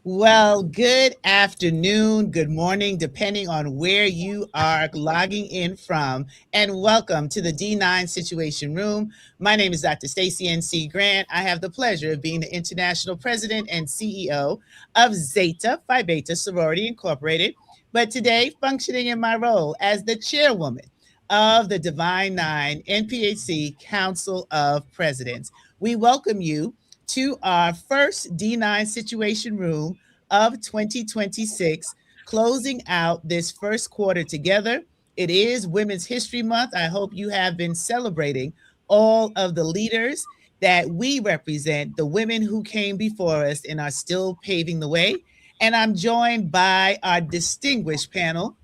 Well, good afternoon, good morning, depending on where you are logging in from, and welcome to the D9 Situation Room. My name is Dr. Stacy N.C. Grant. I have the pleasure of being the International President and CEO of Zeta Phi Beta Sorority Incorporated, but today functioning in my role as the chairwoman of the Divine Nine NPHC Council of Presidents. We welcome you to our first D9 Situation Room of 2026, closing out this first quarter together. It is Women's History Month. I hope you have been celebrating all of the leaders that we represent, the women who came before us and are still paving the way. And I'm joined by our distinguished panel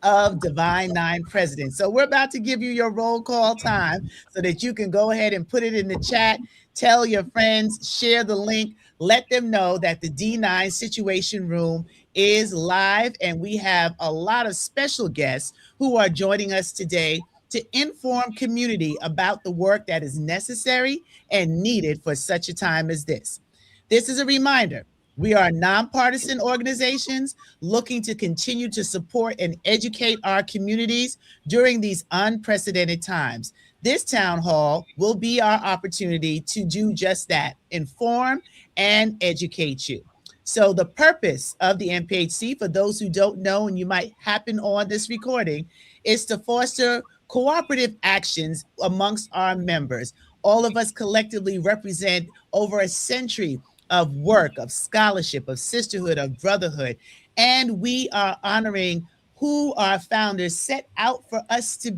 of Divine Nine Presidents. So we're about to give you your roll call time so that you can go ahead and put it in the chat, tell your friends, share the link, let them know that the D9 Situation Room is live, and we have a lot of special guests who are joining us today to inform community about the work that is necessary and needed for such a time as this. This is a reminder. We are nonpartisan organizations looking to continue to support and educate our communities during these unprecedented times. This town hall will be our opportunity to do just that, inform and educate you. So, the purpose of the MPHC, for those who don't know, and you might happen on this recording, is to foster cooperative actions amongst our members. All of us collectively represent over a century of work, of scholarship, of sisterhood, of brotherhood. And we are honoring who our founders set out for us to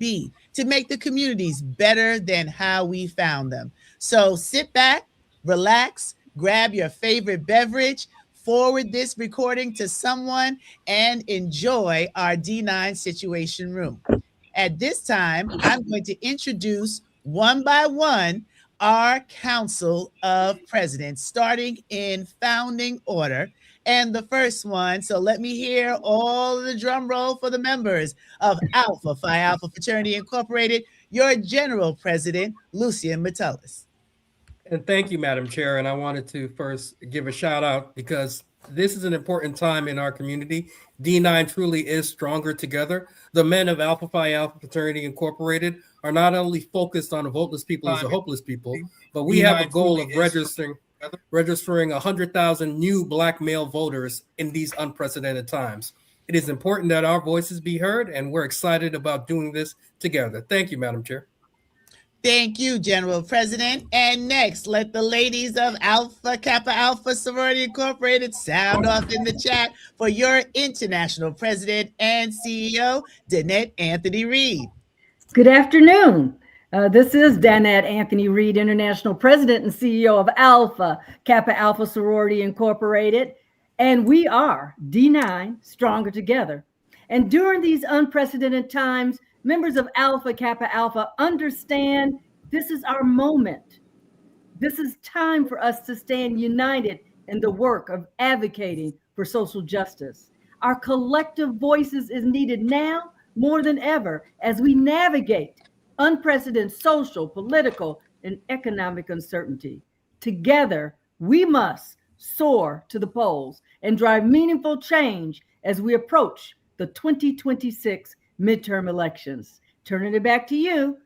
make the communities better than how we found them. So sit back, relax, grab your favorite beverage, forward this recording to someone, and enjoy our D9 Situation Room. At this time, I'm going to introduce one by one our Council of Presidents, starting in founding order. And the first one, so let me hear all the drum roll for the members of Alpha Phi Alpha Fraternity Incorporated, your General President, Lucian Metellus. And thank you, Madam Chair. And I wanted to first give a shout out because this is an important time in our community. D9 truly is stronger together. The men of Alpha Phi Alpha Fraternity Incorporated are not only focused on voteless people as a hopeless people, but we have a goal of registering 100,000 new Black male voters in these unprecedented times. It is important that our voices be heard, and we're excited about doing this together. Thank you, Madam Chair. Thank you, General President. And next, let the ladies of Alpha Kappa Alpha Sorority Incorporated sound off in the chat for your International President and CEO, Danette Anthony Reed. Good afternoon. This is Danette Anthony Reed, International President and CEO of Alpha Kappa Alpha Sorority Incorporated. And we are D9, Stronger Together. And during these unprecedented times, members of Alpha Kappa Alpha understand this is our moment. This is time for us to stand united in the work of advocating for social justice. Our collective voices is needed now more than ever as we navigate unprecedented social, political, and economic uncertainty. Together, we must soar to the polls and drive meaningful change as we approach the 2026 midterm elections. Turning it back to you.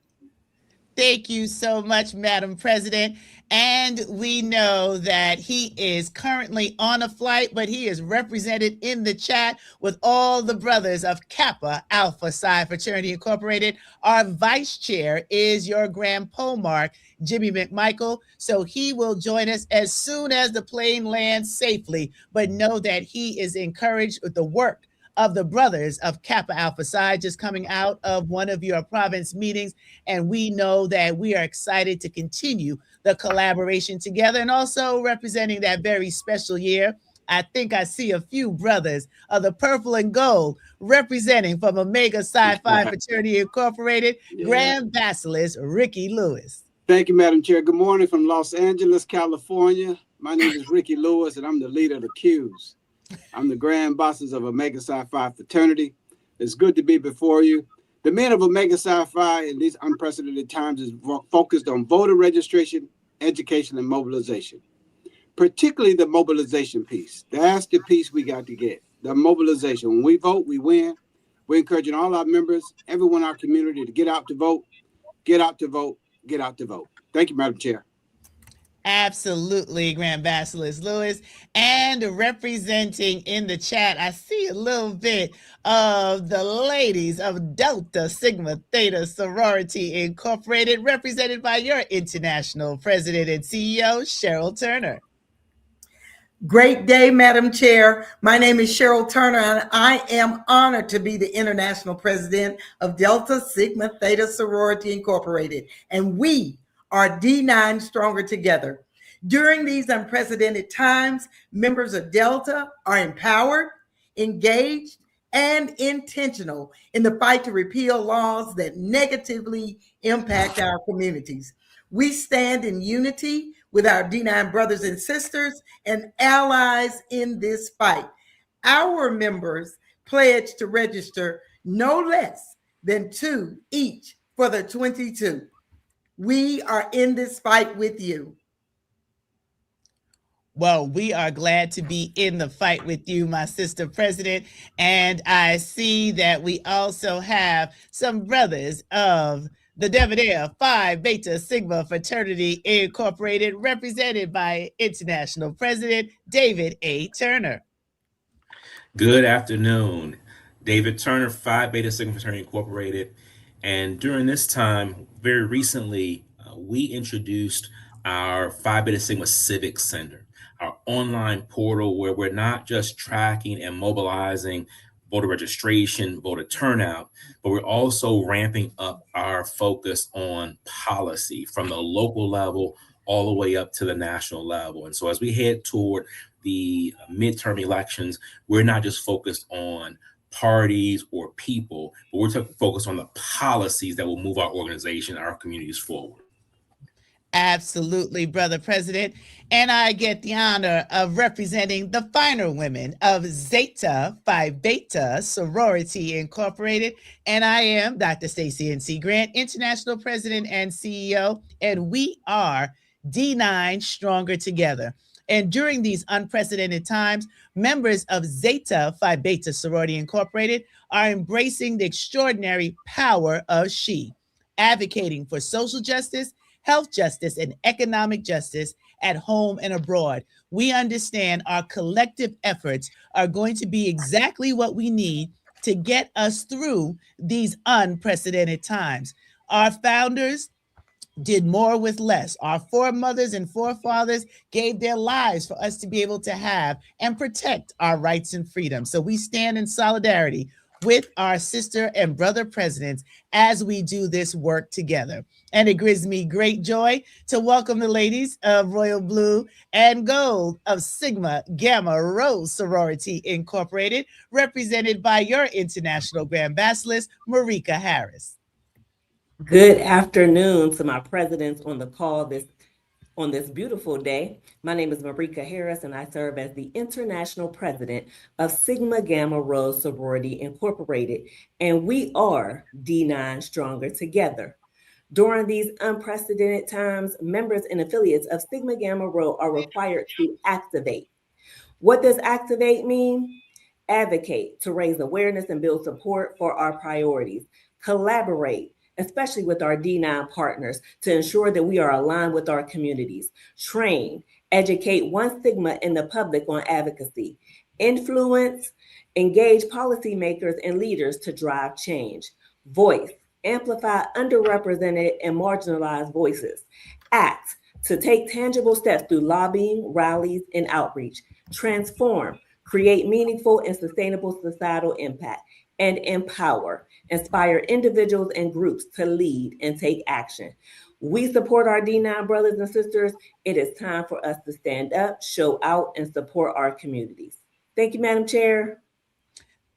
Thank you so much, Madam President. And we know that he is currently on a flight, but he is represented in the chat with all the brothers of Kappa Alpha Psi Fraternity Incorporated. Our vice chair is your Grand Polemarch, Jimmy McMichael. So he will join us as soon as the plane lands safely, but know that he is encouraged with the work of the brothers of Kappa Alpha Psi just coming out of one of your province meetings. And we know that we are excited to continue the collaboration together and also representing that very special year. I think I see a few brothers of the purple and gold representing from Omega Psi Phi Fraternity Incorporated, Grand Basilisk Ricky Lewis. Thank you, Madam Chair. Good morning from Los Angeles, California. My name is Ricky Lewis, and I'm the leader of the Qs. I'm the Grand Bosses of Omega Psi Phi Fraternity. It's good to be before you. The men of Omega Psi Phi in these unprecedented times is focused on voter registration, education, and mobilization. particularly the mobilization piece. That's the piece we got to get, the mobilization. When we vote, we win. We're encouraging all our members, everyone in our community to get out to vote, get out to vote, get out to vote. Thank you, Madam Chair. Absolutely, Grand Basilisk Lewis. And representing in the chat, I see a little bit of the ladies of Delta Sigma Theta Sorority Incorporated, represented by your international president and CEO, Cheryl Turner. Great day, Madam Chair. My name is Cheryl Turner, and I am honored to be the international president of Delta Sigma Theta Sorority Incorporated, and we are D9 Stronger Together. During these unprecedented times, members of Delta are empowered, engaged, and intentional in the fight to repeal laws that negatively impact our communities. We stand in unity with our D9 brothers and sisters and allies in this fight. Our members pledge to register no less than 2 each for the 22. We are in this fight with you. Well, we are glad to be in the fight with you, my sister president. And I see that we also have some brothers of the Debonair Phi Beta Sigma Fraternity Incorporated, represented by International President David A. Turner. Good afternoon. David Turner, Phi Beta Sigma Fraternity Incorporated. And during this time, very recently, we introduced our Phi Beta Sigma Civic Center, our online portal where we're not just tracking and mobilizing voter registration, voter turnout, but we're also ramping up our focus on policy from the local level all the way up to the national level. And so as we head toward the midterm elections, we're not just focused on parties or people, but we're focused on the policies that will move our organization, our communities forward. Absolutely, Brother President. And I get the honor of representing the finer women of Zeta Phi Beta Sorority Incorporated. And I am Dr. Stacey N.C. Grant, International President and CEO. And we are D9 Stronger Together. And during these unprecedented times, members of Zeta Phi Beta Sorority Incorporated are embracing the extraordinary power of she, advocating for social justice, health justice, and economic justice at home and abroad. We understand our collective efforts are going to be exactly what we need to get us through these unprecedented times. Our founders did more with less. Our foremothers and forefathers gave their lives for us to be able to have and protect our rights and freedoms. So we stand in solidarity with our sister and brother presidents as we do this work together. And it gives me great joy to welcome the ladies of Royal Blue and Gold of Sigma Gamma Rho Sorority Incorporated, represented by your international Grand Basilisk, Marika Harris. Good afternoon to my presidents on the call on this beautiful day. My name is Marika Harris, and I serve as the International President of Sigma Gamma Rho Sorority Incorporated, and we are D9 Stronger Together. During these unprecedented times, members and affiliates of Sigma Gamma Rho are required to activate. What does activate mean? Advocate to raise awareness and build support for our priorities. Collaborate, especially with our D9 partners, to ensure that we are aligned with our communities. Train, educate one Sigma in the public on advocacy. Influence, engage policymakers and leaders to drive change. Voice, amplify underrepresented and marginalized voices. Act, to take tangible steps through lobbying, rallies, and outreach. Transform, create meaningful and sustainable societal impact. And empower, inspire individuals and groups to lead and take action. We support our D9 brothers and sisters. It is time for us to stand up, show out, and support our communities. Thank you, Madam Chair.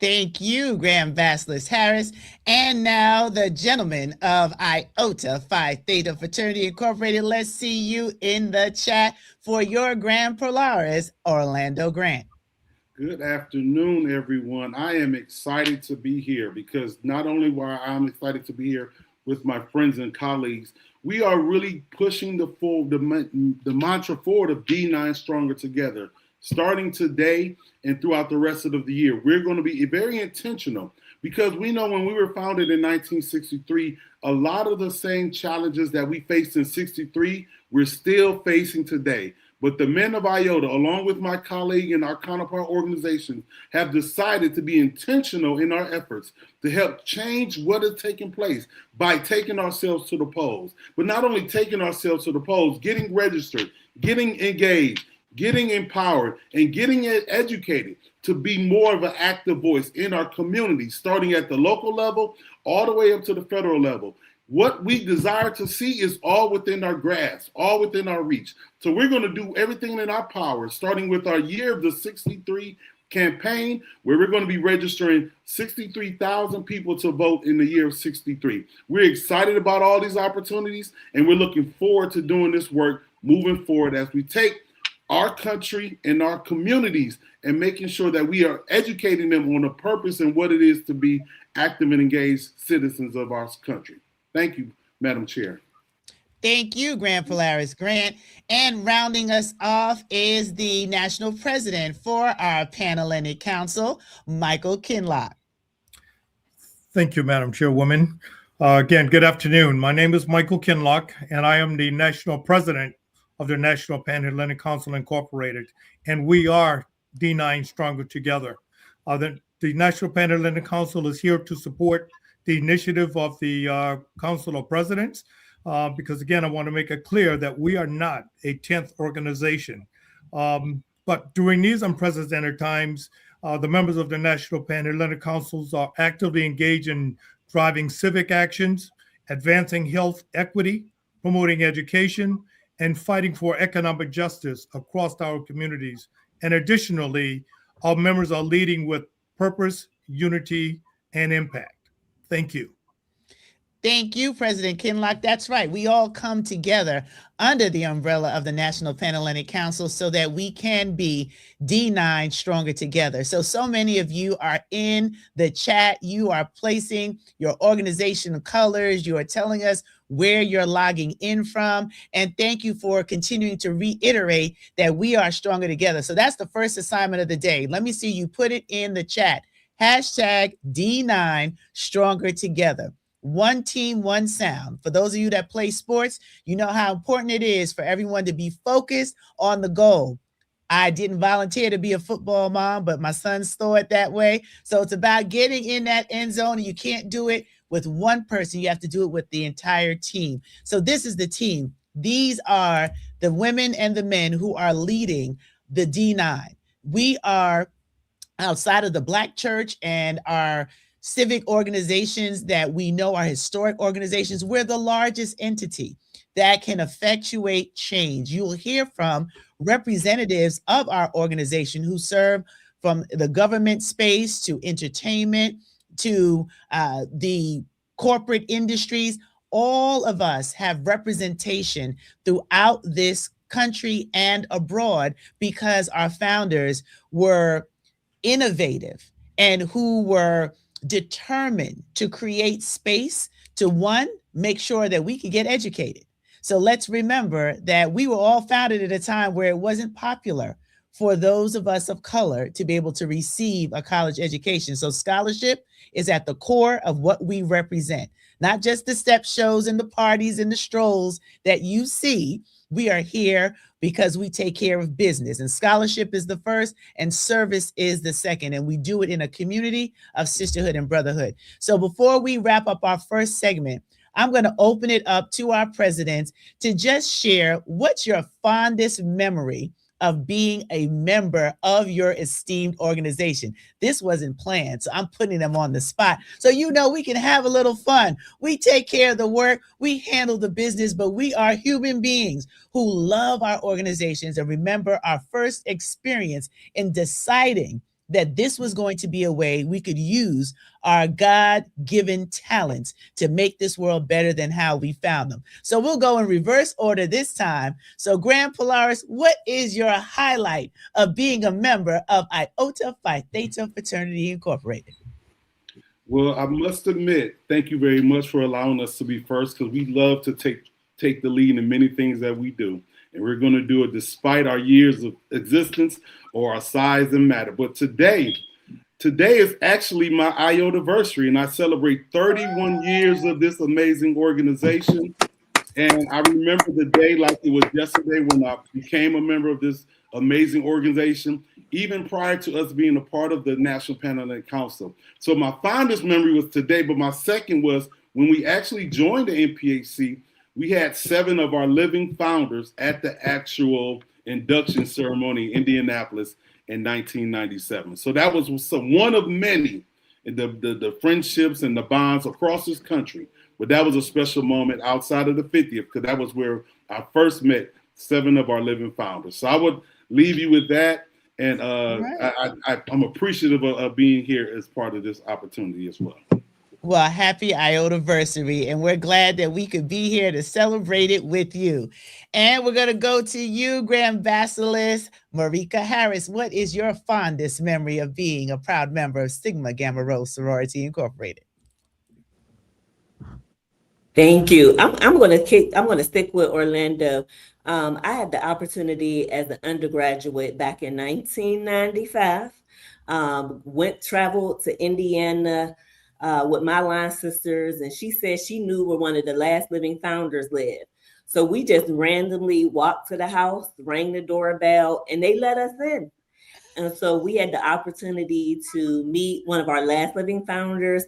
Thank you, Grand Basilisk Harris. And now the gentleman of Iota Phi Theta Fraternity Incorporated. Let's see you in the chat for your Grand Polaris, Orlando Grant. Good afternoon, everyone. I am excited to be here because not only why I'm excited to be here with my friends and colleagues, we are really pushing the mantra forward of D9 Stronger Together. Starting today and throughout the rest of the year, we're going to be very intentional, because we know when we were founded in 1963, a lot of the same challenges that we faced in 63, we're still facing today. But the men of IOTA, along with my colleague and our counterpart organizations, have decided to be intentional in our efforts to help change what is taking place by taking ourselves to the polls. But not only taking ourselves to the polls, getting registered, getting engaged, getting empowered, and getting educated to be more of an active voice in our community, starting at the local level all the way up to the federal level. What we desire to see is all within our grasp, all within our reach. So we're going to do everything in our power, starting with our Year of the 63 campaign, where we're going to be registering 63,000 people to vote in the year of 63. We're excited about all these opportunities, and we're looking forward to doing this work moving forward as we take our country and our communities and making sure that we are educating them on the purpose and what it is to be active and engaged citizens of our country. Thank you, Madam Chair. Thank you, Grant Polaris Grant. And rounding us off is the National President for our Panhellenic Council, Michael Kinlock. Thank you, Madam Chairwoman. Again, good afternoon. My name is Michael Kinlock, and I am the National President of the National Panhellenic Council Incorporated, and we are D9 Stronger Together. The National Panhellenic Council is here to support the initiative of the Council of Presidents, because again, I want to make it clear that we are not a 10th organization. But during these unprecedented times, the members of the National Panhellenic Councils are actively engaged in driving civic actions, advancing health equity, promoting education, and fighting for economic justice across our communities. And additionally, our members are leading with purpose, unity, and impact. Thank you. Thank you, President Kinlock. That's right. We all come together under the umbrella of the National Panhellenic Council so that we can be D9 Stronger Together. So many of you are in the chat. You are placing your organizational colors. You are telling us where you're logging in from. And thank you for continuing to reiterate that we are stronger together. So that's the first assignment of the day. Let me see you put it in the chat. Hashtag D9 Stronger Together. One team, one sound. For those of you that play sports, you know how important it is for everyone to be focused on the goal. I didn't volunteer to be a football mom, but my son saw it that way. So it's about getting in that end zone, and you can't do it with one person. You have to do it with the entire team. So this is the team. These are the women and the men who are leading the D9. We are outside of the Black church and our civic organizations that we know are historic organizations. We're the largest entity that can effectuate change. You will hear from representatives of our organization who serve from the government space to entertainment to the corporate industries. All of us have representation throughout this country and abroad because our founders were innovative and who were determined to create space to, one, make sure that we could get educated. So let's remember that we were all founded at a time where it wasn't popular for those of us of color to be able to receive a college education. So scholarship is at the core of what we represent, not just the step shows and the parties and the strolls that you see. We are here because we take care of business, and scholarship is the first and service is the second. And we do it in a community of sisterhood and brotherhood. So before we wrap up our first segment, I'm going to open it up to our presidents to just share what's your fondest memory of being a member of your esteemed organization. This wasn't planned, so I'm putting them on the spot. So you know we can have a little fun. We take care of the work, we handle the business, but we are human beings who love our organizations and remember our first experience in deciding that this was going to be a way we could use our God-given talents to make this world better than how we found them. So we'll go in reverse order this time. So Grant Polaris, what is your highlight of being a member of Iota Phi Theta Fraternity Incorporated? Well, I must admit, thank you very much for allowing us to be first, because we love to take take the lead in many things that we do. And we're going to do it despite our years of existence or our size and matter. But today is actually my IOTAversary, and I celebrate 31 years of this amazing organization. And I remember the day like it was yesterday when I became a member of this amazing organization, even prior to us being a part of the National Panhellenic Council. So my fondest memory was today, but my second was when we actually joined the NPHC, we had 7 of our living founders at the actual induction ceremony in Indianapolis in 1997. So that was one of many, the friendships and the bonds across this country. But that was a special moment outside of the 50th, because that was where I first met 7 of our living founders. So I would leave you with that. And right. I'm appreciative of being here as part of this opportunity as well. Well, happy IOTAversary, and we're glad that we could be here to celebrate it with you. And we're going to go to you, Grand Basilisk Marika Harris. What is your fondest memory of being a proud member of Sigma Gamma Rho Sorority Incorporated? Thank you. I'm going to stick with Orlando. I had the opportunity as an undergraduate back in 1995. Traveled to Indiana with my line sisters, and she said she knew where one of the last living founders lived. So we just randomly walked to the house, rang the doorbell, and they let us in. And so we had the opportunity to meet one of our last living founders,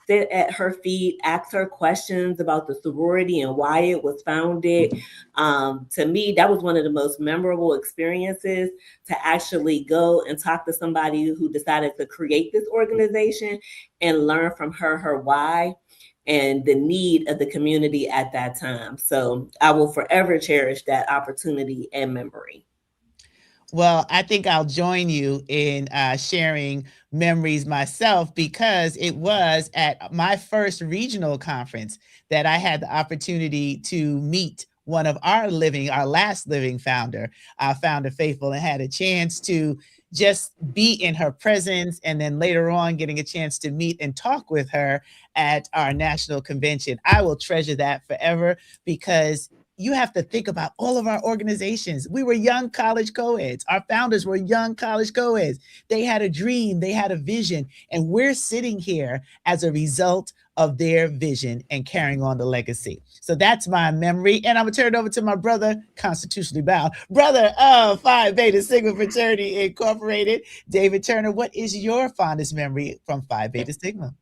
sit at her feet, ask her questions about the sorority and why it was founded. To me, that was one of the most memorable experiences, to actually go and talk to somebody who decided to create this organization and learn from her why and the need of the community at that time. So I will forever cherish that opportunity and memory. Well, I think I'll join you in sharing memories myself, because it was at my first regional conference that I had the opportunity to meet one of our last living founder, Founder Faithful, and had a chance to just be in her presence, and then later on getting a chance to meet and talk with her at our national convention. I will treasure that forever, because you have to think about all of our organizations. We were young college co-eds. Our founders were young college co-eds. They had a dream, they had a vision, and we're sitting here as a result of their vision and carrying on the legacy. So that's my memory. And I'm gonna turn it over to my brother, constitutionally bound, brother of Phi Beta Sigma Fraternity Incorporated, David Turner. What is your fondest memory from Phi Beta Sigma?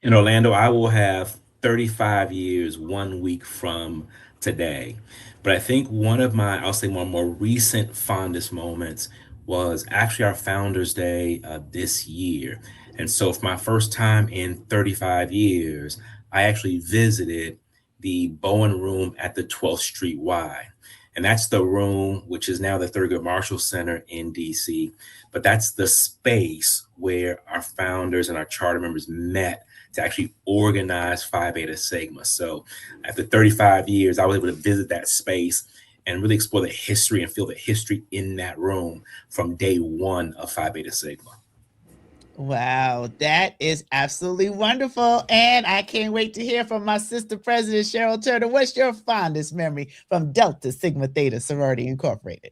In Orlando, I will have 35 years 1 week from today. But I think one of my, I'll say one more recent fondest moments was actually our Founders Day this year. And so for my first time in 35 years, I actually visited the Bowen Room at the 12th Street Y. And that's the room, which is now the Thurgood Marshall Center in DC. But that's the space where our founders and our charter members met to actually organize Phi Beta Sigma. So after 35 years, I was able to visit that space and really explore the history and feel the history in that room from day one of Phi Beta Sigma. Wow, that is absolutely wonderful. And I can't wait to hear from my sister president, Cheryl Turner. What's your fondest memory from Delta Sigma Theta Sorority Incorporated?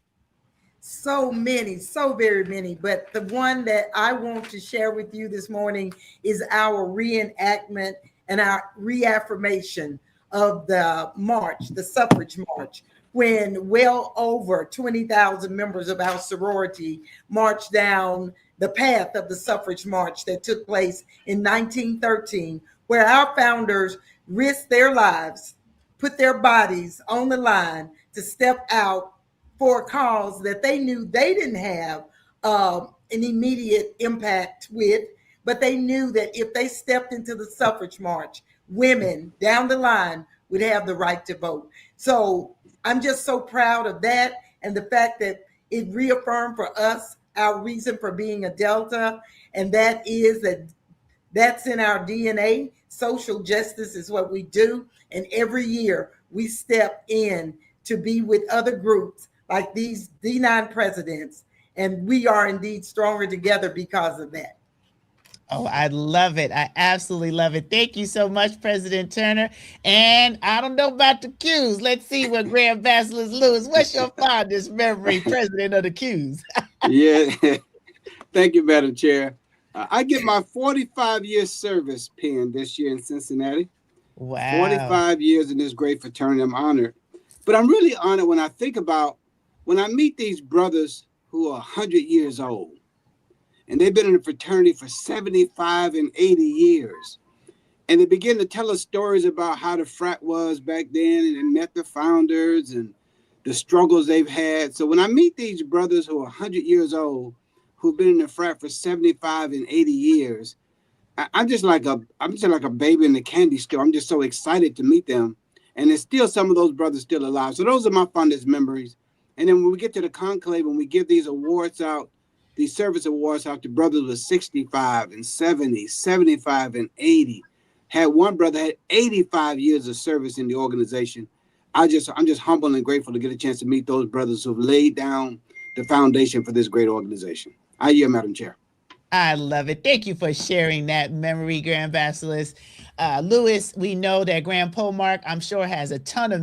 So many, so very many. But the one that I want to share with you this morning is our reenactment and our reaffirmation of the march, the suffrage march, when well over 20,000 members of our sorority marched down the path of the suffrage march that took place in 1913, where our founders risked their lives, put their bodies on the line to step out for a cause that they knew they didn't have an immediate impact with, but they knew that if they stepped into the suffrage march, women down the line would have the right to vote. So I'm just so proud of that, and the fact that it reaffirmed for us our reason for being a Delta, and that is that's in our DNA. Social justice is what we do, and every year we step in to be with other groups like these D9 presidents, and we are indeed stronger together because of that. Oh, I love it. I absolutely love it. Thank you so much, President Turner. And I don't know about the Qs. Let's see what Grand Bachelor Lewis, what's your fondest memory, President of the Qs? Yeah, thank you, Madam Chair. I get my 45-year service pin this year in Cincinnati. Wow. 45 years in this great fraternity. I'm honored. But I'm really honored when I think about when I meet these brothers who are 100 years old, and they've been in the fraternity for 75 and 80 years. And they begin to tell us stories about how the frat was back then and met the founders and the struggles they've had. So when I meet these brothers who are 100 years old, who've been in the frat for 75 and 80 years, I'm just like a baby in the candy store. I'm just so excited to meet them. And there's still some of those brothers still alive. So those are my fondest memories. And then when we get to the conclave, when we give these awards out, these service awards out to brothers with 65 and 70, 75 and 80. Had one brother had 85 years of service in the organization. I'm just humble and grateful to get a chance to meet those brothers who've laid down the foundation for this great organization. I yield, Madam Chair. I love it. Thank you for sharing that memory, Grand Basilisk. Lewis, we know that Grand Polemark, I'm sure, has a ton of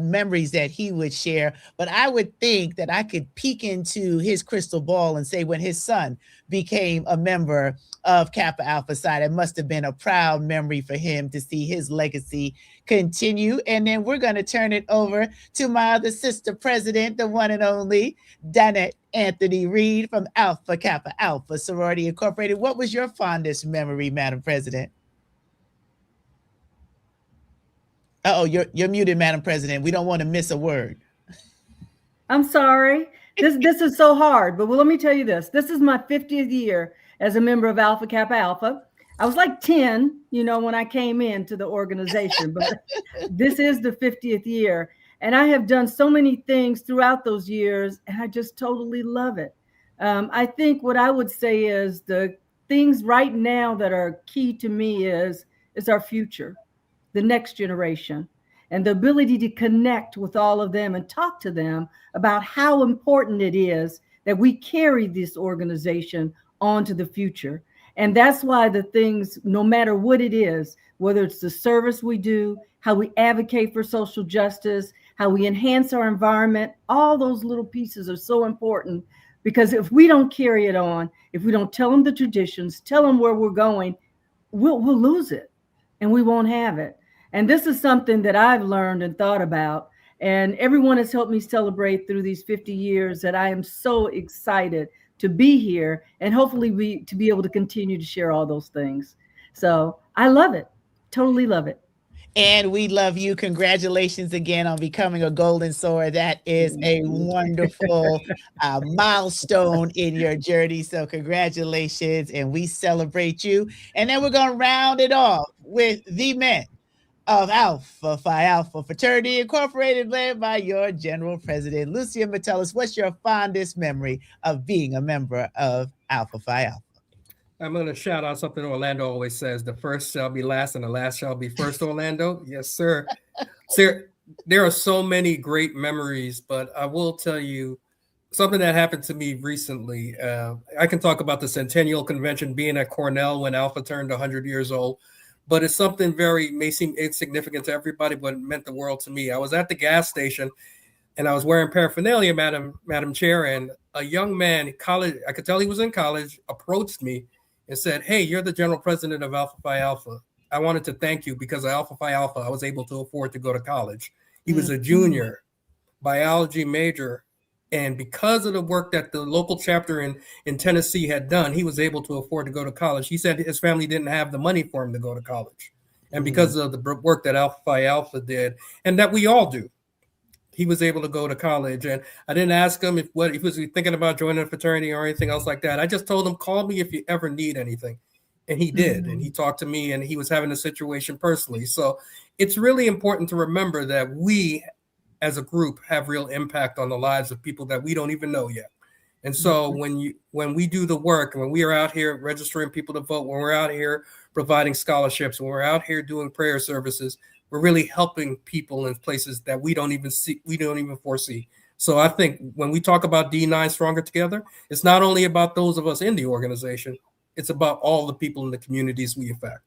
memories that he would share, but I would think that I could peek into his crystal ball and say when his son became a member of Kappa Alpha Psi, it must have been a proud memory for him to see his legacy continue. And then we're going to turn it over to my other sister president, the one and only Danette Anthony Reed from Alpha Kappa Alpha Sorority Incorporated. What was your fondest memory, Madam President? Oh, you're muted, Madam President. We don't want to miss a word. I'm sorry. This is so hard, but let me tell you this. This is my 50th year as a member of Alpha Kappa Alpha. I was like 10, when I came into the organization, but this is the 50th year. And I have done so many things throughout those years, and I just totally love it. I think what I would say is the things right now that are key to me is our future, the next generation, and the ability to connect with all of them and talk to them about how important it is that we carry this organization on to the future. And that's why the things, no matter what it is, whether it's the service we do, how we advocate for social justice, how we enhance our environment, all those little pieces are so important, because if we don't carry it on, if we don't tell them the traditions, tell them where we're going, we'll lose it and we won't have it. And this is something that I've learned and thought about, and everyone has helped me celebrate through these 50 years that I am so excited to be here and hopefully to be able to continue to share all those things. So I love it. Totally love it. And we love you. Congratulations again on becoming a Golden Sword. That is a wonderful milestone in your journey. So congratulations, and we celebrate you. And then we're going to round it off with the men of Alpha Phi Alpha Fraternity Incorporated, led by your General President, Lucia Metellus. What's your fondest memory of being a member of Alpha Phi Alpha? I'm going to shout out something Orlando always says: the first shall be last and the last shall be first. Orlando. Yes, sir. There are so many great memories, but I will tell you something that happened to me recently. I can talk about the Centennial Convention, being at Cornell when Alpha turned 100 years old, but it's something may seem insignificant to everybody, but it meant the world to me. I was at the gas station and I was wearing paraphernalia, Madam Chair, and a young man, college, I could tell he was in college, approached me and said, "Hey, you're the General President of Alpha Phi Alpha. I wanted to thank you because of Alpha Phi Alpha, I was able to afford to go to college." He was a junior, biology major, and because of the work that the local chapter in Tennessee had done, he was able to afford to go to college. He said his family didn't have the money for him to go to college. And because of the work that Alpha Phi Alpha did, and that we all do, he was able to go to college. And I didn't ask him if he was thinking about joining a fraternity or anything else like that. I just told him, call me if you ever need anything. And he did. And he talked to me, and he was having a situation personally. So it's really important to remember that we as a group have real impact on the lives of people that we don't even know yet. And so when we do the work, and when we are out here registering people to vote, when we're out here providing scholarships, when we're out here doing prayer services, we're really helping people in places that we don't even see, we don't even foresee. So I think when we talk about D9 Stronger Together, it's not only about those of us in the organization, It's about all the people in the communities we affect.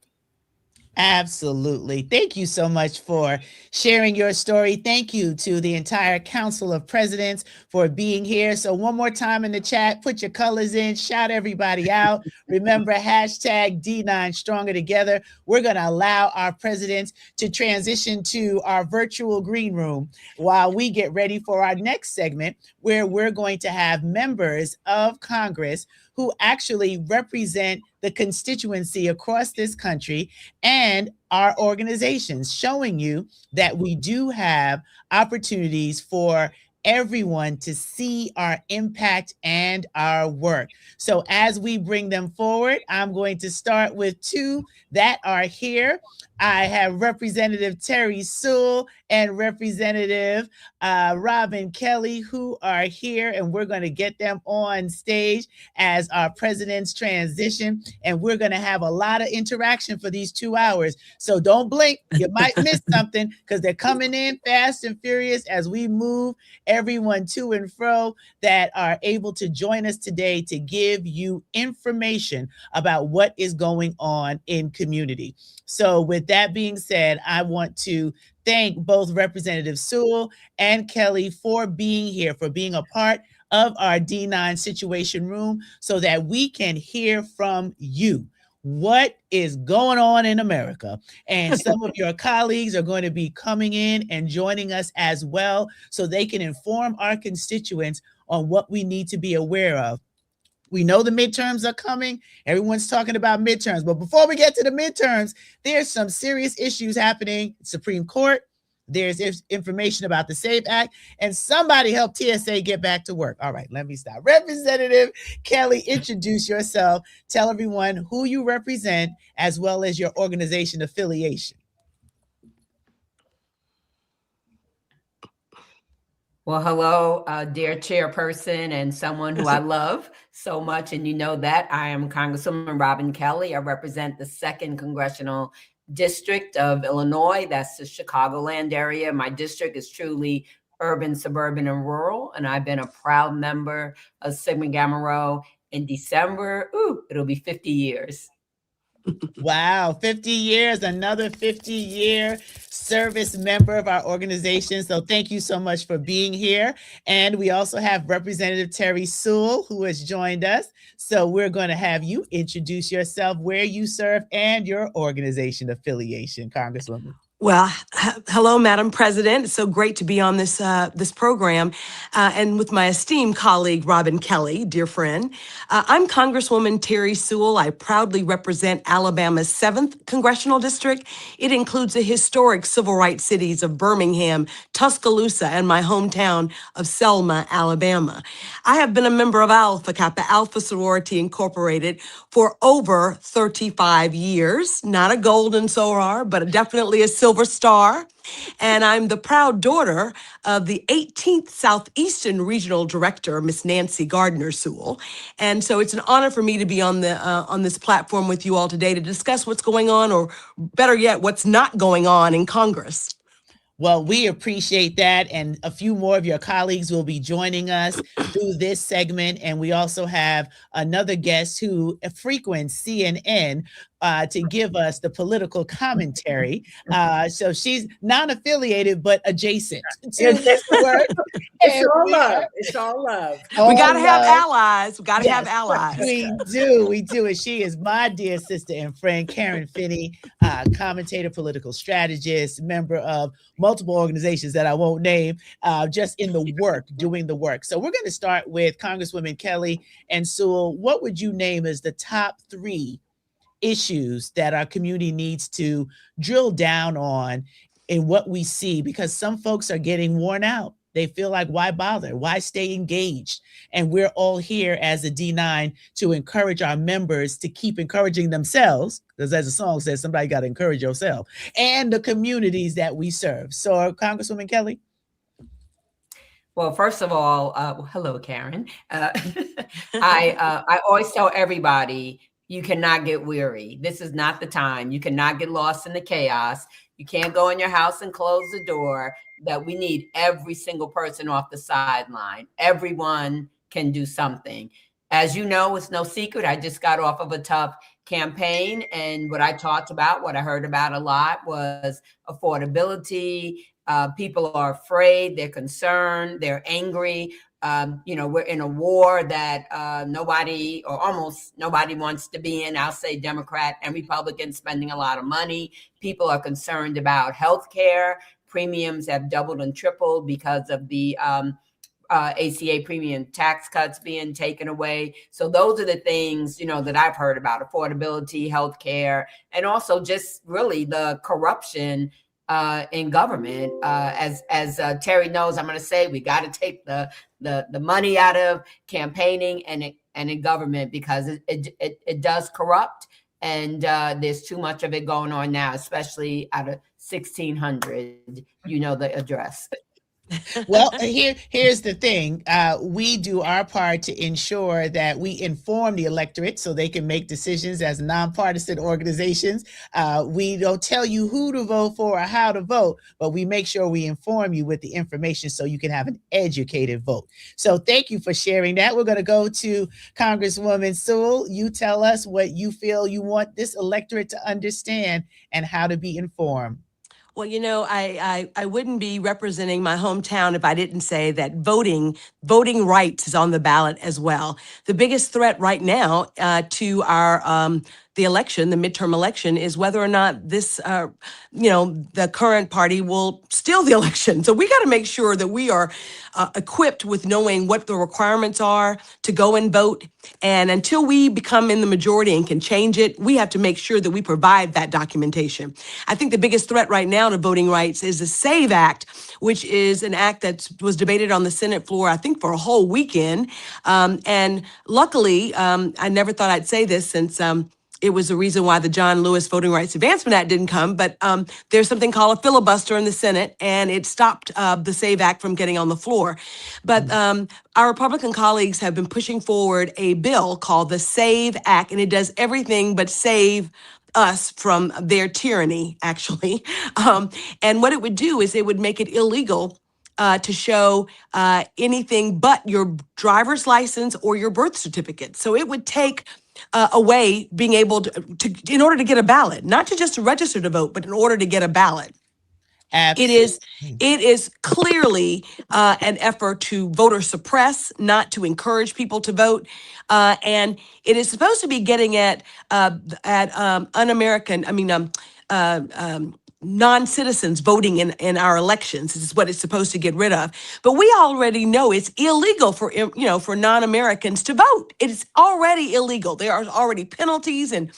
Absolutely. Thank you so much for sharing your story. Thank you to the entire Council of Presidents for being here. So one more time in the chat, put your colors in, shout everybody out. Remember, hashtag D9 Stronger Together. We're going to allow our presidents to transition to our virtual green room while we get ready for our next segment, where we're going to have members of Congress who actually represent the constituency across this country and our organizations, showing you that we do have opportunities for everyone to see our impact and our work. So as we bring them forward, I'm going to start with two that are here. I have Representative Terry Sewell and Representative Robin Kelly, who are here, and we're going to get them on stage as our president's transition, and we're going to have a lot of interaction for these 2 hours. So don't blink. You might miss something because they're coming in fast and furious as we move everyone to and fro that are able to join us today to give you information about what is going on in community. So with that being said, I want to thank both Representative Sewell and Kelly for being here, for being a part of our D9 Situation Room so that we can hear from you. What is going on in America? And some of your colleagues are going to be coming in and joining us as well so they can inform our constituents on what we need to be aware of. We know the midterms are coming. Everyone's talking about midterms. But before we get to the midterms, there's some serious issues happening. Supreme Court. There's information about the SAFE Act, and somebody help TSA get back to work. All right, let me stop. Representative Kelly, introduce yourself. Tell everyone who you represent as well as your organization affiliation. Well, hello, dear chairperson and someone who I love so much, and you know that. I am Congresswoman Robin Kelly. I represent the 2nd Congressional District of Illinois. That's the Chicagoland area. My district is truly urban, suburban, and rural, and I've been a proud member of Sigma Gamma Rho. In December, it'll be 50 years. Wow, 50 years, another 50-year service member of our organization. So thank you so much for being here. And we also have Representative Terry Sewell, who has joined us. So we're going to have you introduce yourself, where you serve, and your organization affiliation, Congresswoman. Well, hello, Madam President. It's so great to be on this program, and with my esteemed colleague, Robin Kelly, dear friend. I'm Congresswoman Terry Sewell. I proudly represent Alabama's 7th Congressional District. It includes the historic civil rights cities of Birmingham, Tuscaloosa, and my hometown of Selma, Alabama. I have been a member of Alpha Kappa Alpha Sorority Incorporated for over 35 years. Not a golden soror, but definitely a silver star. And I'm the proud daughter of the 18th Southeastern Regional Director, Miss Nancy Gardner Sewell. And so it's an honor for me to be on this platform with you all today to discuss what's going on, or better yet, what's not going on in Congress. Well, we appreciate that. And a few more of your colleagues will be joining us through this segment. And we also have another guest who frequents CNN to give us the political commentary. So she's non-affiliated, but adjacent to this work. It's all love. It's all love. We got to have allies. We got to have allies. We do. And she is my dear sister and friend, Karen Finney, commentator, political strategist, member of multiple organizations that I won't name, just in the work, doing the work. So we're going to start with Congresswoman Kelly and Sewell. What would you name as the top 3 issues that our community needs to drill down on in what we see? Because some folks are getting worn out. They feel like, why bother? Why stay engaged? And we're all here as a D9 to encourage our members to keep encouraging themselves, because as the song says, somebody got to encourage yourself, and the communities that we serve. So Congresswoman Kelly. Well, first of all, hello, Karen. I always tell everybody, you cannot get weary. This is not the time. You cannot get lost in the chaos. You can't go in your house and close the door. That we need every single person off the sideline. Everyone can do something. As you know, it's no secret, I just got off of a tough campaign. And what I talked about, what I heard about a lot was affordability. People are afraid, they're concerned, they're angry. We're in a war that nobody or almost nobody wants to be in. I'll say Democrat and Republican spending a lot of money. People are concerned about health care. Premiums have doubled and tripled because of the ACA premium tax cuts being taken away. So those are the things, that I've heard about: affordability, healthcare, and also just really the corruption in government. As Terry knows, I'm going to say we got to take the money out of campaigning and in government, because it does corrupt, and there's too much of it going on now, especially out of 1600. The address. Well, here's the thing. We do our part to ensure that we inform the electorate so they can make decisions as nonpartisan organizations. We don't tell you who to vote for or how to vote, but we make sure we inform you with the information so you can have an educated vote. So thank you for sharing that. We're going to go to Congresswoman Sewell. You tell us what you feel you want this electorate to understand and how to be informed. Well, I wouldn't be representing my hometown if I didn't say that voting rights is on the ballot as well. The biggest threat right now to our the election, the midterm election, is whether or not this, the current party will steal the election. So we got to make sure that we are equipped with knowing what the requirements are to go and vote. And until we become in the majority and can change it, we have to make sure that we provide that documentation. I think the biggest threat right now to voting rights is the SAVE Act, which is an act that was debated on the Senate floor, I think, for a whole weekend. And luckily, I never thought I'd say this, since it was the reason why the John Lewis Voting Rights Advancement Act didn't come, but there's something called a filibuster in the Senate, and it stopped the SAVE Act from getting on the floor. But our Republican colleagues have been pushing forward a bill called the SAVE Act, and it does everything but save us from their tyranny, actually. And what it would do is it would make it illegal to show anything but your driver's license or your birth certificate. So it would take away being able to, in order to get a ballot, not to just register to vote, but in order to get a ballot. Absolutely. It is clearly an effort to voter suppress, not to encourage people to vote, and it is supposed to be getting at un-American. Non-citizens voting in our elections. This is what it's supposed to get rid of. But we already know it's illegal for non-Americans to vote. It is already illegal. There are already penalties and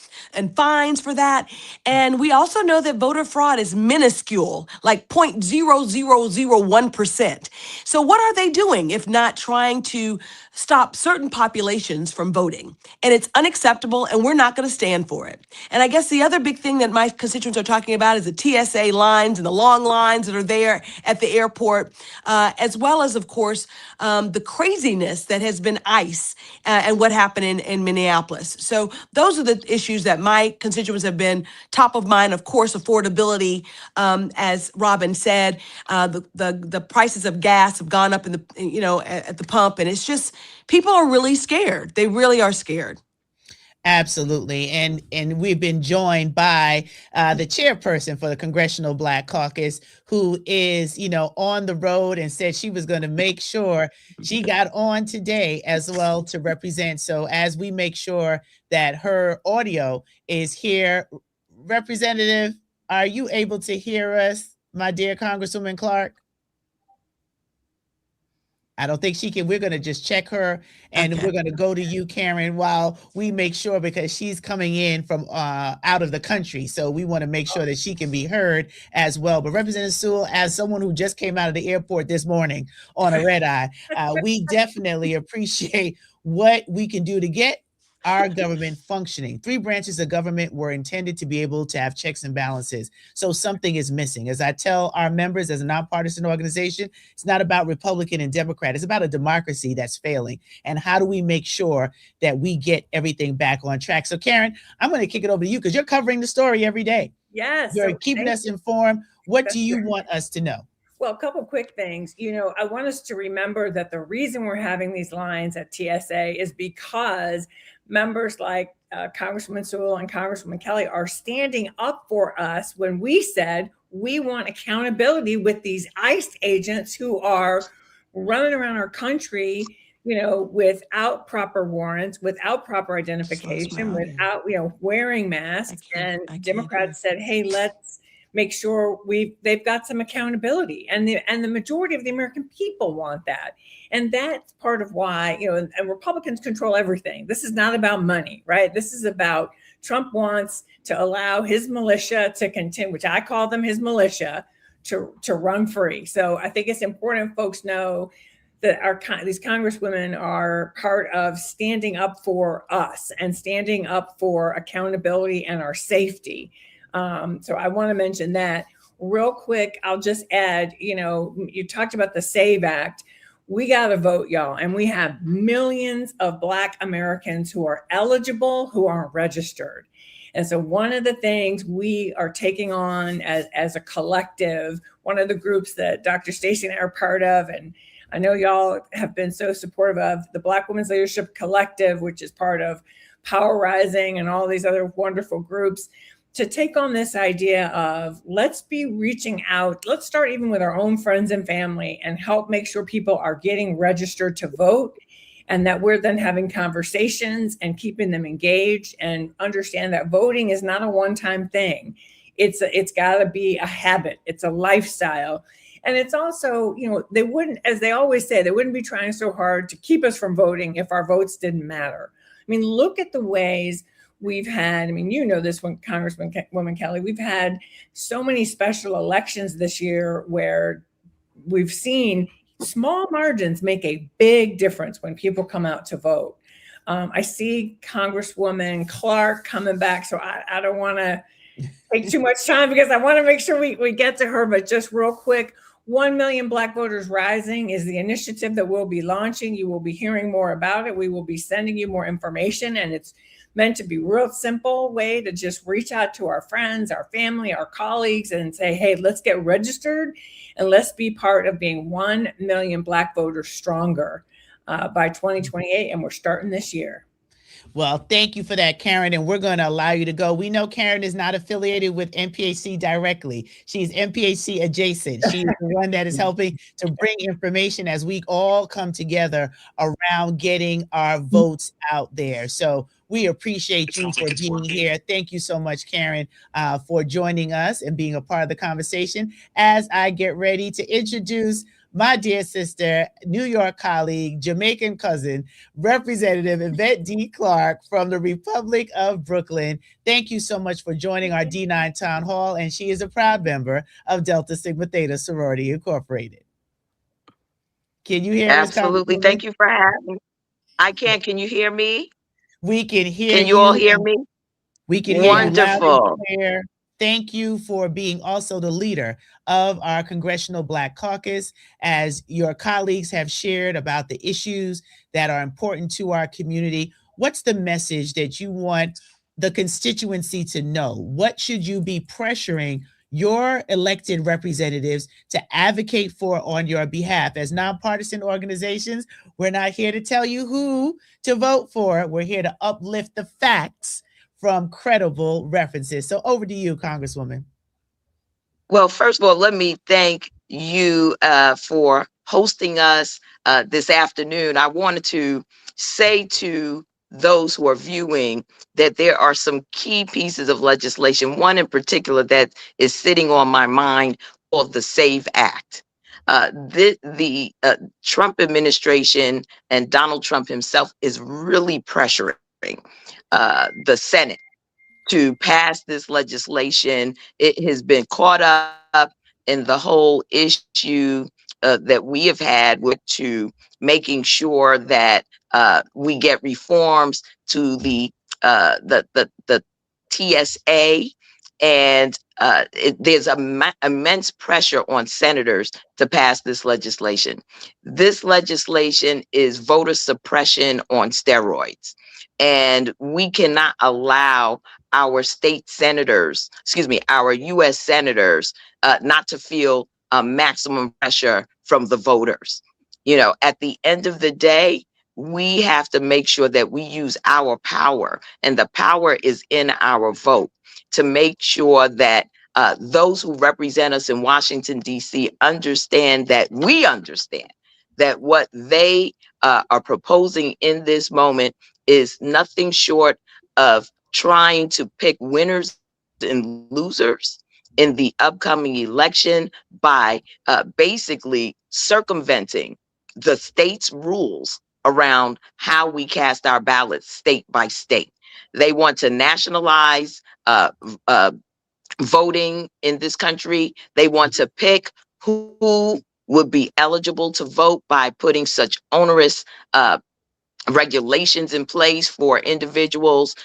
fines for that. And we also know that voter fraud is minuscule, like 0.0001%. So what are they doing if not trying to stop certain populations from voting? And it's unacceptable, and we're not going to stand for it. And I guess the other big thing that my constituents are talking about is the TSA lines and the long lines that are there at the airport, as well as, of course, the craziness that has been ICE and what happened in Minneapolis. So those are the issues that my constituents have been top of mind. Of course, affordability, as Robin said, the prices of gas have gone up at the pump, and it's just, people are really scared. They really are scared. Absolutely. And we've been joined by the chairperson for the Congressional Black Caucus, who is, on the road, and said she was going to make sure she got on today as well to represent. So as we make sure that her audio is here, Representative, are you able to hear us, my dear Congresswoman Clark? I don't think she can. We're going to just check her, and Okay. We're going to go to you, Karen, while we make sure, because she's coming in from out of the country. So we want to make sure that she can be heard as well. But Representative Sewell, as someone who just came out of the airport this morning on a red eye, we definitely appreciate what we can do to get our government functioning. 3 branches of government were intended to be able to have checks and balances. So something is missing. As I tell our members, as a nonpartisan organization, it's not about Republican and Democrat. It's about a democracy that's failing. And how do we make sure that we get everything back on track? So Karen, I'm going to kick it over to you, because you're covering the story every day. Yes. You're so keeping thank us informed. What That's do you right. want us to know? Well, a couple quick things. I want us to remember that the reason we're having these lines at TSA is because members like Congresswoman Sewell and Congresswoman Kelly are standing up for us when we said we want accountability with these ICE agents who are running around our country, without proper warrants, without proper identification, without, wearing masks. And Democrats said, hey, let's make sure they've got some accountability, and the majority of the American people want that. And that's part of why, and Republicans control everything. This is not about money, right? This is about Trump wants to allow his militia to continue, which I call them his militia, to run free. So I think it's important folks know that these congresswomen are part of standing up for us and standing up for accountability and our safety. So I want to mention that real quick. I'll just add, you talked about the SAVE Act. We got to vote, y'all. And we have millions of Black Americans who are eligible, who aren't registered. And so one of the things we are taking on as a collective, one of the groups that Dr. Stacey and I are part of, and I know y'all have been so supportive of, the Black Women's Leadership Collective, which is part of Power Rising and all these other wonderful groups, to take on this idea of let's be reaching out. Let's start even with our own friends and family and help make sure people are getting registered to vote, and that we're then having conversations and keeping them engaged, and understand that voting is not a one-time thing. It's got to be a habit. It's a lifestyle. And it's also, they wouldn't, as they always say, they wouldn't be trying so hard to keep us from voting if our votes didn't matter. I mean, look at the ways we've had, this one, Congresswoman Kelly, we've had so many special elections this year where we've seen small margins make a big difference when people come out to vote. I see Congresswoman Clark coming back, so I don't want to take too much time because I want to make sure we get to her, but just real quick, 1 million Black Voters Rising is the initiative that we'll be launching. You will be hearing more about it. We will be sending you more information, and it's meant to be real simple way to just reach out to our friends, our family, our colleagues, and say, hey, let's get registered and let's be part of being 1 million Black voters stronger by 2028. And we're starting this year. Well, thank you for that, Karen, and we're going to allow you to go. We know Karen is not affiliated with MPAC directly. She's MPAC adjacent. She's the one that is helping to bring information as we all come together around getting our votes out there. So we appreciate you for being here. Thank you so much, Karen, for joining us and being a part of the conversation as I get ready to introduce my dear sister, New York colleague, Jamaican cousin, Representative Yvette D. Clarke from the Republic of Brooklyn. Thank you so much for joining our D9 Town Hall, and she is a proud member of Delta Sigma Theta Sorority Incorporated. Can you hear us? Absolutely. Thank you for having me. I can. Can you hear me? We can hear you. Can you all hear me? We can hear you loud Wonderful. and clear. Thank you for being also the leader of our Congressional Black Caucus, as your colleagues have shared about the issues that are important to our community. What's the message that you want the constituency to know? What should you be pressuring your elected representatives to advocate for on your behalf? As nonpartisan organizations, we're not here to tell you who to vote for. We're here to uplift the facts from credible references. So over to you, Congresswoman. Well, first of all, let me thank you for hosting us this afternoon. I wanted to say to those who are viewing that there are some key pieces of legislation, one in particular that is sitting on my mind, called the SAVE Act. The Trump administration and Donald Trump himself is really pressuring the Senate to pass this legislation. It has been caught up in the whole issue that we have had with to making sure that we get reforms to the TSA, and there's immense pressure on senators to pass this legislation. This legislation is voter suppression on steroids, and we cannot allow our state senators, our U.S. senators, not to feel maximum pressure from the voters. You know, at the end of the day, we have to make sure that we use our power, and the power is in our vote, to make sure that those who represent us in Washington, D.C. understand that we understand that what they are proposing in this moment is nothing short of trying to pick winners and losers in the upcoming election by basically circumventing the state's rules around how we cast our ballots state by state. They want to nationalize voting in this country. They want to pick who would be eligible to vote by putting such onerous regulations in place for individuals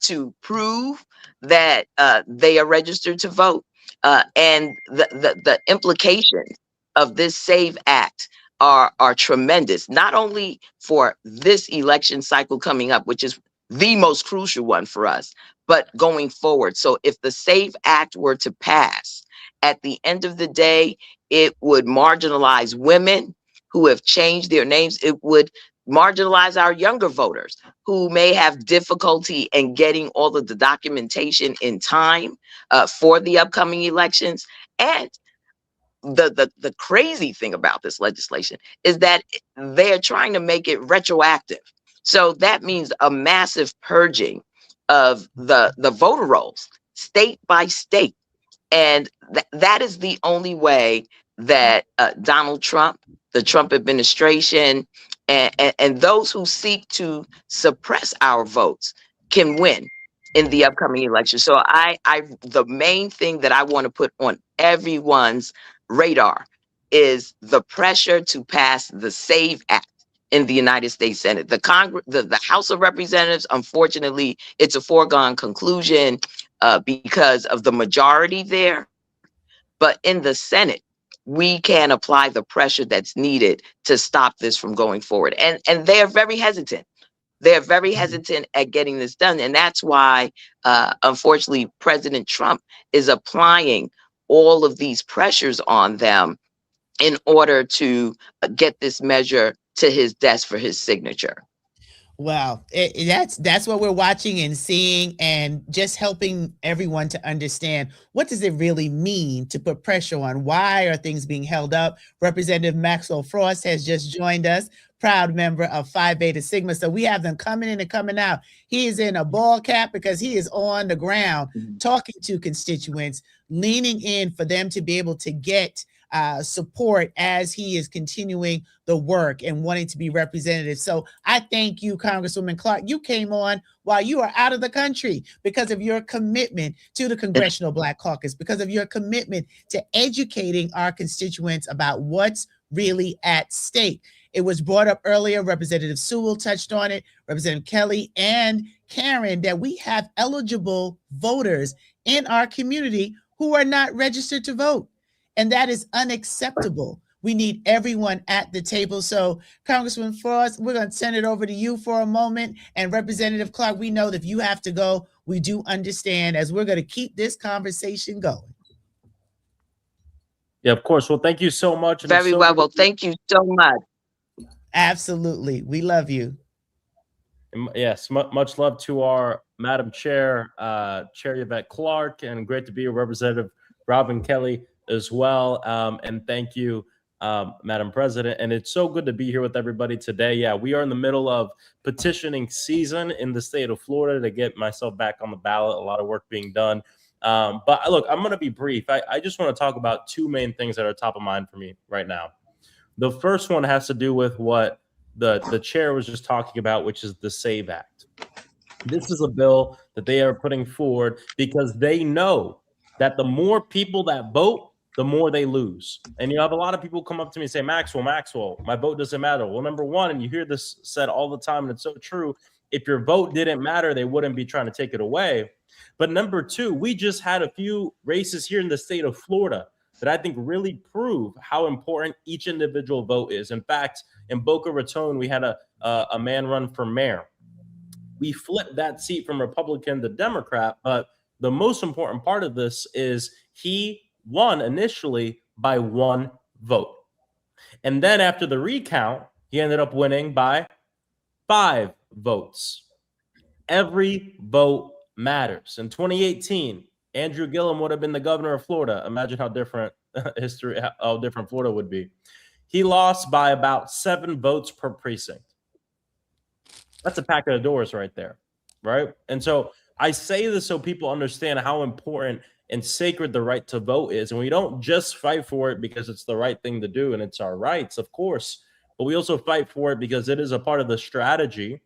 to prove that they are registered to vote. And the implications of this SAVE Act are tremendous, not only for this election cycle coming up, which is the most crucial one for us, but going forward. So if the SAVE Act were to pass, at the end of the day, it would marginalize women who have changed their names. It would marginalize our younger voters who may have difficulty in getting all of the documentation in time for the upcoming elections. And the crazy thing about this legislation is that they're trying to make it retroactive. So that means a massive purging of the voter rolls state by state. And that is the only way that Donald Trump, the Trump administration, and those who seek to suppress our votes can win in the upcoming election. So the main thing that I want to put on everyone's radar is the pressure to pass the SAVE Act in the United States Senate. The House of Representatives, unfortunately, it's a foregone conclusion because of the majority there. But in the Senate, we can apply the pressure that's needed to stop this from going forward. And they're very hesitant. They're very hesitant at getting this done. And that's why, unfortunately, President Trump is applying all of these pressures on them in order to get this measure to his desk for his signature. Well, that's what we're watching and seeing, and just helping everyone to understand, what does it really mean to put pressure on? Why are things being held up? Representative Maxwell Frost has just joined us, proud member of Phi Beta Sigma. So we have them coming in and coming out. He is in a ball cap because he is on the ground talking to constituents, leaning in for them to be able to get support as he is continuing the work and wanting to be representative. So I thank you, Congresswoman Clark. You came on while you are out of the country because of your commitment to the Congressional Black Caucus, because of your commitment to educating our constituents about what's really at stake. It was brought up earlier, Representative Sewell touched on it, Representative Kelly and Karen, that we have eligible voters in our community who are not registered to vote. And that is unacceptable. We need everyone at the table. So, Congressman Frost, we're going to send it over to you for a moment. And Representative Clark, we know that if you have to go, we do understand, as we're going to keep this conversation going. Yeah, of course. Well, thank you so much. Very well. Well, thank you so much. Absolutely. We love you. Yes, much love to our Madam Chair, Chair Yvette Clark, and great to be a Representative Robin Kelly as well. And thank you, Madam President. And it's so good to be here with everybody today. Yeah, we are in the middle of petitioning season in the state of Florida to get myself back on the ballot. A lot of work being done. But look, I'm going to be brief. I just want to talk about two main things that are top of mind for me right now. The first one has to do with what the chair was just talking about, which is the SAVE Act. This is a bill that they are putting forward because they know that the more people that vote, the more they lose. And you have a lot of people come up to me and say, Maxwell, my vote doesn't matter. Well, number one, and you hear this said all the time, and it's so true, if your vote didn't matter, they wouldn't be trying to take it away. But number two, we just had a few races here in the state of Florida that I think really prove how important each individual vote is. In fact, in Boca Raton, we had a man run for mayor. We flipped that seat from Republican to Democrat, but the most important part of this is he won initially by 1 vote. And then after the recount, he ended up winning by 5 votes. Every vote matters. In 2018, Andrew Gillum would have been the governor of Florida. Imagine how different how different Florida would be. He lost by about 7 votes per precinct. That's a pack of doors right there, right? And so I say this so people understand how important and sacred the right to vote is. And we don't just fight for it because it's the right thing to do and it's our rights, of course, but we also fight for it because it is a part of the strategy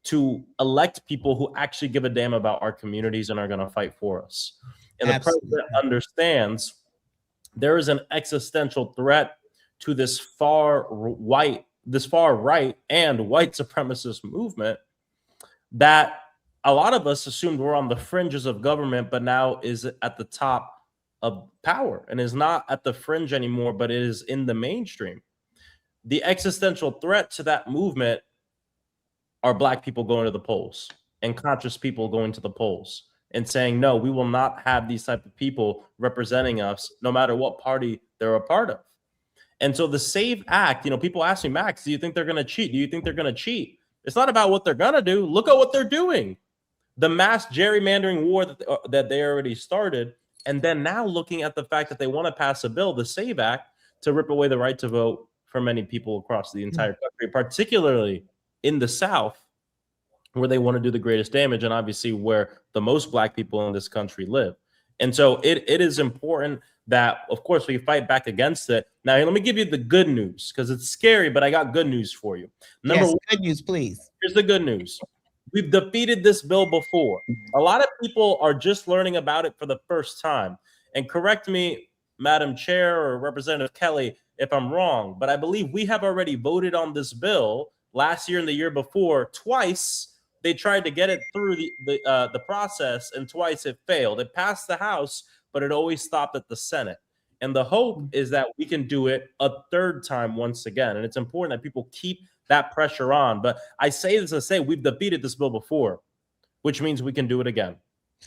to elect people who actually give a damn about our communities and are going to fight for us. And Absolutely. the president understands there is an existential threat to this far right and white supremacist movement that a lot of us assumed were on the fringes of government, but now is at the top of power and is not at the fringe anymore, but it is in the mainstream. The existential threat to that movement are Black people going to the polls and conscious people going to the polls and saying, no, we will not have these type of people representing us, no matter what party they're a part of. And so the SAVE Act, people ask me, Max, do you think they're going to cheat? Do you think they're going to cheat? It's not about what they're going to do. Look at what they're doing. The mass gerrymandering war that they already started. And then now looking at the fact that they want to pass a bill, the SAVE Act, to rip away the right to vote for many people across the entire country, particularly in the South, where they want to do the greatest damage and obviously where the most Black people in this country live. And so it is important that, of course, we fight back against it. Now, let me give you the good news because it's scary, but I got good news for you. Number one, good news, please. Here's the good news. We've defeated this bill before. A lot of people are just learning about it for the first time. And correct me, Madam Chair or Representative Kelly, if I'm wrong, but I believe we have already voted on this bill last year and the year before. Twice they tried to get it through the process, and twice it failed. It passed the House, but it always stopped at the Senate. And the hope is that we can do it a third time once again. And it's important that people keep that pressure on. But I say this to say we've defeated this bill before, which means we can do it again.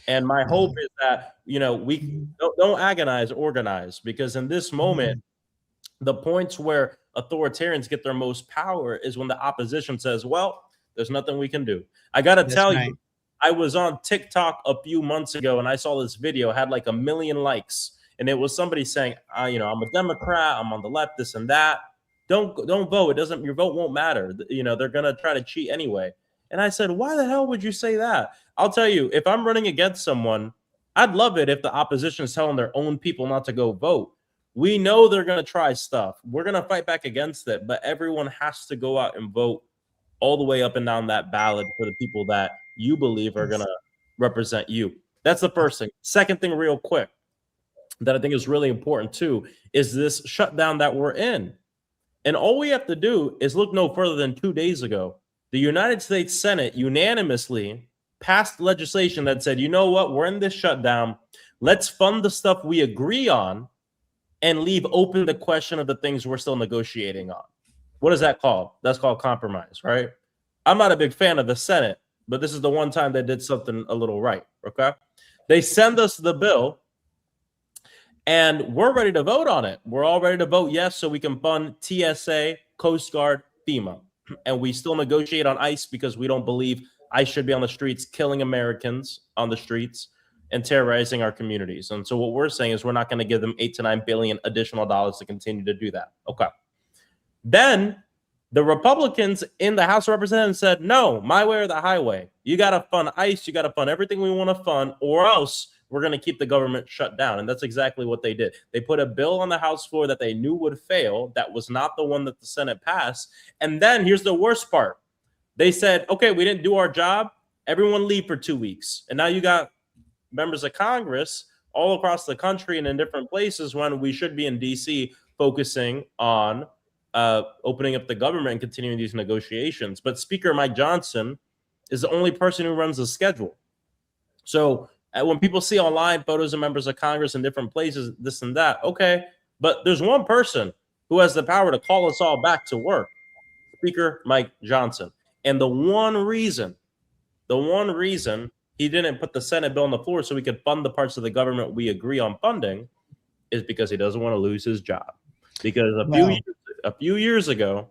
And my hope is that, we don't agonize, organize, because in this moment, the points where authoritarians get their most power is when the opposition says, well, there's nothing we can do. I got to tell you, I was on TikTok a few months ago and I saw this video, had like 1 million likes. And it was somebody saying, I'm a Democrat, I'm on the left, this and that. Don't vote. Your vote won't matter. They're going to try to cheat anyway. And I said, why the hell would you say that? I'll tell you, if I'm running against someone, I'd love it if the opposition is telling their own people not to go vote. We know they're going to try stuff. We're going to fight back against it, but everyone has to go out and vote all the way up and down that ballot for the people that you believe are going to represent you. That's the first thing. Second thing, real quick, that I think is really important too, is this shutdown that we're in. And all we have to do is look no further than 2 days ago. The United States Senate unanimously passed legislation that said, you know what, we're in this shutdown. Let's fund the stuff we agree on and leave open the question of the things we're still negotiating on. What is that called? That's called compromise, right? I'm not a big fan of the Senate, but this is the one time they did something a little right, okay? They send us the bill, and we're ready to vote on it. We're all ready to vote yes so we can fund TSA, Coast Guard, FEMA. And we still negotiate on ICE because we don't believe ICE should be on the streets killing Americans on the streets and terrorizing our communities. And so what we're saying is we're not going to give them $8 to $9 billion additional dollars to continue to do that. Okay. Then the Republicans in the House of Representatives said, no, my way or the highway. You got to fund ICE. You got to fund everything we want to fund, or else we're going to keep the government shut down. And that's exactly what they did. They put a bill on the House floor that they knew would fail. That was not the one that the Senate passed. And then here's the worst part. They said, okay, we didn't do our job. Everyone leave for 2 weeks. And now you got members of Congress all across the country and in different places when we should be in D.C. focusing on opening up the government and continuing these negotiations. But Speaker Mike Johnson is the only person who runs the schedule. So when people see online photos of members of Congress in different places, this and that, okay, but there's one person who has the power to call us all back to work, Speaker Mike Johnson. And the one reason he didn't put the Senate bill on the floor so we could fund the parts of the government we agree on funding is because he doesn't want to lose his job. Because a few years ago,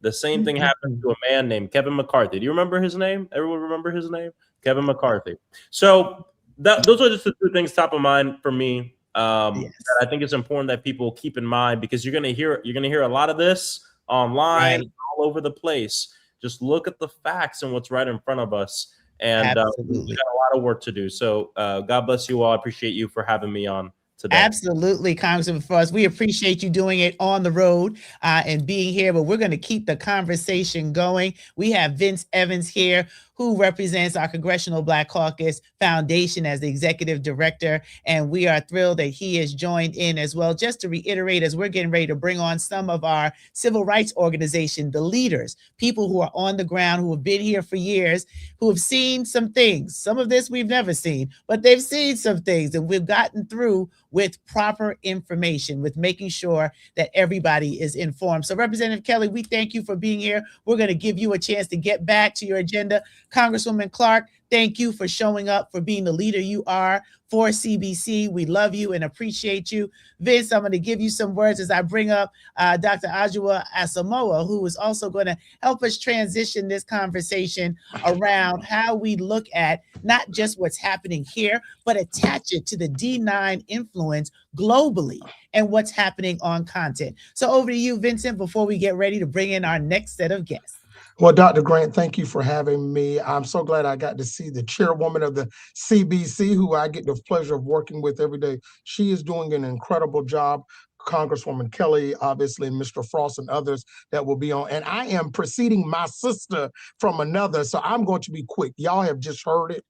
the same thing happened to a man named Kevin McCarthy. Do you remember his name? Everyone remember his name? Kevin McCarthy. So those are just the two things top of mind for me. That I think it's important that people keep in mind, because you're gonna hear a lot of this online, all over the place. Just look at the facts and what's right in front of us. And we've got a lot of work to do. So God bless you all. I appreciate you for having me on today. Absolutely, Congressman Frost. We appreciate you doing it on the road and being here, but we're going to keep the conversation going. We have Vince Evans here, who represents our Congressional Black Caucus Foundation as the executive director. And we are thrilled that he has joined in as well. Just to reiterate, as we're getting ready to bring on some of our civil rights organization, the leaders, people who are on the ground, who have been here for years, who have seen some things. Some of this we've never seen, but they've seen some things, and we've gotten through with proper information, with making sure that everybody is informed. So Representative Kelly, we thank you for being here. We're going to give you a chance to get back to your agenda. Congresswoman Clark, thank you for showing up, for being the leader you are for CBC. We love you and appreciate you. Vince, I'm going to give you some words as I bring up Dr. Ajua Asamoah, who is also going to help us transition this conversation around how we look at not just what's happening here, but attach it to the D9 influence globally and what's happening on content. So over to you, Vincent, before we get ready to bring in our next set of guests. Well, Dr. Grant, thank you for having me. I'm so glad I got to see the chairwoman of the CBC, who I get the pleasure of working with every day. She is doing an incredible job. Congresswoman Kelly, obviously, Mr. Frost, and others that will be on. And I am preceding my sister from another, so I'm going to be quick. Y'all have just heard it.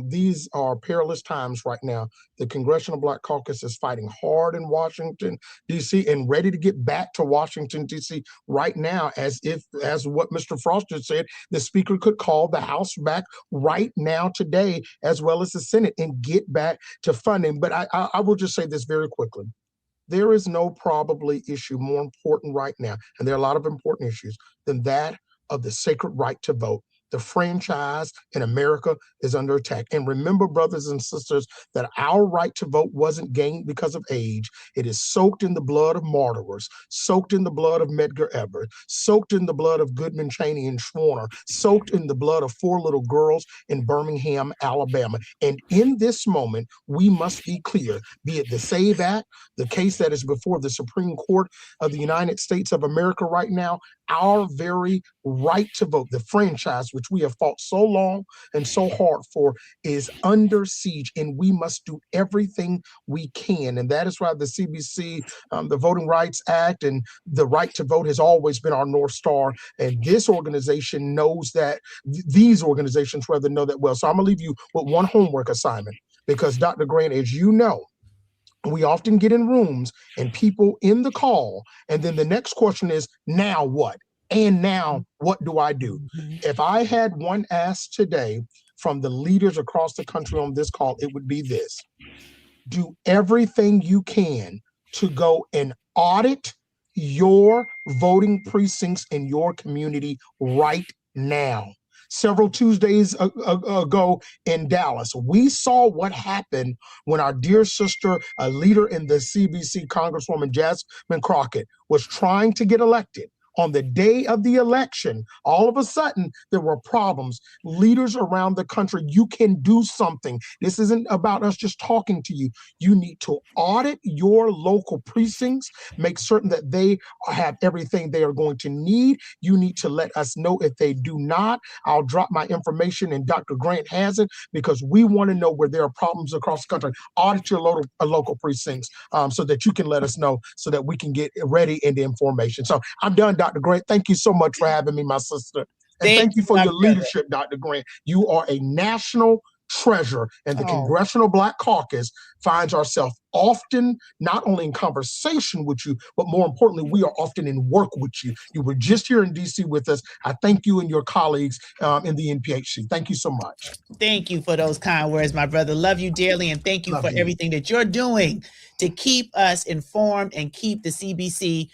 These are perilous times right now. The Congressional Black Caucus is fighting hard in Washington, D.C., and ready to get back to Washington, D.C. right now, as what Mr. Frost just said, the Speaker could call the House back right now today, as well as the Senate, and get back to funding. But I will just say this very quickly. There is no probably issue more important right now, and there are a lot of important issues, than that of the sacred right to vote. The franchise in America is under attack. And remember, brothers and sisters, that our right to vote wasn't gained because of age. It is soaked in the blood of martyrs, soaked in the blood of Medgar Evers, soaked in the blood of Goodman, Cheney, and Schwerner, soaked in the blood of 4 little girls in Birmingham, Alabama. And in this moment, we must be clear, be it the SAVE Act, the case that is before the Supreme Court of the United States of America right now, our very right to vote, the franchise, which we have fought so long and so hard for, is under siege, and we must do everything we can. And that is why the CBC, the Voting Rights Act, and the right to vote has always been our North Star. And this organization knows that, these organizations rather know that well. So I'm gonna leave you with one homework assignment, because Dr. Grant, as you know, we often get in rooms and people in the call, and then the next question is, now what? And now what do I do? If I had one ask today from the leaders across the country on this call, it would be this: do everything you can to go and audit your voting precincts in your community right now. Several Tuesdays ago in Dallas, we saw what happened when our dear sister, a leader in the CBC, Congresswoman Jasmine Crockett, was trying to get elected. On the day of the election, all of a sudden, there were problems. Leaders around the country, you can do something. This isn't about us just talking to you. You need to audit your local precincts, make certain that they have everything they are going to need. You need to let us know if they do not. I'll drop my information, and Dr. Grant has it, because we want to know where there are problems across the country. Audit your local precincts so that you can let us know, so that we can get ready in the information. So I'm done, Dr. Grant. Thank you so much for having me, my sister. And thank you for your leadership, Dr. Grant. You are a national treasure, and the Congressional Black Caucus finds ourselves often not only in conversation with you, but more importantly, we are often in work with you. You were just here in DC with us. I thank you and your colleagues in the NPHC. Thank you so much. Thank you for those kind words, my brother. Love you dearly, and thank you for everything that you're doing to keep us informed and keep the CBC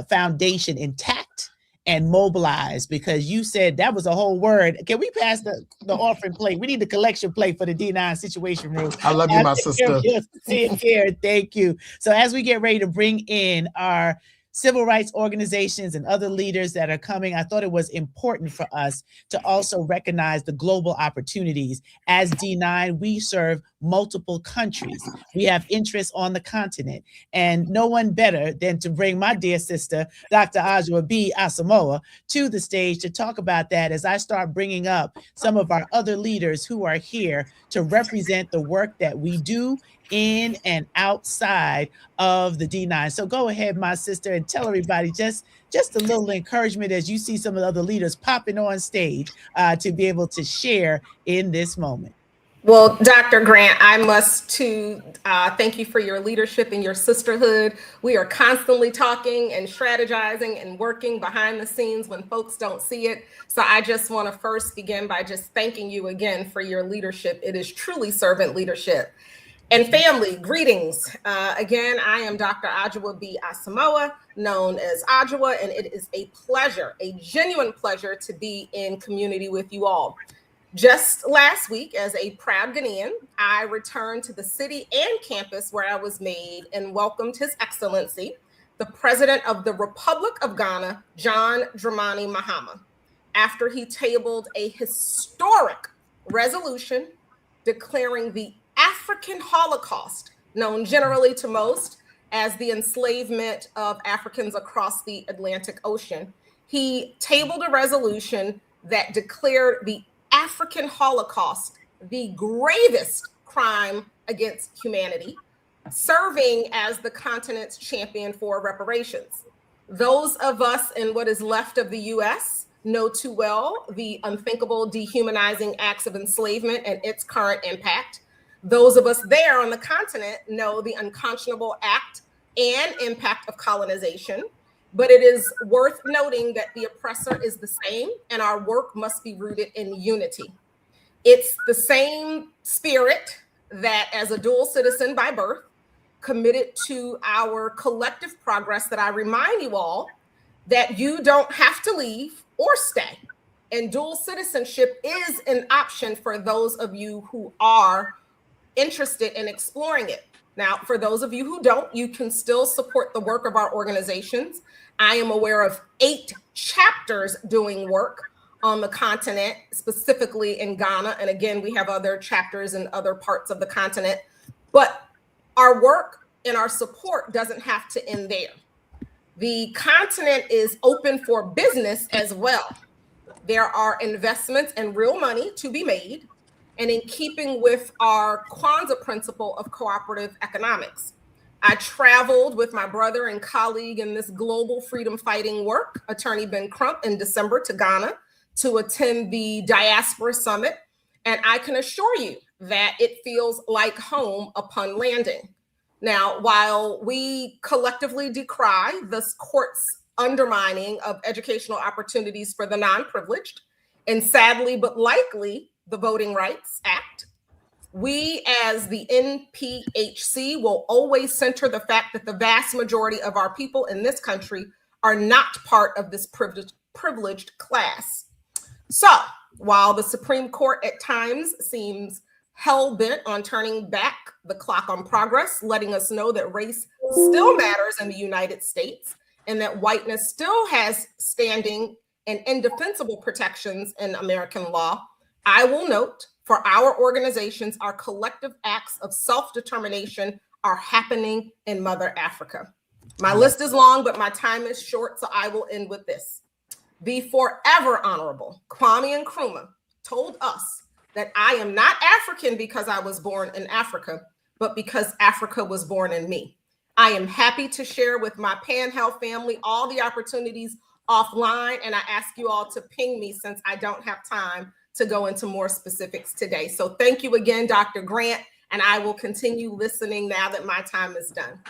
Foundation intact and mobilize, because you said that was a whole word. Can we pass the offering plate? We need the collection plate for the D9 Situation Room. I love you, my sister. Thank you. So as we get ready to bring in our civil rights organizations and other leaders that are coming, I thought it was important for us to also recognize the global opportunities. As D9, we serve multiple countries. We have interests on the continent, and no one better than to bring my dear sister, Dr. Ajua B. Asamoah, to the stage to talk about that as I start bringing up some of our other leaders who are here to represent the work that we do in and outside of the D9. So go ahead, my sister, and tell everybody just a little encouragement as you see some of the other leaders popping on stage to be able to share in this moment. Well, Dr. Grant, I must too thank you for your leadership and your sisterhood. We are constantly talking and strategizing and working behind the scenes when folks don't see it. So I just want to first begin by just thanking you again for your leadership. It is truly servant leadership. And family, greetings. Again, I am Dr. Ajua B. Asamoah, known as Ajua, and it is a pleasure, a genuine pleasure to be in community with you all. Just last week, as a proud Ghanaian, I returned to the city and campus where I was made and welcomed His Excellency, the President of the Republic of Ghana, John Dramani Mahama, after he tabled a historic resolution declaring the African Holocaust, known generally to most as the enslavement of Africans across the Atlantic Ocean. He tabled a resolution that declared the African Holocaust the gravest crime against humanity, serving as the continent's champion for reparations. Those of us in what is left of the US know too well the unthinkable dehumanizing acts of enslavement and its current impact. Those of us there on the continent know the unconscionable act and impact of colonization. But it is worth noting that the oppressor is the same, and our work must be rooted in unity. It's the same spirit that, as a dual citizen by birth, committed to our collective progress, that I remind you all that you don't have to leave or stay. And dual citizenship is an option for those of you who are interested in exploring it. Now, for those of you who don't, you can still support the work of our organizations. I am aware of 8 chapters doing work on the continent, specifically in Ghana. And again, we have other chapters in other parts of the continent. But our work and our support doesn't have to end there. The continent is open for business as well. There are investments and real money to be made, and in keeping with our Kwanzaa principle of cooperative economics. I traveled with my brother and colleague in this global freedom fighting work, Attorney Ben Crump, in December to Ghana to attend the Diaspora Summit. And I can assure you that it feels like home upon landing. Now, while we collectively decry this court's undermining of educational opportunities for the non-privileged, and sadly but likely the Voting Rights Act, we as the NPHC will always center the fact that the vast majority of our people in this country are not part of this privileged class. So while the Supreme Court at times seems hell-bent on turning back the clock on progress, letting us know that race still matters in the United States and that whiteness still has standing and indefensible protections in American law, I will note, for our organizations, our collective acts of self-determination are happening in Mother Africa. My list is long, but my time is short, so I will end with this. The forever honorable Kwame Nkrumah told us that I am not African because I was born in Africa, but because Africa was born in me. I am happy to share with my Panhell family all the opportunities offline, and I ask you all to ping me since I don't have time to go into more specifics today. So thank you again, Dr. Grant, and I will continue listening now that my time is done.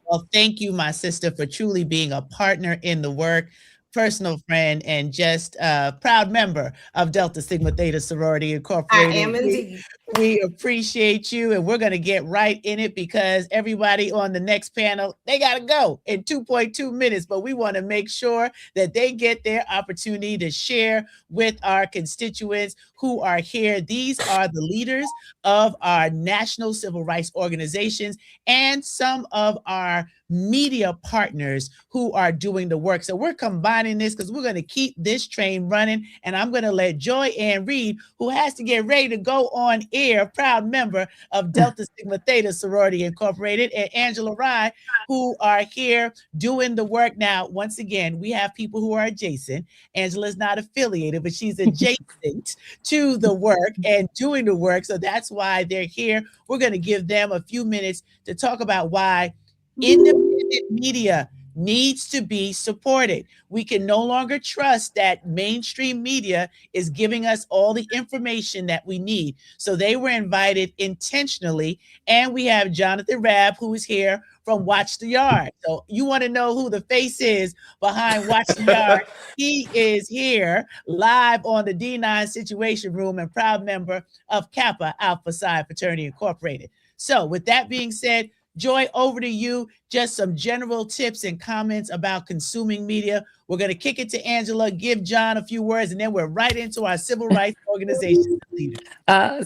Well, thank you, my sister, for truly being a partner in the work. personal friend and just a proud member of Delta Sigma Theta Sorority I Incorporated. am indeed. We appreciate you, and we're going to get right in it because everybody on the next panel, they got to go in 2.2 minutes, but we want to make sure that they get their opportunity to share with our constituents who are here. These are the leaders of our national civil rights organizations and some of our media partners who are doing the work. So we're combining this because we're going to keep this train running. And I'm going to let Joy Ann Reed, who has to get ready to go on air, proud member of Delta Sigma Theta Sorority Incorporated, and Angela Rye, who are here doing the work. Now, once again, we have people who are adjacent. Angela's not affiliated, but she's adjacent to the work and doing the work. So that's why they're here. We're going to give them a few minutes to talk about why independent media needs to be supported. We can no longer trust that mainstream media is giving us all the information that we need. So they were invited intentionally. And we have Jonathan Rabb, who is here from Watch the Yard. So you want to know who the face is behind Watch the Yard. He is here live on the D9 Situation Room and proud member of Kappa Alpha Psi Fraternity Incorporated. So with that being said, Joy, over to you. Just some general tips and comments about consuming media. We're going to kick it to Angela, give John a few words, and then we're right into our civil rights organization leaders.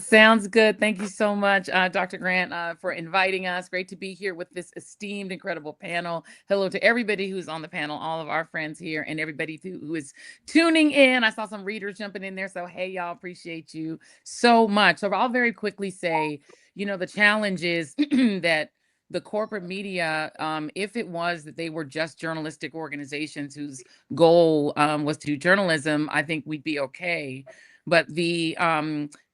Sounds good. Thank you so much, Dr. Grant, for inviting us. Great to be here with this esteemed, incredible panel. Hello to everybody who's on the panel, all of our friends here, and everybody who is tuning in. I saw some readers jumping in there. So, hey, y'all, appreciate you so much. So I'll very quickly say, the challenge is that the corporate media, if it was that they were just journalistic organizations whose goal was to do journalism, I think we'd be okay. But the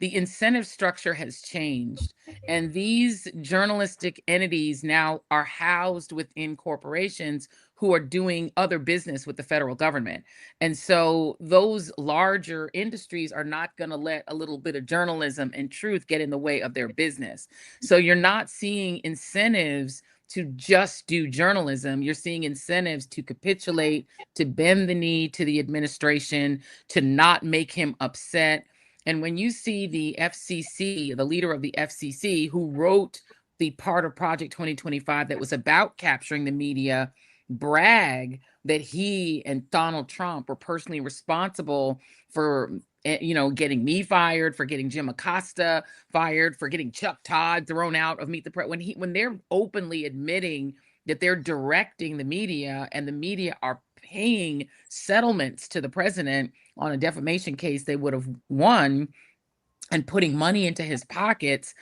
incentive structure has changed, and these journalistic entities now are housed within corporations who are doing other business with the federal government. And so those larger industries are not going to let a little bit of journalism and truth get in the way of their business. So you're not seeing incentives to just do journalism. You're seeing incentives to capitulate, to bend the knee to the administration, to not make him upset. And when you see the FCC, the leader of the FCC, who wrote the part of Project 2025 that was about capturing the media, brag that he and Donald Trump were personally responsible for getting me fired, for getting Jim Acosta fired, for getting Chuck Todd thrown out of Meet the Press, when they're openly admitting that they're directing the media and the media are paying settlements to the president on a defamation case they would have won and putting money into his pockets,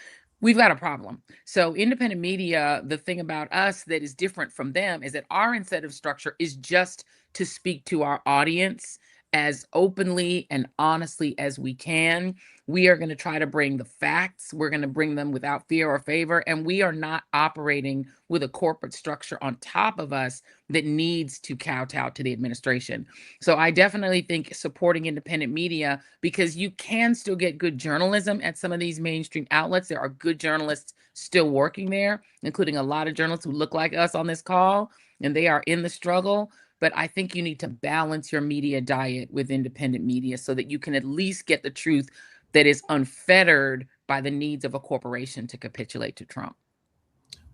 we've got a problem. So independent media, the thing about us that is different from them is that our incentive structure is just to speak to our audience as openly and honestly as we can. We are going to try to bring the facts. We're going to bring them without fear or favor. And we are not operating with a corporate structure on top of us that needs to kowtow to the administration. So I definitely think supporting independent media, because you can still get good journalism at some of these mainstream outlets. There are good journalists still working there, including a lot of journalists who look like us on this call, and they are in the struggle. But I think you need to balance your media diet with independent media so that you can at least get the truth that is unfettered by the needs of a corporation to capitulate to Trump.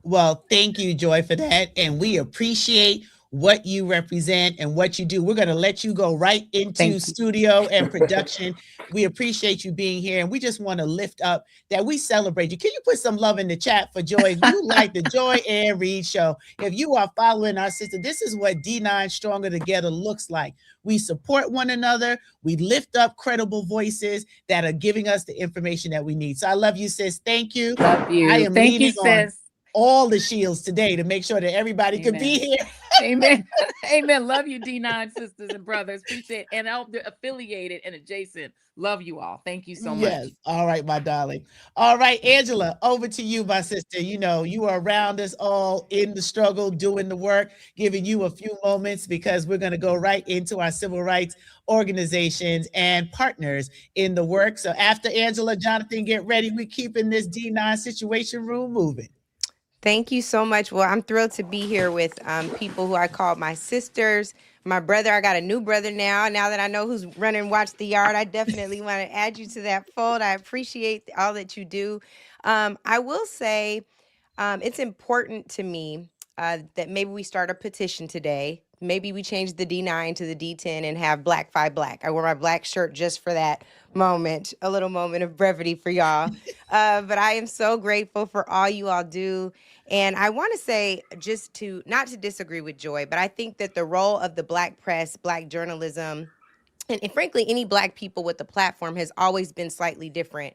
Well, thank you, Joy, for that. And we appreciate what you represent and what you do. We're going to let you go right into studio and production. We appreciate you being here. And we just want to lift up that we celebrate you. Can you put some love in the chat for Joy? If you like the Joy Ann Reed Show, if you are following our sister, this is what D9 Stronger Together looks like. We support one another. We lift up credible voices that are giving us the information that we need. So I love you, sis. Thank you. Love you. I am Thank you, leaning on sis. all the shields today to make sure that everybody could be here. Amen. Amen. Love you, D9 sisters and brothers. Appreciate it. And all the affiliated and adjacent. Love you all. Thank you so much. Yes. All right, my darling. All right, Angela, over to you, my sister. You are around us all in the struggle, doing the work, giving you a few moments because we're going to go right into our civil rights organizations and partners in the work. So after Angela, Jonathan, get ready. We're keeping this D9 Situation Room moving. Thank you so much. Well, I'm thrilled to be here with people who I call my sisters, My brother, I got a new brother now. Now that I know who's running Watch the Yard, I definitely want to add you to that fold. I appreciate all that you do. I will say it's important to me that maybe we start a petition today. Maybe we change the D9 to the D10 and have Black 5 Black. I wore my black shirt just for that moment, a little moment of brevity for y'all. But I am so grateful for all you all do. And I want to say, just to not to disagree with Joy, but I think that the role of the Black press, Black journalism, and frankly, any Black people with the platform has always been slightly different.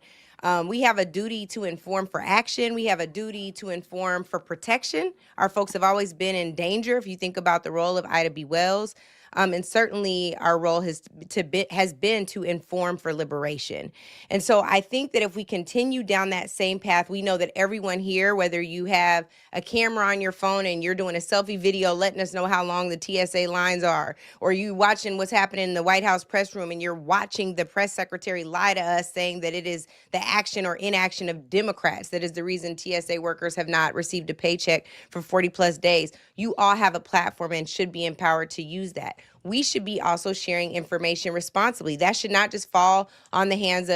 We have a duty to inform for action. We have a duty to inform for protection. Our folks have always been in danger. If you think about the role of Ida B. Wells, and certainly our role has been to inform for liberation. And so I think that if we continue down that same path, we know that everyone here, whether you have a camera on your phone and you're doing a selfie video letting us know how long the TSA lines are, or you watching what's happening in the White House press room and you're watching the press secretary lie to us saying that it is the action or inaction of Democrats that is the reason TSA workers have not received a paycheck for 40 plus days. You all have a platform and should be empowered to use that. We should be also sharing information responsibly. That should not just fall in the hands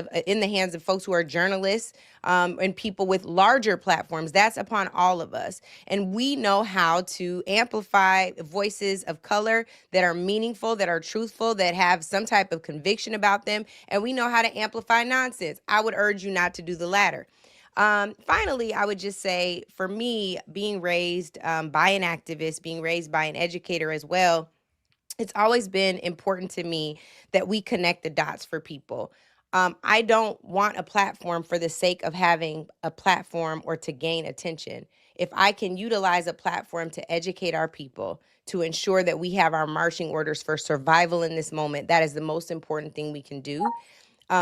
of folks who are journalists and people with larger platforms. That's upon all of us. And we know how to amplify voices of color that are meaningful, that are truthful, that have some type of conviction about them. And we know how to amplify nonsense. I would urge you not to do the latter. Finally, I would just say, for me, being raised by an activist, being raised by an educator as well, it's always been important to me that we connect the dots for people. I don't want a platform for the sake of having a platform or to gain attention. If I can utilize a platform to educate our people, to ensure that we have our marching orders for survival in this moment, that is the most important thing we can do.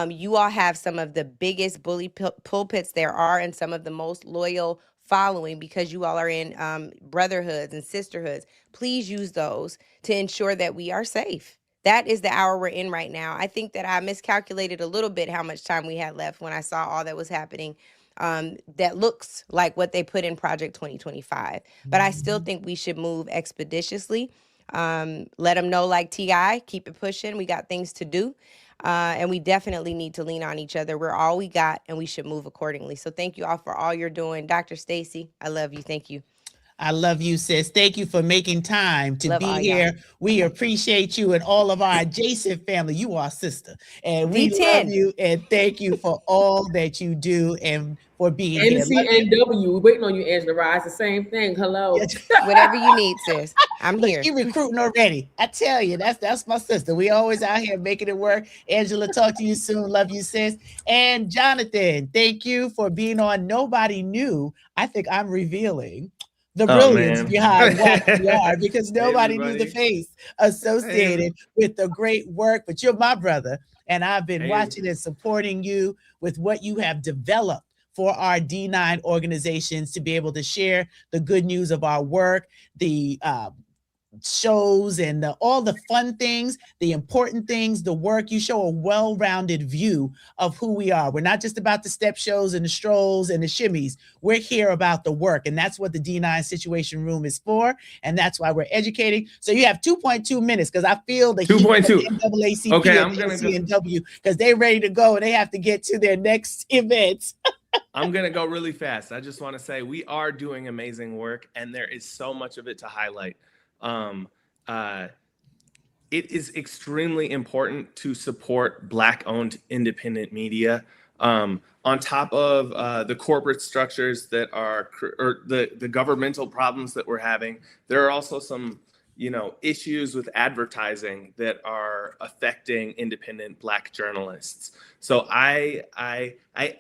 You all have some of the biggest bully pulpits there are and some of the most loyal following because you all are in brotherhoods and sisterhoods. Please use those to ensure that we are safe. That is the hour we're in right now. I think that I miscalculated a little bit how much time we had left when I saw all that was happening. That looks like what they put in Project 2025. But I still think we should move expeditiously. Let them know, like T.I., keep it pushing. We got things to do. And we definitely need to lean on each other. We're all we got, and we should move accordingly. So thank you all for all you're doing. Dr. Stacy, I love you. Thank you. I love you, sis. Thank you for making time to Love be all here. y'all. We appreciate you and all of our adjacent family. You are sister, and we D10. love you and thank you for all that you do and for being here. NCNW, we're waiting on you, Angela Rise. The same thing. Hello. Whatever you need, sis. I'm Look, here. you recruiting already. I tell you, that's my sister. We always out here making it work. Angela, talk to you soon. Love you, sis. And Jonathan, thank you for being on Nobody Knew. I think I'm revealing the brilliance behind Watch the Yard because nobody knew the face associated with the great work. But you're my brother, and I've been watching and supporting you with what you have developed for our D9 organizations to be able to share the good news of our work, the shows and all the fun things, the important things, the work. You show a well-rounded view of who we are. We're not just about the step shows and the strolls and the shimmies. We're here about the work, and that's what the D9 Situation Room is for, and that's why we're educating. So you have 2.2 minutes because I feel the 2.2. NAACP Okay, and NCNW because they're ready to go and they have to get to their next events. I'm going to go really fast. I just want to say we are doing amazing work, and there is so much of it to highlight. It is extremely important to support Black-owned independent media. On top of the corporate structures that are, or the governmental problems that we're having, there are also some, issues with advertising that are affecting independent Black journalists. So I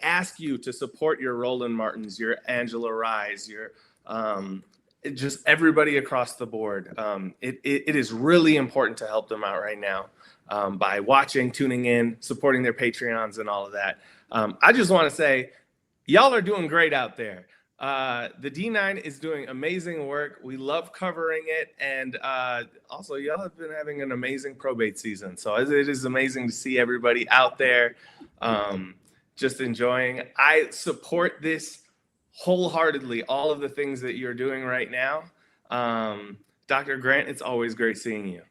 ask you to support your Roland Martins, your Angela Rise, your just everybody across the board. It is really important to help them out right now by watching, tuning in, supporting their Patreons and all of that. I just want to say, y'all are doing great out there. The D9 is doing amazing work. We love covering it. And also, y'all have been having an amazing probate season. So it is amazing to see everybody out there just enjoying. I support this wholeheartedly, all of the things that you're doing right now. Dr. Grant, it's always great seeing you.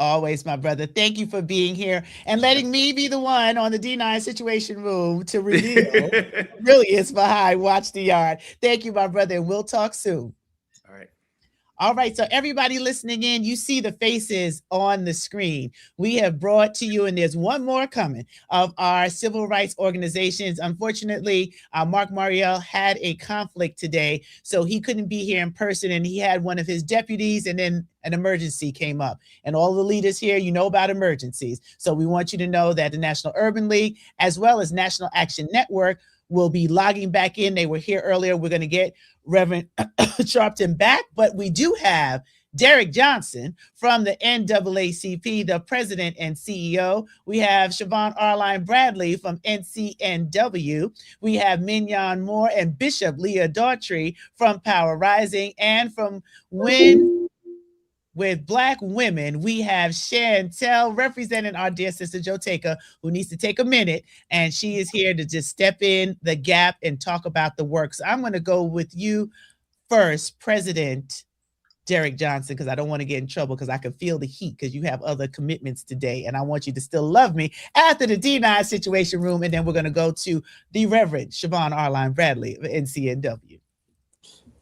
Always, my brother. Thank you for being here and letting me be the one on the D9 Situation Room to reveal brilliance behind Watch the Yard. Thank you, my brother, and we'll talk soon. All right. All right, so everybody listening in, you see the faces on the screen. We have brought to you, and there's one more coming, of our civil rights organizations. Unfortunately, Mark Mariel had a conflict today, so he couldn't be here in person, and he had one of his deputies, and then an emergency came up. And all the leaders here, you know about emergencies. So we want you to know that the National Urban League, as well as National Action Network, will be logging back in. They were here earlier. We're going to get Reverend Sharpton back, but we do have Derek Johnson from the NAACP, the president and CEO. We have Siobhan Arline Bradley from NCNW. We have Mignon Moore and Bishop Leah Daughtry from Power Rising. And from Win with Black Women, we have Chantel representing our dear sister Joteka, who needs to take a minute, and she is here to just step in the gap and talk about the work. So I'm going to go with you first, President Derek Johnson, because I don't want to get in trouble, because I can feel the heat, because you have other commitments today, and I want you to still love me after the D9 Situation Room, and then we're going to go to the Reverend Siobhan Arline Bradley of NCNW.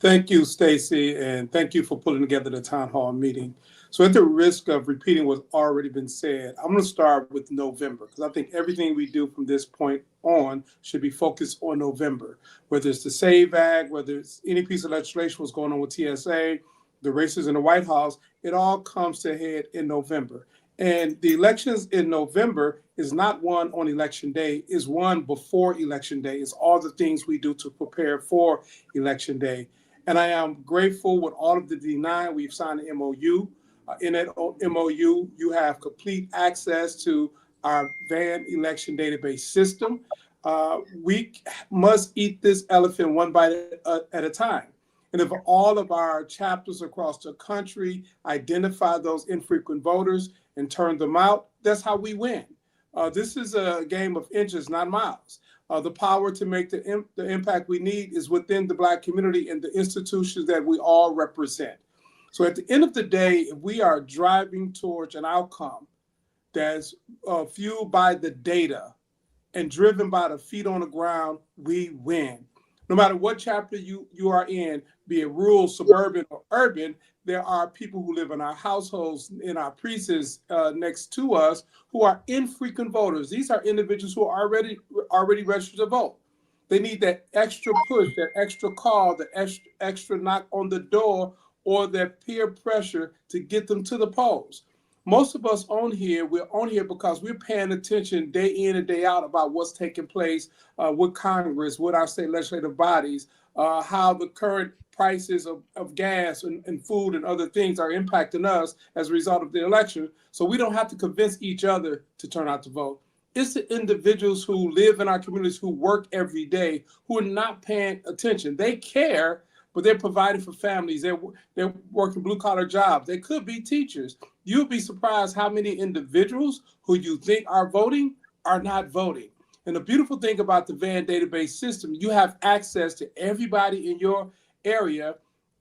Thank you, Stacy, and thank you for pulling together the town hall meeting. So at the risk of repeating what's already been said, I'm going to start with November, because I think everything we do from this point on should be focused on November, whether it's the SAVE Act, whether it's any piece of legislation what's going on with TSA, the races in the White House, it all comes to a head in November. And the elections in November is not one on election day, is one before election day. It's all the things we do to prepare for election day. And I am grateful with all of the D9. We've signed an MOU. In that MOU, you have complete access to our van election database system. We must eat this elephant one bite at a time. And if all of our chapters across the country identify those infrequent voters and turn them out, that's how we win. This is a game of inches, not miles. The power to make the impact we need is within the Black community and the institutions that we all represent. So at the end of the day, if we are driving towards an outcome that's fueled by the data and driven by the feet on the ground, we win. No matter what chapter you are in, be it rural, suburban, or urban, there are people who live in our households, in our precincts next to us, who are infrequent voters. These are individuals who are already registered to vote. They need that extra push, that extra call, the extra knock on the door, or that peer pressure to get them to the polls. Most of us we're on here because we're paying attention day in and day out about what's taking place with Congress, with our state legislative bodies, how the current prices of gas and food and other things are impacting us as a result of the election. So we don't have to convince each other to turn out to vote. It's the individuals who live in our communities, who work every day, who are not paying attention. They care, but they're providing for families. They're working blue-collar jobs. They could be teachers. You'll be surprised how many individuals who you think are voting are not voting. And the beautiful thing about the VAN database system, you have access to everybody in your area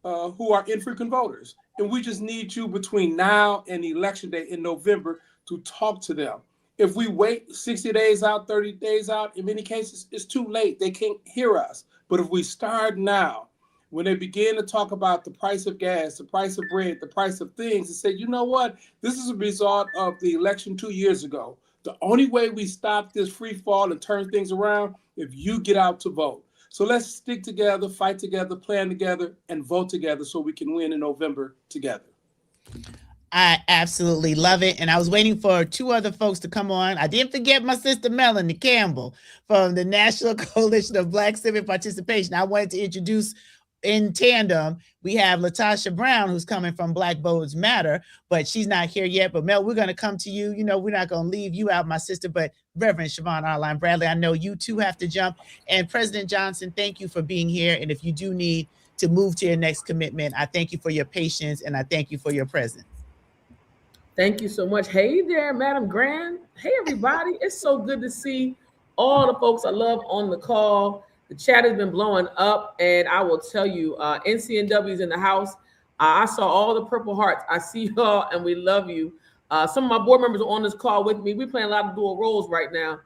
who are infrequent voters. And we just need you between now and election day in November to talk to them. If we wait 60 days out, 30 days out, in many cases, it's too late. They can't hear us. But if we start now, when they begin to talk about the price of gas, the price of bread, the price of things, and say, you know what? This is a result of the election 2 years ago. The only way we stop this free fall and turn things around, if you get out to vote. So let's stick together, fight together, plan together, and vote together so we can win in November together. I absolutely love it. And I was waiting for two other folks to come on. I didn't forget my sister Melanie Campbell from the National Coalition of Black Civic Participation. I wanted to introduce in tandem, we have Latasha Brown, who's coming from Black Votes Matter, but she's not here yet. But Mel, we're going to come to you. You know, we're not going to leave you out, my sister, but Reverend Siobhan Arline Bradley, I know you too have to jump. And President Johnson, thank you for being here. And if you do need to move to your next commitment, I thank you for your patience and I thank you for your presence. Thank you so much. Hey there, Madam Grant. Hey, everybody. It's so good to see all the folks I love on the call. The chat has been blowing up, and I will tell you, NCNW is in the house. I saw all the purple hearts. I see y'all, and we love you. Some of my board members are on this call with me. We're playing a lot of dual roles right now.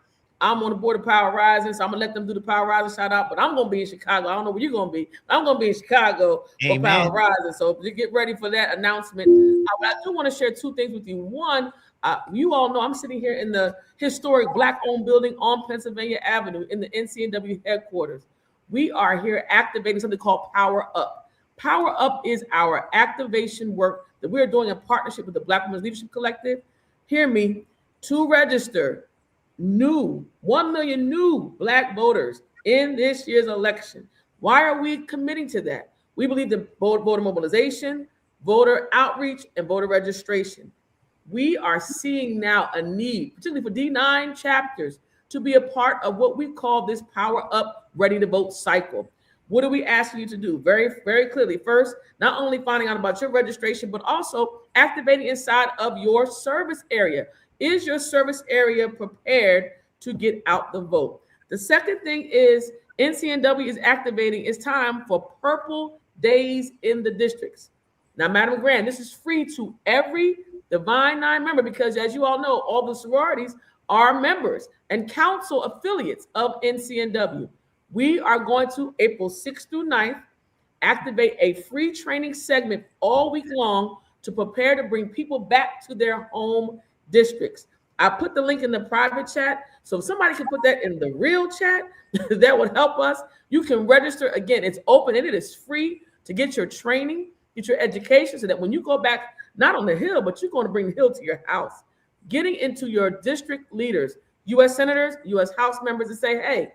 I'm on the board of Power Rising, so I'm gonna let them do the Power Rising shout out. But I'm gonna be in Chicago. I don't know where you're gonna be. I'm gonna be in Chicago for Power Rising. So get ready for that announcement. I do want to share two things with you. One, you all know I'm sitting here in the historic Black-owned building on Pennsylvania Avenue in the NCNW headquarters. We are here activating something called Power Up. Power Up is our activation work that we're doing in partnership with the Black Women's Leadership Collective. Hear me, to register 1 million new Black voters in this year's election. Why are we committing to that? We believe in voter mobilization, voter outreach, and voter registration. We are seeing now a need, particularly for D9 chapters, to be a part of what we call this Power Up Ready to Vote cycle. What are we asking you to do? Very, very clearly. First, not only finding out about your registration, but also activating inside of your service area. Is your service area prepared to get out the vote? The second thing is NCNW is activating. It's time for Purple Days in the districts. Now, Madam Grant, this is free to every Divine Nine member because, as you all know, all the sororities are members and council affiliates of NCNW. We are going to, April 6th through 9th, activate a free training segment all week long to prepare to bring people back to their home districts. I put the link in the private chat, so if somebody can put that in the real chat, that would help us. You can register. Again, it's open and it is free to get your training, get your education, so that when you go back, not on the Hill, but you're going to bring the Hill to your house. Getting into your district leaders, U.S. senators, U.S. House members, and say, hey,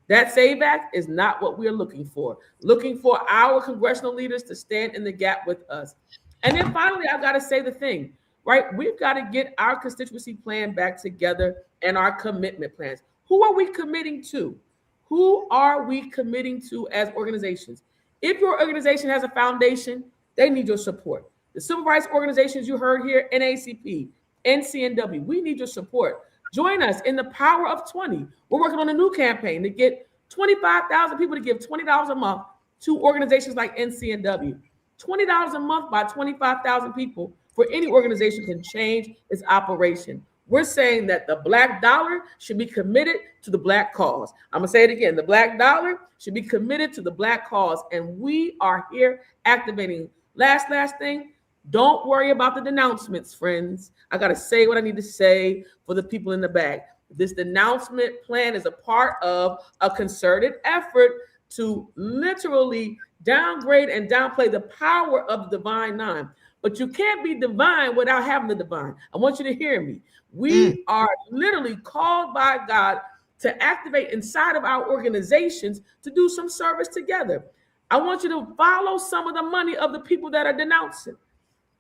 that SAVE Act is not what we're looking for. Looking for our congressional leaders to stand in the gap with us. And then finally, I've got to say the thing, right? We've got to get our constituency plan back together and our commitment plans. Who are we committing to? Who are we committing to as organizations? If your organization has a foundation, they need your support. The civil rights organizations you heard here, NAACP, NCNW, we need your support. Join us in the Power of 20. We're working on a new campaign to get 25,000 people to give $20 a month to organizations like NCNW. $20 a month by 25,000 people for any organization can change its operation. We're saying that the Black dollar should be committed to the Black cause. I'm gonna say it again. The Black dollar should be committed to the Black cause. And we are here activating. Last thing, don't worry about the denouncements, friends. I gotta say what I need to say for the people in the back. This denouncement plan is a part of a concerted effort to literally downgrade and downplay the power of the Divine Nine. But you can't be divine without having the divine. I want you to hear me. We are literally called by God to activate inside of our organizations to do some service together. I want you to follow some of the money of the people that are denouncing.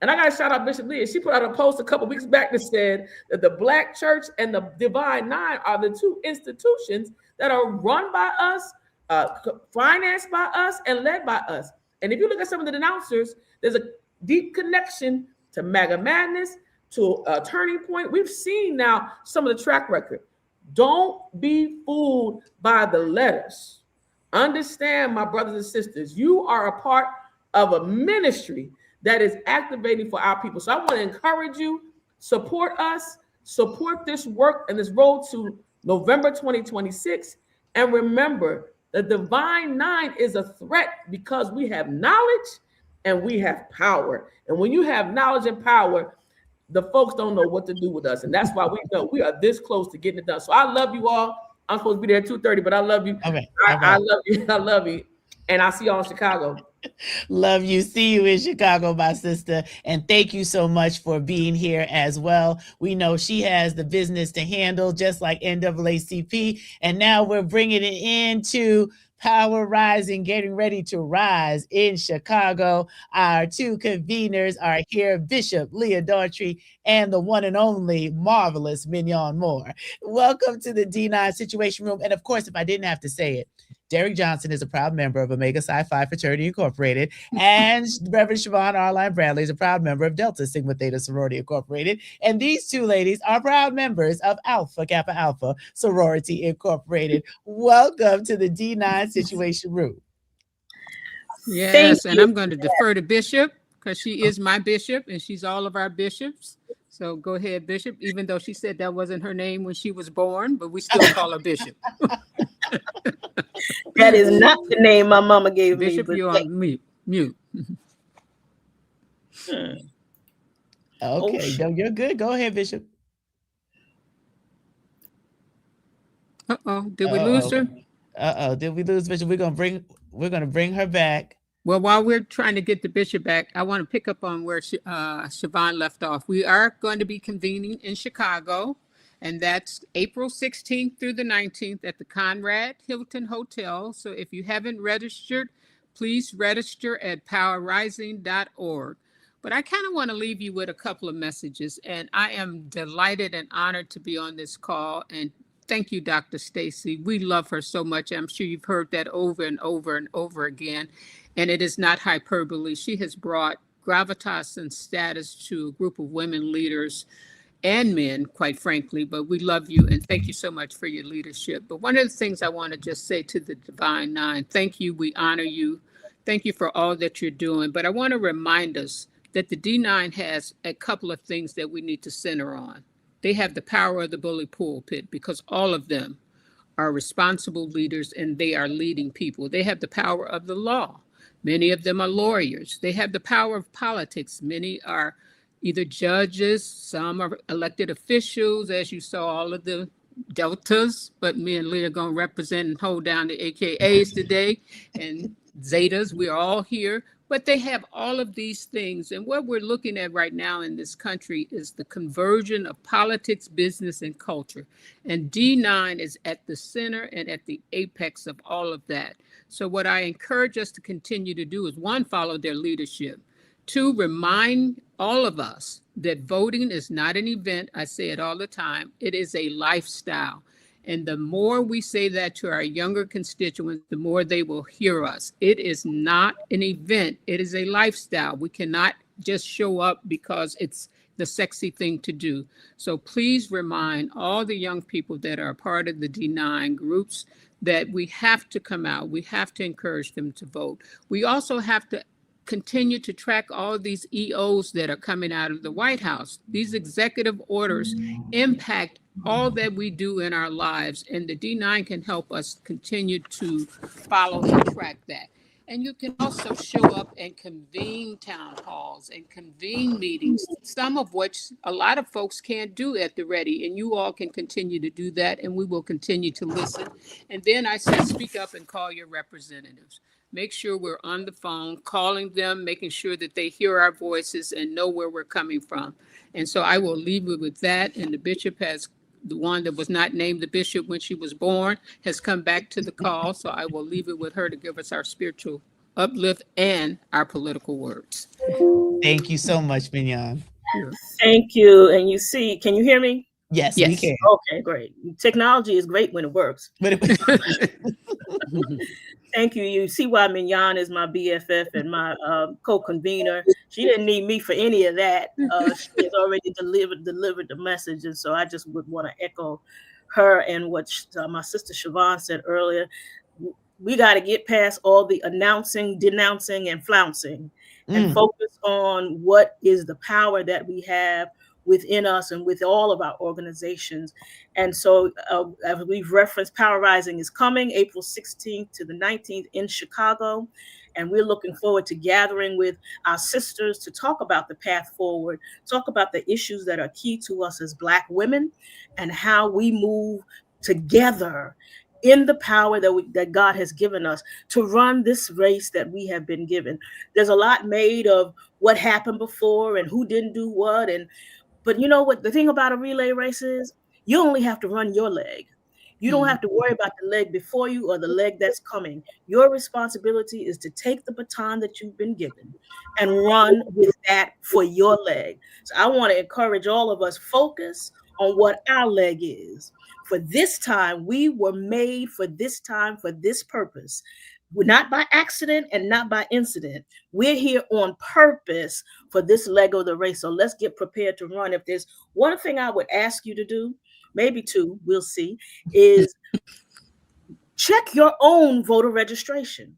And I got to shout out Bishop Leah. She put out a post a couple weeks back that said that the Black church and the Divine Nine are the two institutions that are run by us, financed by us, and led by us. And if you look at some of the denouncers, there's a deep connection to MAGA Madness, to a Turning Point. We've seen now some of the track record. Don't be fooled by the letters. Understand, my brothers and sisters, you are a part of a ministry that is activating for our people. So I want to encourage you, support us, support this work and this road to November 2026. And remember, the Divine Nine is a threat because we have knowledge and we have power. And when you have knowledge and power, the folks don't know what to do with us. And that's why we know we are this close to getting it done. So I love you all. I'm supposed to be there at 2:30, but I love you. Okay. I love you. I love you. And I'll see y'all in Chicago. Love you. See you in Chicago, my sister. And thank you so much for being here as well. We know she has the business to handle, just like NAACP. And now we're bringing it into Power Rising, getting ready to rise in Chicago. Our two conveners are here, Bishop Leah Daughtry and the one and only marvelous Mignon Moore. Welcome to the D9 Situation Room. And of course, if I didn't have to say it, Derek Johnson is a proud member of Omega Psi Phi Fraternity Incorporated, and Reverend Siobhan Arline Bradley is a proud member of Delta Sigma Theta Sorority Incorporated. And these two ladies are proud members of Alpha Kappa Alpha Sorority Incorporated. Welcome to the D9 Situation Room. Yes, and I'm going to defer to Bishop because she is my bishop and she's all of our bishops. So go ahead, Bishop, even though she said that wasn't her name when she was born, but we still call her Bishop. That is not the name my mama gave me. Bishop, But you're on mute. Okay, no, you're good. Go ahead, Bishop. Did we lose her? Did we lose Bishop? We're gonna bring her back. Well, while we're trying to get the bishop back, I want to pick up on where Siobhan left off. We are going to be convening in Chicago, and that's April 16th through the 19th at the Conrad Hilton Hotel. So if you haven't registered, please register at powerrising.org. But I kind of want to leave you with a couple of messages, and I am delighted and honored to be on this call. And thank you, Dr. Stacy. We love her so much. I'm sure you've heard that over and over and over again. And it is not hyperbole. She has brought gravitas and status to a group of women leaders and men, quite frankly. But we love you and thank you so much for your leadership. But one of the things I want to just say to the Divine Nine, thank you. We honor you. Thank you for all that you're doing. But I want to remind us that the D9 has a couple of things that we need to center on. They have the power of the bully pulpit because all of them are responsible leaders and they are leading people. They have the power of the law. Many of them are lawyers. They have the power of politics. Many are either judges, some are elected officials, as you saw all of the deltas, but me and Leah are going to represent and hold down the AKAs today, and Zetas, we're all here. But they have all of these things. And what we're looking at right now in this country is the conversion of politics, business, and culture. And D9 is at the center and at the apex of all of that. So what I encourage us to continue to do is, one, follow their leadership. Two, remind all of us that voting is not an event. I say it all the time. It is a lifestyle. And the more we say that to our younger constituents, the more they will hear us. It is not an event. It is a lifestyle. We cannot just show up because it's the sexy thing to do. So please remind all the young people that are a part of the D9 groups that we have to come out. We have to encourage them to vote. We also have to continue to track all these EOs that are coming out of the White House. These executive orders impact all that we do in our lives, and the D9 can help us continue to follow and track that. And you can also show up and convene town halls and convene meetings, some of which a lot of folks can't do at the ready, and you all can continue to do that, and we will continue to listen. And then I said, speak up and call your representatives. Make sure we're on the phone, calling them, making sure that they hear our voices and know where we're coming from. And so I will leave it with that. And the bishop has, the one that was not named the bishop when she was born, has come back to the call. So I will leave it with her to give us our spiritual uplift and our political words. Thank you so much, Mignon. Thank you. And you see, can you hear me? Yes, we can. Okay, great. Technology is great when it works. Thank you. You see why Mignon is my BFF and my co-convener. She didn't need me for any of that. She has already delivered the message. And so I just would want to echo her and what my sister Siobhan said earlier. We got to get past all the announcing, denouncing, and flouncing and focus on what is the power that we have within us and with all of our organizations. And so as we've referenced, Power Rising is coming April 16th to the 19th in Chicago. And we're looking forward to gathering with our sisters to talk about the path forward, talk about the issues that are key to us as Black women and how we move together in the power that God has given us to run this race that we have been given. There's a lot made of what happened before and who didn't do what. But you know what? The thing about a relay race is you only have to run your leg. You don't have to worry about the leg before you or the leg that's coming. Your responsibility is to take the baton that you've been given and run with that for your leg. So I want to encourage all of us, focus on what our leg is. For this time, we were made for this time, for this purpose. We're not by accident and not by incident. We're here on purpose for this leg of the race. So let's get prepared to run. If there's one thing I would ask you to do, maybe two, we'll see, is check your own voter registration.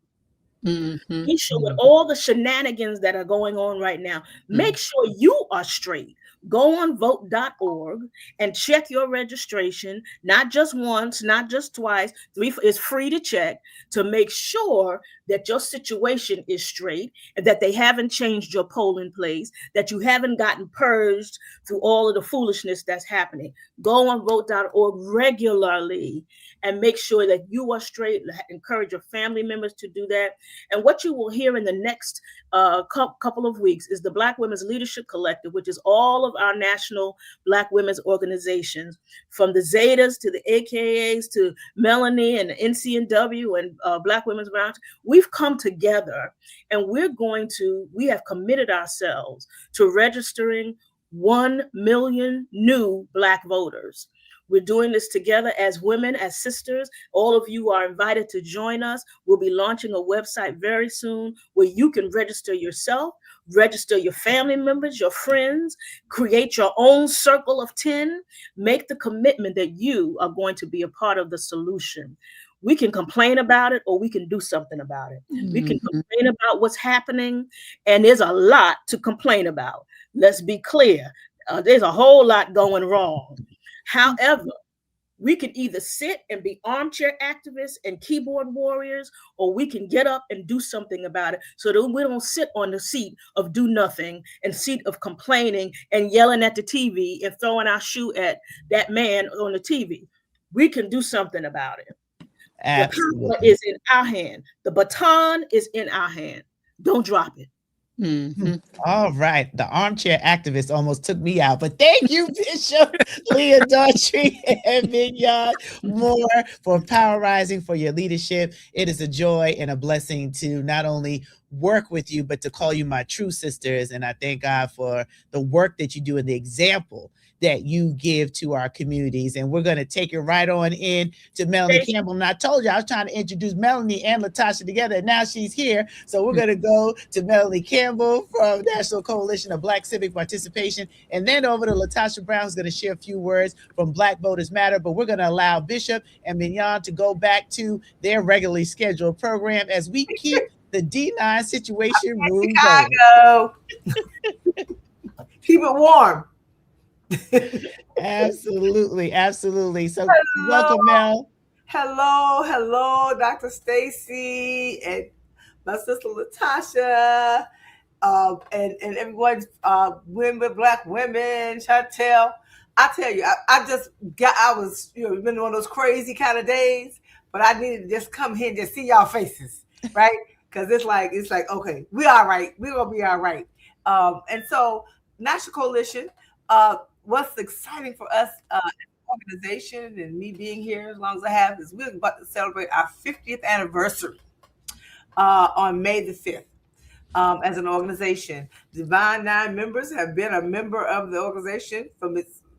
Mm-hmm. Make sure with all the shenanigans that are going on right now, make sure you are straight. Go on vote.org and check your registration, not just once, not just twice. It's free to check to make sure that your situation is straight and that they haven't changed your polling place, that you haven't gotten purged through all of the foolishness that's happening. Go on vote.org regularly and make sure that you are straight. Encourage your family members to do that. And what you will hear in the next couple of weeks is the Black Women's Leadership Collective, which is all of our national Black women's organizations, from the Zetas to the AKAs to Melanie and the NCNW and Black Women's Round. We've come together and we have committed ourselves to registering 1 million new Black voters. We're doing this together as women, as sisters. All of you are invited to join us. We'll be launching a website very soon where you can register yourself, register your family members, your friends, create your own circle of 10, make the commitment that you are going to be a part of the solution. We can complain about it or we can do something about it. We can complain about what's happening, and there's a lot to complain about. Let's be clear. There's a whole lot going wrong. However, we can either sit and be armchair activists and keyboard warriors, or we can get up and do something about it so that we don't sit on the seat of do nothing and seat of complaining and yelling at the TV and throwing our shoe at that man on the TV. We can do something about it. Absolutely. The power is in our hand. The baton is in our hand. Don't drop it. All right. The armchair activist almost took me out, but thank you, Bishop Leah Daughtry and Mignon Moore, for power rising, for your leadership. It is a joy and a blessing to not only work with you, but to call you my true sisters. And I thank God for the work that you do and the example that you give to our communities. And we're going to take it right on in to Melanie Campbell. And I told you I was trying to introduce Melanie and Latasha together, and now she's here. So we're going to go to Melanie Campbell from National Coalition of Black Civic Participation, and then over to Latasha Brown, who's going to share a few words from Black Voters Matter. But we're going to allow Bishop and Mignon to go back to their regularly scheduled program as we keep the D9 Situation Room Chicago. Keep it warm. Absolutely, absolutely. So hello. Welcome, Mel. Hello, Dr. Stacy and my sister Latasha, and everyone, women, Black women, Chantel. I tell you, I was, been one of those crazy kind of days, but I needed to just come here and just see y'all faces, right? Because it's like, okay, we all right. We're gonna be all right. And so National Coalition, what's exciting for us as an organization and me being here as long as I have is we're about to celebrate our 50th anniversary on May the 5th as an organization. Divine Nine members have been a member of the organization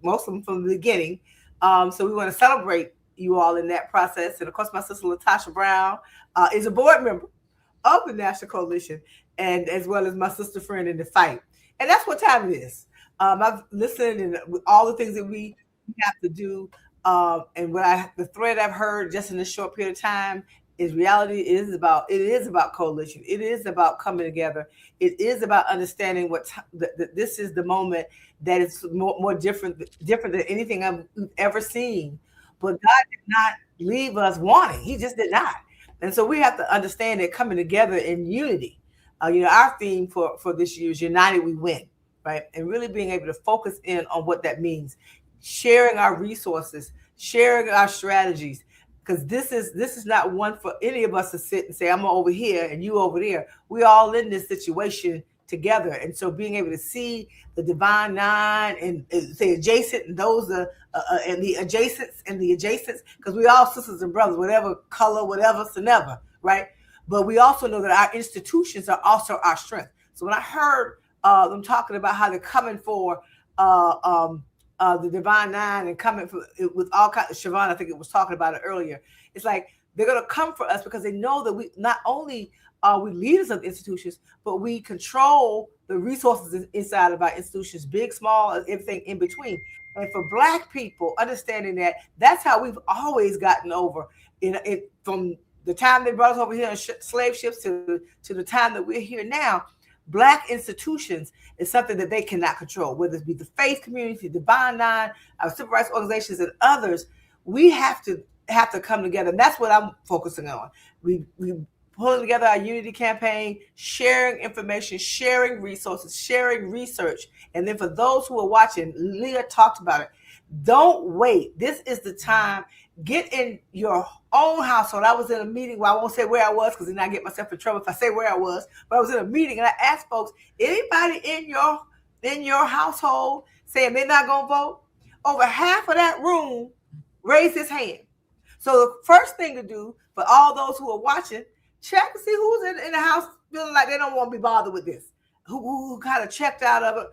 most of them from the beginning. So we want to celebrate you all in that process. And of course, my sister Latasha Brown is a board member of the National Coalition, and as well as my sister friend in the fight. And that's what time it is. I've listened and all the things that we have to do. And the thread I've heard just in this short period of time is reality. It is about coalition. It is about coming together. It is about understanding that this is the moment that is more different than anything I've ever seen. But God did not leave us wanting. He just did not. And so we have to understand that coming together in unity. Our theme for this year is United We Win. Right? And really being able to focus in on what that means, sharing our resources, sharing our strategies, because this is not one for any of us to sit and say, I'm over here and you over there. We're all in this situation together. And so being able to see the Divine Nine and say adjacent and those and the adjacents, because we all sisters and brothers, whatever color, whatever, so never, right? But we also know that our institutions are also our strength. So when I heard them talking about how they're coming for the Divine Nine and coming with all kinds. Siobhan, I think it was talking about it earlier. It's like they're going to come for us because they know that we not only are we leaders of institutions, but we control the resources inside of our institutions, big, small, everything in between. And for Black people, understanding that that's how we've always gotten over from the time they brought us over here on slave ships to the time that we're here now, Black institutions is something that they cannot control, whether it be the faith community, Divine Nine, our civil rights organizations, and others. We have to come together, and that's what I'm focusing on. We pulling together our unity campaign, sharing information, sharing resources, sharing research, and then for those who are watching, Leah talked about it. Don't wait. This is the time. Get in your own household. I was in a meeting where I won't say where I was because then I get myself in trouble if I say where I was. But I was in a meeting and I asked folks, anybody in your household saying they're not gonna vote? Over half of that room raised his hand. So the first thing to do for all those who are watching, check to see who's in the house feeling like they don't want to be bothered with this, who kind of checked out of it.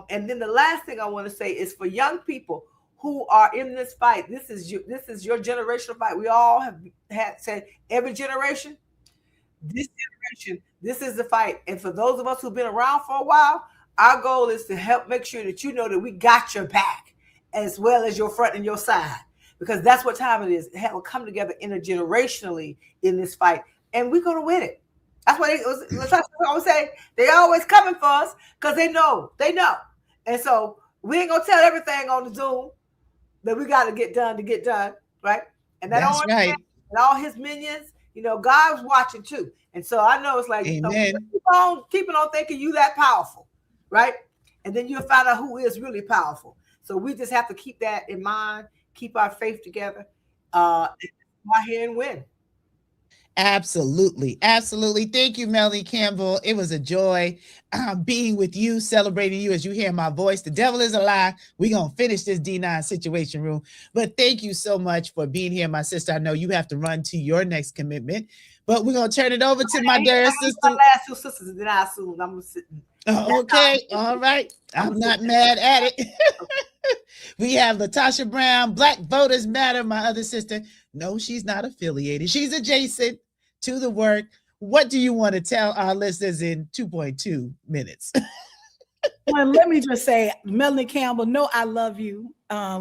And then the last thing I want to say is for young people who are in this fight, this is your generational fight. We all have had said every generation, this is the fight. And for those of us who've been around for a while, our goal is to help make sure that you know that we got your back as well as your front and your side, because that's what time it is. We'll come together intergenerationally in this fight, and we're going to win it. That's why they always say they always coming for us because they know. And so we ain't going to tell everything on the Zoom that we got to get done, right? And that's right. And all his minions, God's watching too. And so I know it's like, keeping on thinking you that powerful, right? And then you'll find out who is really powerful. So we just have to keep that in mind, keep our faith together, and go out here and win. Absolutely. Thank you, Melanie Campbell. It was a joy being with you, celebrating you as you hear my voice. The devil is a lie. We're going to finish this D9 Situation Room. But thank you so much for being here, my sister. I know you have to run to your next commitment, but we're going to turn it over to my dear sister. My last two sisters, and then I assume I'm sitting. Okay. All right. I'm not mad at it. We have Latasha Brown, Black Voters Matter, my other sister. No, she's not affiliated. She's adjacent to the work. What do you want to tell our listeners in 2.2 minutes? Well, let me just say, Melanie Campbell, know I love you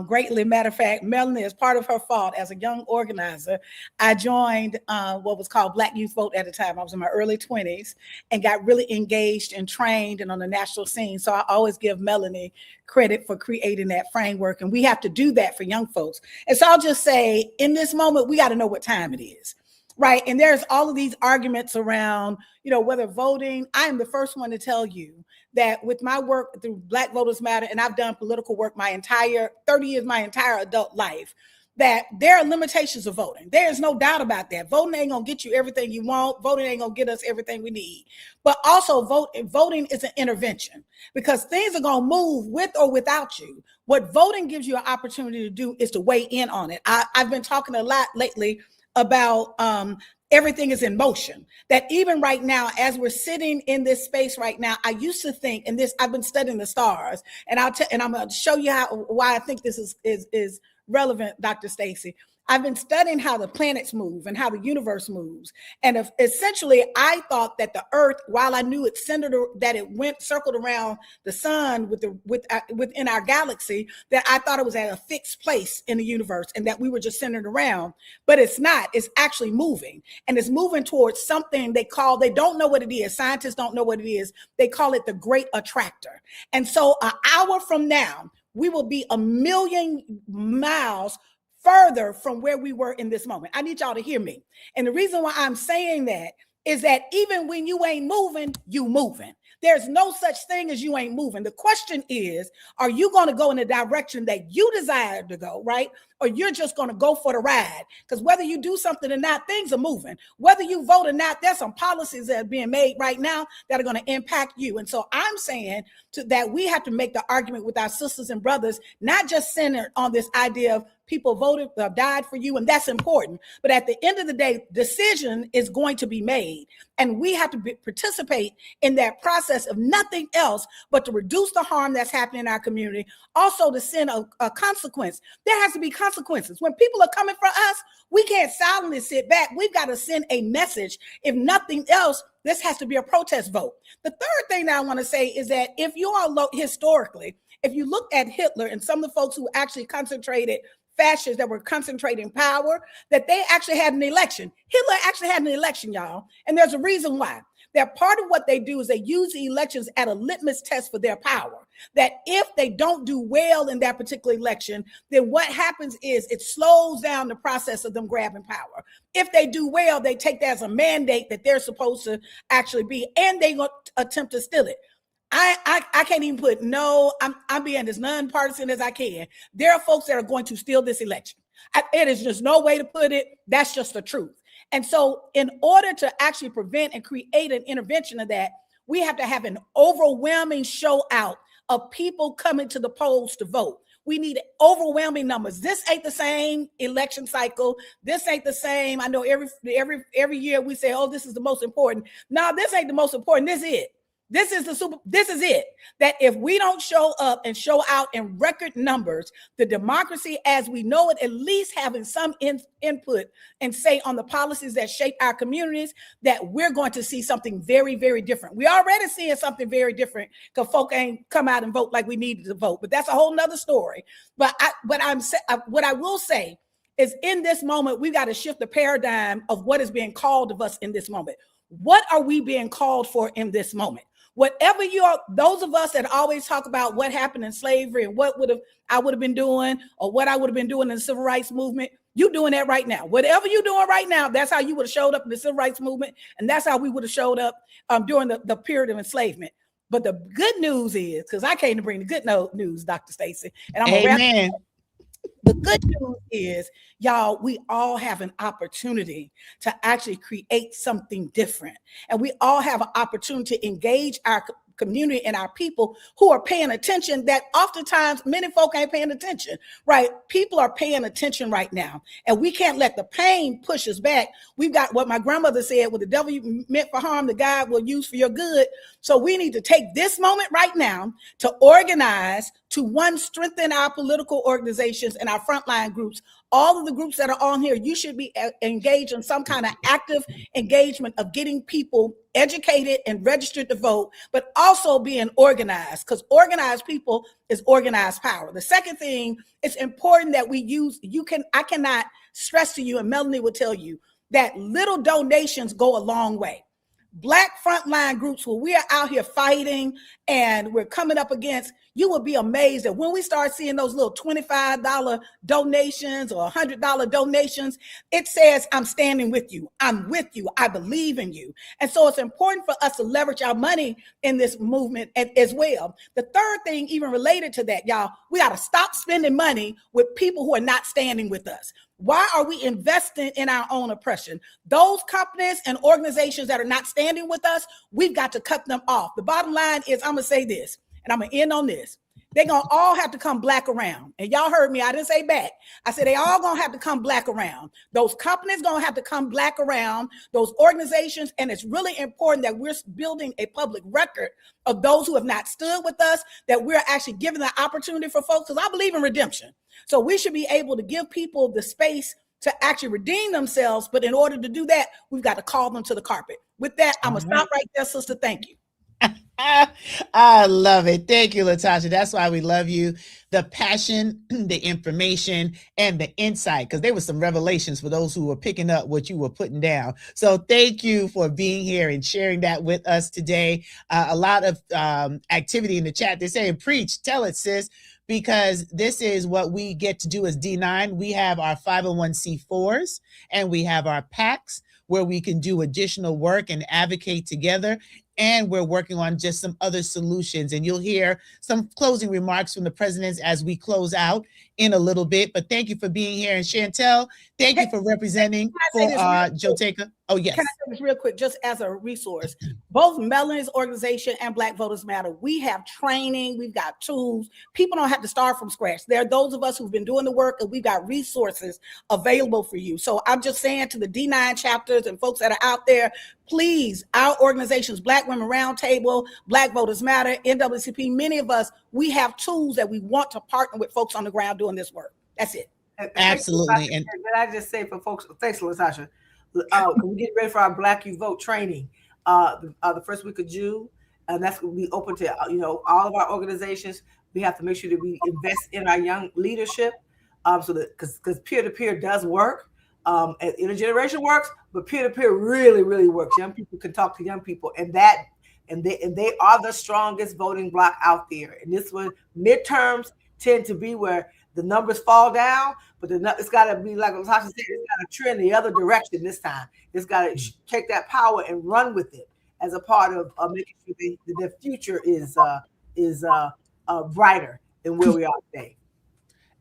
greatly. Matter of fact, Melanie, is part of her fault as a young organizer. I joined what was called Black Youth Vote at the time. I was in my early 20s and got really engaged and trained and on the national scene. So I always give Melanie credit for creating that framework. And we have to do that for young folks. And so I'll just say, in this moment, we got to know what time it is. Right. And there's all of these arguments around, whether voting. I am the first one to tell you that with my work through Black Voters Matter, and I've done political work my entire 30 years, my entire adult life, that there are limitations of voting. There's no doubt about that. Voting ain't going to get you everything you want. Voting ain't going to get us everything we need. But also voting is an intervention because things are going to move with or without you. What voting gives you an opportunity to do is to weigh in on it. I've been talking a lot lately about everything is in motion, that even right now, as we're sitting in this space right now, I used to think, and this, I've been studying the stars, and I'm going to show you why I think this is relevant, Dr. Stacy. I've been studying how the planets move and how the universe moves. And essentially, I thought that the Earth, while I knew it circled around the sun within our galaxy, that I thought it was at a fixed place in the universe and that we were just centered around. But it's not. It's actually moving. And it's moving towards something they don't know what it is. Scientists don't know what it is. They call it the Great Attractor. And so an hour from now, we will be 1 million miles further from where we were in this moment. I need y'all to hear me. And the reason why I'm saying that is that even when you ain't moving, you moving. There's no such thing as you ain't moving. The question is, are you going to go in the direction that you desire to go, right? Or you're just going to go for the ride? Because whether you do something or not, things are moving. Whether you vote or not, there's some policies that are being made right now that are going to impact you. And so I'm saying that we have to make the argument with our sisters and brothers, not just centered on this idea of people voted, died for you, and that's important. But at the end of the day, decision is going to be made. And we have to participate in that process of nothing else but to reduce the harm that's happening in our community. Also to send a consequence. There has to be consequences. When people are coming for us, we can't silently sit back. We've got to send a message. If nothing else, this has to be a protest vote. The third thing that I want to say is that if you are historically, if you look at Hitler and some of the folks who actually concentrated fascists that were concentrating power, that they actually had an election. Hitler actually had an election, y'all. And there's a reason why. That part of what they do is they use the elections as a litmus test for their power. That if they don't do well in that particular election, then what happens is it slows down the process of them grabbing power. If they do well, they take that as a mandate that they're supposed to actually be, and they attempt to steal it. I can't even put I'm being as nonpartisan as I can. There are folks that are going to steal this election. It is just no way to put it. That's just the truth. And so in order to actually prevent and create an intervention of that, we have to have an overwhelming show out of people coming to the polls to vote. We need overwhelming numbers. This ain't the same election cycle. This ain't the same. I know every year we say, oh, this is the most important. No, this ain't the most important. This is it. This is it. That if we don't show up and show out in record numbers, the democracy as we know it, at least having some input and say on the policies that shape our communities, that we're going to see something very, very different. We already seeing something very different because folk ain't come out and vote like we needed to vote, but that's a whole nother story. But what I will say is in this moment, we got to shift the paradigm of what is being called of us in this moment. What are we being called for in this moment? Whatever those of us that always talk about what happened in slavery and what I would have been doing or what I would have been doing in the civil rights movement, you doing that right now. Whatever you're doing right now, that's how you would have showed up in the civil rights movement, and that's how we would have showed up during the period of enslavement. But the good news is, because I came to bring the good news, Dr. Stacy, and I'm gonna wrap. The good news is, y'all, we all have an opportunity to actually create something different. And we all have an opportunity to engage our community and our people who are paying attention, that oftentimes many folk ain't paying attention, right? People are paying attention right now, and we can't let the pain push us back. We've got what my grandmother said, what the devil meant for harm, the God will use for your good. So we need to take this moment right now to organize, to one, strengthen our political organizations and our frontline groups. All of the groups that are on here, you should be engaged in some kind of active engagement of getting people educated and registered to vote, but also being organized, because organized people is organized power. The second thing, it's important that we use, I cannot stress to you, and Melanie will tell you, that little donations go a long way. Black frontline groups, where we are out here fighting and we're coming up against, you will be amazed that when we start seeing those little $25 donations or $100 donations, it says, I'm standing with you. I'm with you. I believe in you. And so it's important for us to leverage our money in this movement as well. The third thing, even related to that, y'all, we got to stop spending money with people who are not standing with us. Why are we investing in our own oppression? Those companies and organizations that are not standing with us, we've got to cut them off. The bottom line is, I'm going to say this, and I'm going to end on this. They're going to all have to come black around. And y'all heard me. I didn't say back. I said they all going to have to come black around. Those companies going to have to come black around, those organizations. And it's really important that we're building a public record of those who have not stood with us, that we're actually giving the opportunity for folks, because I believe in redemption. So we should be able to give people the space to actually redeem themselves. But in order to do that, we've got to call them to the carpet. With that, I'm going to stop right there, sister. Thank you. I love it. Thank you, Latasha. That's why we love you. The passion, the information, and the insight, because there were some revelations for those who were picking up what you were putting down. So thank you for being here and sharing that with us today. A lot of activity in the chat. They're saying, preach, tell it, sis, because this is what we get to do as D9. We have our 501c4s and we have our PACs, where we can do additional work and advocate together. And we're working on just some other solutions. And you'll hear some closing remarks from the presidents as we close out in a little bit. But thank you for being here. And Chantel, thank you for representing for Joteka. Oh, yes. Can I say this real quick, just as a resource? Both Melanie's organization and Black Voters Matter, we have training, we've got tools. People don't have to start from scratch. There are those of us who've been doing the work, and we've got resources available for you. So I'm just saying to the D9 chapters and folks that are out there, please, our organizations, Black Women Roundtable, Black Voters Matter, NAACP, many of us, we have tools that we want to partner with folks on the ground doing this work. That's it. Absolutely. And I just say for folks, thanks, Latasha. We get ready for our Black You Vote training the first week of June, and that's going to be open to all of our organizations. We have to make sure that we invest in our young leadership. So that because peer-to-peer does work, and intergeneration works, but peer-to-peer really, really works. Young people can talk to young people, and they are the strongest voting bloc out there. And this one, midterms tend to be where the numbers fall down, but it's got to be like Latasha said, it's got to trend the other direction this time. It's got to take that power and run with it as a part of making sure the future is brighter than where we are today.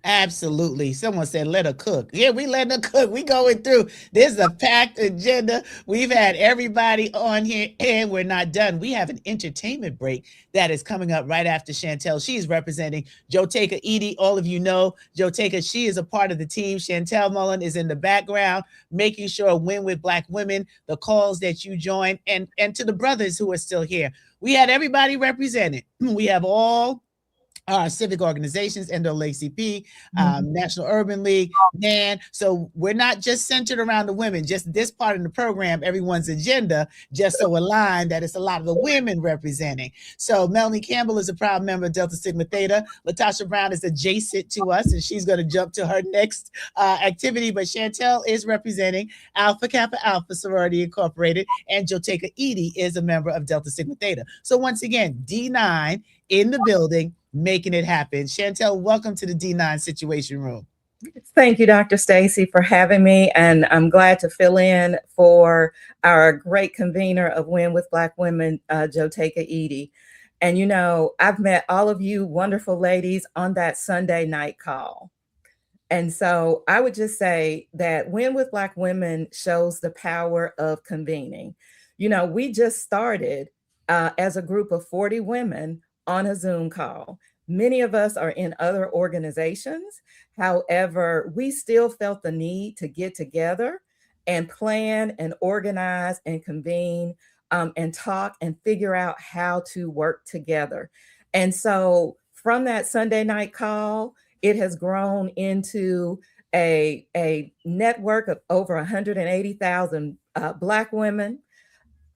Absolutely. Someone said, let her cook. Yeah, we letting her cook. We going through. This is a packed agenda. We've had everybody on here and we're not done. We have an entertainment break that is coming up right after Chantel. She's representing Joteka Edie. All of you know Joteka. She is a part of the team. Chantel Mullen is in the background, making sure Win with Black Women, the calls that you join, and to the brothers who are still here. We had everybody represented. We have all our civic organizations, NAACP, National Urban League, NAN. So we're not just centered around the women, just this part of the program, everyone's agenda, just so aligned that it's a lot of the women representing. So Melanie Campbell is a proud member of Delta Sigma Theta. Latasha Brown is adjacent to us, and she's going to jump to her next activity. But Chantel is representing Alpha Kappa Alpha Sorority Incorporated, and Joteka Edie is a member of Delta Sigma Theta. So once again, D9 in the building, making it happen. Chantel, welcome to the D9 Situation Room. Thank you, Dr. Stacy, for having me. And I'm glad to fill in for our great convener of Win with Black Women, Joteka Edie. And, you know, I've met all of you wonderful ladies on that Sunday night call. And so I would just say that Win with Black Women shows the power of convening. You know, we just started as a group of 40 women on a Zoom call. Many of us are in other organizations. However, we still felt the need to get together and plan and organize and convene and talk and figure out how to work together. And so from that Sunday night call, it has grown into a network of over 180,000 Black women.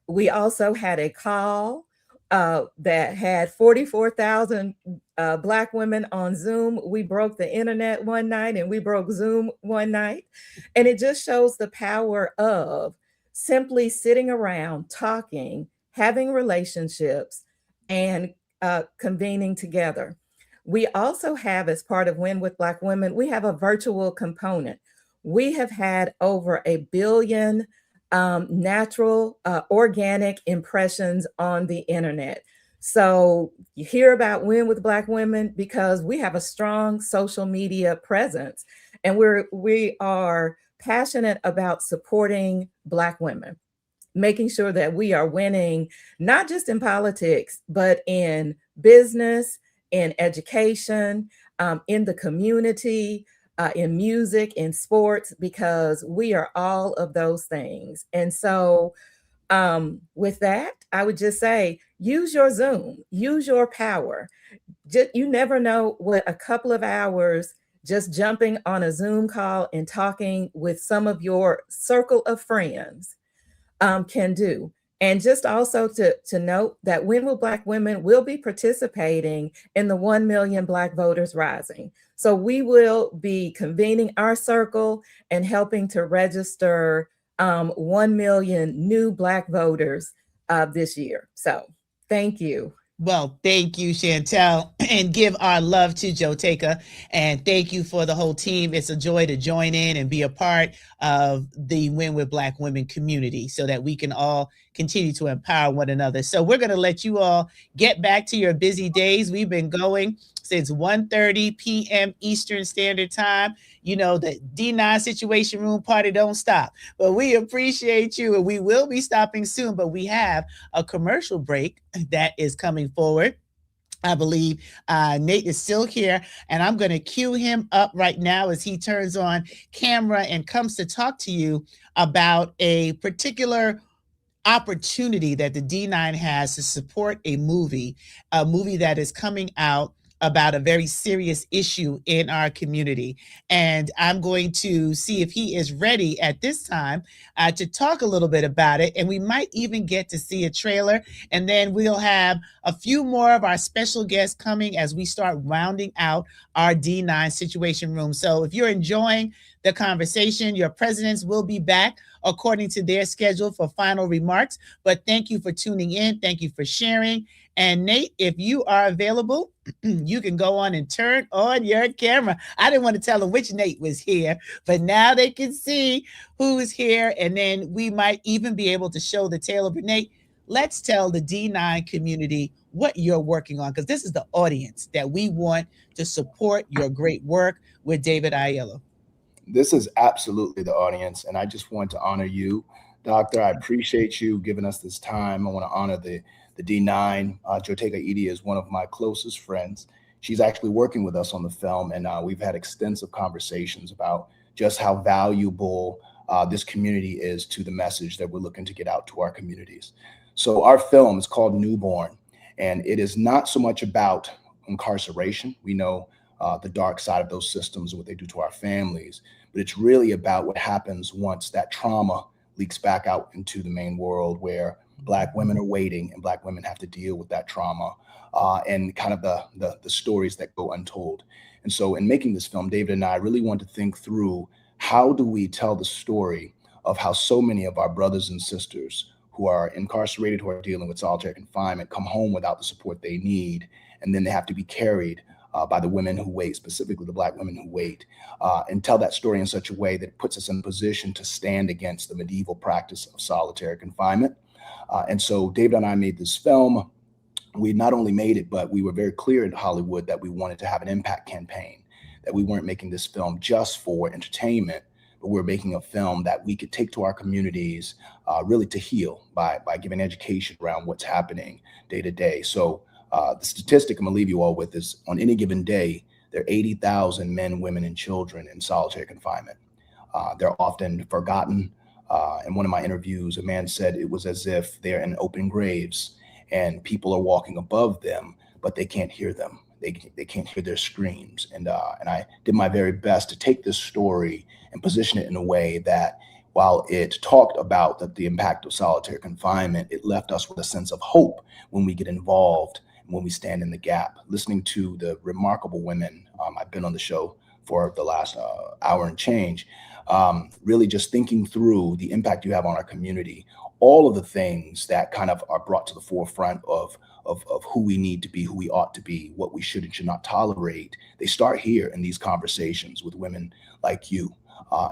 We also had a call that had 44,000 Black women on Zoom. We broke the internet one night and we broke Zoom one night. And it just shows the power of simply sitting around, talking, having relationships, and convening together. We also have, as part of Win with Black Women, we have a virtual component. We have had over 1 billion natural, organic impressions on the internet. So you hear about Win with Black Women because we have a strong social media presence, and we are passionate about supporting Black women, making sure that we are winning, not just in politics, but in business, in education, in the community, in music, in sports, because we are all of those things. And so with that, I would just say, use your Zoom, use your power. You never know what a couple of hours just jumping on a Zoom call and talking with some of your circle of friends can do. And just also to note that Win with Black Women will be participating in the 1 million Black Voters Rising. So we will be convening our circle and helping to register 1 million new Black voters this year. So thank you. Well, thank you, Chantel, and give our love to Joteka. And thank you for the whole team. It's a joy to join in and be a part of the Win with Black Women community so that we can all continue to empower one another. So we're going to let you all get back to your busy days. We've been going since 1:30 p.m. Eastern Standard Time. You know, the D9 Situation Room party don't stop, but we appreciate you, and we will be stopping soon, but we have a commercial break that is coming forward. I believe Nate is still here, and I'm going to cue him up right now as he turns on camera and comes to talk to you about a particular opportunity that the D9 has to support a movie that is coming out about a very serious issue in our community. And I'm going to see if he is ready at this time to talk a little bit about it. And we might even get to see a trailer. And then we'll have a few more of our special guests coming as we start rounding out our D9 Situation Room. So if you're enjoying the conversation, your presidents will be back according to their schedule for final remarks. But thank you for tuning in. Thank you for sharing. And Nate, if you are available, you can go on and turn on your camera. I didn't want to tell them which Nate was here, but now they can see who's here. And then we might even be able to show the tail of it. Nate, let's tell the D9 community what you're working on, because this is the audience that we want to support your great work with David Aiello. This is absolutely the audience, and I just want to honor you, Doctor. I appreciate you giving us this time. I want to honor the D9. Joteka Edie is one of my closest friends. She's actually working with us on the film, and we've had extensive conversations about just how valuable this community is to the message that we're looking to get out to our communities. So our film is called Newborn, and it is not so much about incarceration. We know the dark side of those systems and what they do to our families, but it's really about what happens once that trauma leaks back out into the main world, where Black women are waiting and Black women have to deal with that trauma and kind of the stories that go untold. And so in making this film, David and I really want to think through, how do we tell the story of how so many of our brothers and sisters who are incarcerated, who are dealing with solitary confinement, come home without the support they need, and then they have to be carried by the women who wait, specifically the Black women who wait, and tell that story in such a way that it puts us in a position to stand against the medieval practice of solitary confinement. And so David and I made this film. We not only made it, but we were very clear in Hollywood that we wanted to have an impact campaign, that we weren't making this film just for entertainment, but we're making a film that we could take to our communities really to heal by giving education around what's happening day to day. So the statistic I'm gonna leave you all with is, on any given day, there are 80,000 men, women, and children in solitary confinement. They're often forgotten. In one of my interviews, a man said it was as if they're in open graves and people are walking above them, but they can't hear them. They can't hear their screams. And I did my very best to take this story and position it in a way that, while it talked about the impact of solitary confinement, it left us with a sense of hope when we get involved and when we stand in the gap. Listening to the remarkable women, I've been on the show for the last hour and change, really just thinking through the impact you have on our community, all of the things that kind of are brought to the forefront of who we need to be, who we ought to be, what we should and should not tolerate. They start here in these conversations with women like you.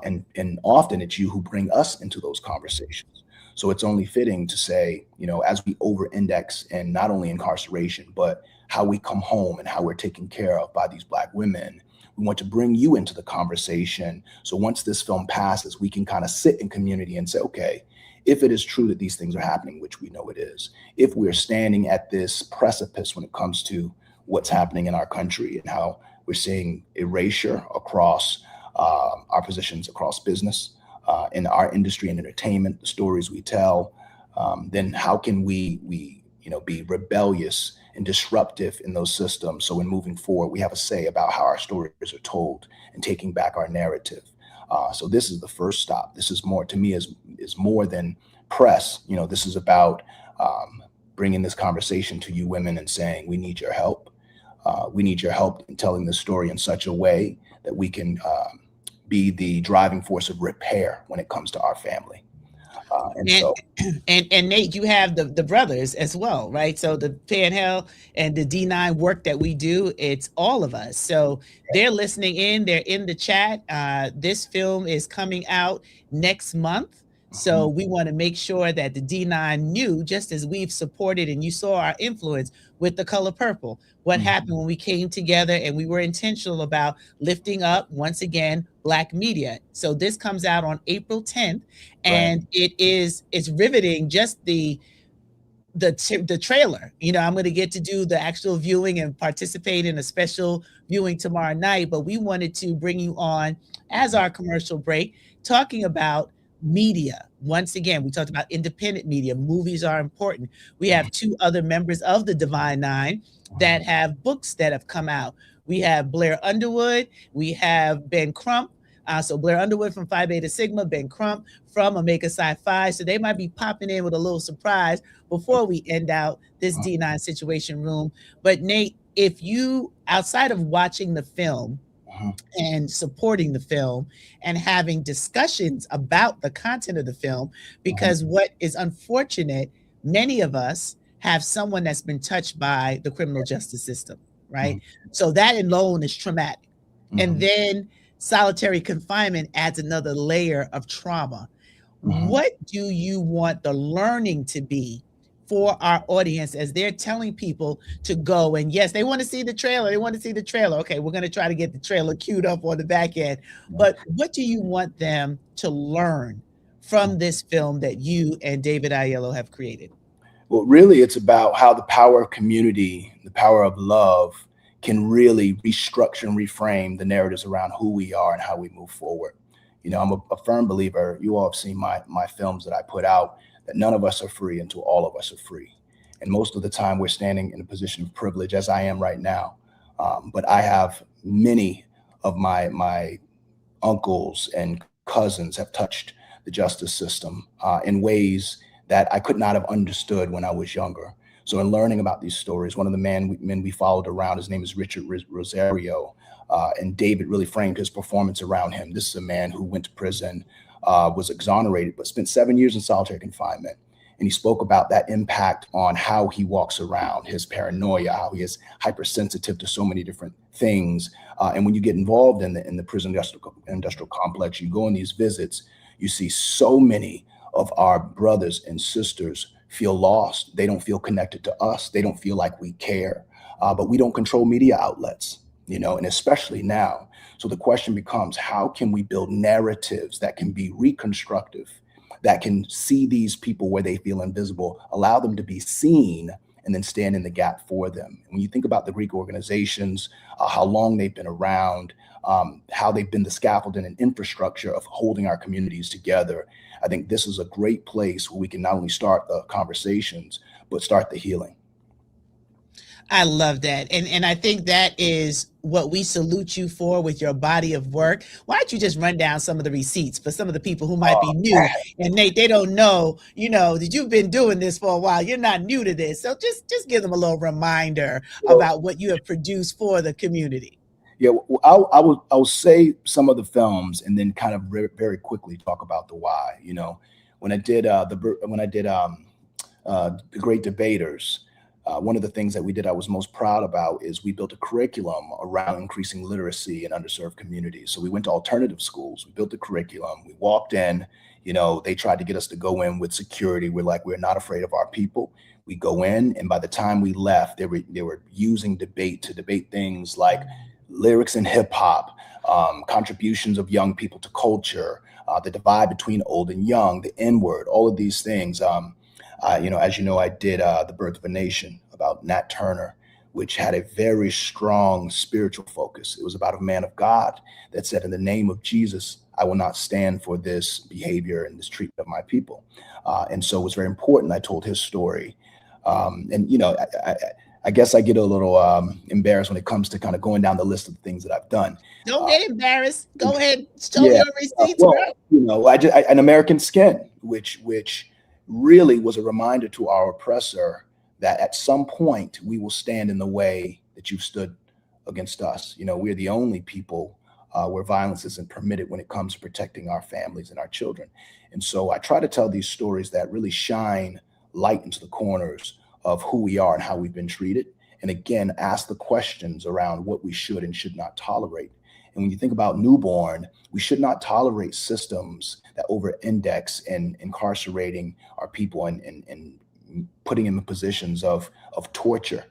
And often it's you who bring us into those conversations. So it's only fitting to say, as we over-index in not only incarceration, but how we come home and how we're taken care of by these Black women, we want to bring you into the conversation. So once this film passes, we can kind of sit in community and say, okay, if it is true that these things are happening, which we know it is, if we're standing at this precipice when it comes to what's happening in our country and how we're seeing erasure across our positions across business, in our industry and entertainment, the stories we tell, then how can we be rebellious and disruptive in those systems? So in moving forward, we have a say about how our stories are told and taking back our narrative. So this is the first stop. This is more, to me, is more than press. This is about bringing this conversation to you women and saying, we need your help. We need your help in telling this story in such a way that we can be the driving force of repair when it comes to our family. And Nate, you have the brothers as well, right? So the Panhell and the D9 work that we do, it's all of us. So they're listening in, they're in the chat. This film is coming out next month. So we want to make sure that the D9 knew, just as we've supported and you saw our influence with The Color Purple, what happened when we came together and we were intentional about lifting up, once again, Black media. So this comes out on April 10th, and it's riveting. Just the trailer, I'm going to get to do the actual viewing and participate in a special viewing tomorrow night, but we wanted to bring you on as our commercial break, talking about Media. Once again, we talked about independent media. Movies are important. We have two other members of the Divine Nine that have books that have come out. We have Blair Underwood. We have Ben Crump. So Blair Underwood from Phi Beta Sigma, Ben Crump from Omega Psi Phi. So they might be popping in with a little surprise before we end out this D9 Situation Room. But Nate, if you, outside of watching the film and supporting the film and having discussions about the content of the film, because what is unfortunate, many of us have someone that's been touched by the criminal justice system, right? So that alone is traumatic. And then solitary confinement adds another layer of trauma. What do you want the learning to be for our audience as they're telling people to go? And yes, they want to see the trailer. They want to see the trailer. Okay, we're going to try to get the trailer queued up on the back end. But what do you want them to learn from this film that you and David Aiello have created? Well, really, it's about how the power of community, the power of love, can really restructure and reframe the narratives around who we are and how we move forward. You know, I'm a firm believer, you all have seen my films that I put out, that none of us are free until all of us are free. And most of the time we're standing in a position of privilege, as I am right now. But I have many of my uncles and cousins have touched the justice system in ways that I could not have understood when I was younger. So in learning about these stories, one of the men we followed around, his name is Richard Rosario, and David really framed his performance around him. This is a man who went to prison, was exonerated, but spent 7 years in solitary confinement. And he spoke about that impact on how he walks around, his paranoia, how he is hypersensitive to so many different things. And when you get involved in the prison industrial complex, you go on these visits, you see so many of our brothers and sisters feel lost. They don't feel connected to us. They don't feel like we care. But we don't control media outlets, you know, and especially now. So the question becomes, how can we build narratives that can be reconstructive, that can see these people where they feel invisible, allow them to be seen, and then stand in the gap for them? When you think about the Greek organizations, how long they've been around, how they've been the scaffolding and infrastructure of holding our communities together, I think this is a great place where we can not only start the conversations, but start the healing. I love that. And I think that is what we salute you for with your body of work. Why don't you just run down some of the receipts for some of the people who might be new? And Nate, they don't know, you know, that you've been doing this for a while. You're not new to this. So just give them a little reminder about what you have produced for the community. Yeah, well, I will say some of the films and then kind of very quickly talk about the why. You know, when I did the Great Debaters, one of the things that we did I was most proud about is we built a curriculum around increasing literacy in underserved communities. So we went to alternative schools, we built a curriculum, we walked in, you know, they tried to get us to go in with security. We're like, we're not afraid of our people. We go in, and by the time we left, they were using debate to debate things like lyrics in hip hop, contributions of young people to culture, the divide between old and young, the N-word, all of these things. You know, as you know, I did The Birth of a Nation about Nat Turner, which had a very strong spiritual focus. It was about a man of God that said, in the name of Jesus, I will not stand for this behavior and this treatment of my people. And so it was very important. I told his story. And, you know, I guess I get a little embarrassed when it comes to kind of going down the list of things that I've done. Don't get embarrassed. Go ahead, show your receipts. Well, you know, An American Skin, which really was a reminder to our oppressor that at some point we will stand in the way that you've stood against us. You know, we're the only people where violence isn't permitted when it comes to protecting our families and our children. And so I try to tell these stories that really shine light into the corners of who we are and how we've been treated. And again, ask the questions around what we should and should not tolerate. And when you think about newborn, we should not tolerate systems that over-index in incarcerating our people and putting them in positions of torture.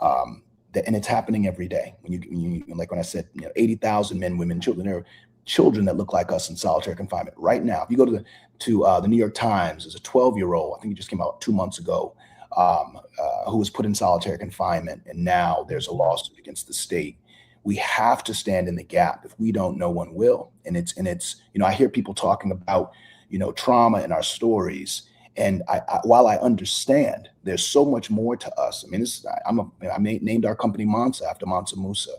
And it's happening every day. When you like when I said, you know, 80,000 men, women, children, there are children that look like us in solitary confinement right now. If you go to the New York Times, there's a 12-year-old, I think it just came out 2 months ago, who was put in solitary confinement, and now there's a lawsuit against the state. We have to stand in the gap. If we don't, no one will. And it's, you know, I hear people talking about, trauma in our stories. And while I understand there's so much more to us, I mean, I named our company Mansa after Mansa Musa.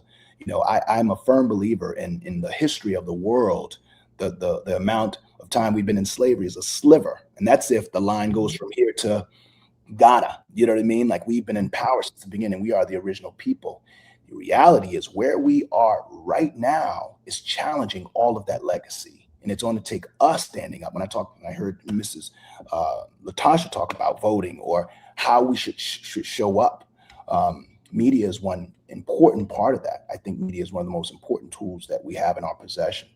I'm a firm believer in the history of the world. The amount of time we've been in slavery is a sliver. And that's if the line goes from here to Ghana. You know what I mean? Like, we've been in power since the beginning. We are the original people. The reality is where we are right now is challenging all of that legacy. And it's going to take us standing up. When I heard Mrs. Latasha talk about voting or how we should show up. Media is one important part of that. I think media is one of the most important tools that we have in our possession.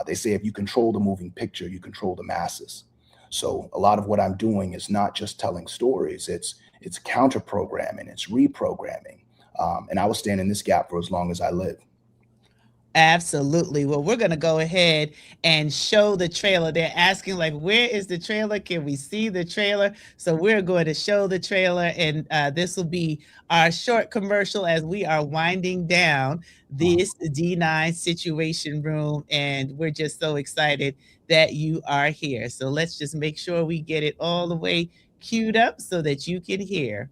They say if you control the moving picture, you control the masses. So a lot of what I'm doing is not just telling stories, it's counter programming, it's reprogramming. And I will stand in this gap for as long as I live. Absolutely. Well, we're going to go ahead and show the trailer. They're asking, like, where is the trailer? Can we see the trailer? So we're going to show the trailer, and this will be our short commercial as we are winding down this D9 Situation Room. And we're just so excited that you are here. So let's just make sure we get it all the way queued up so that you can hear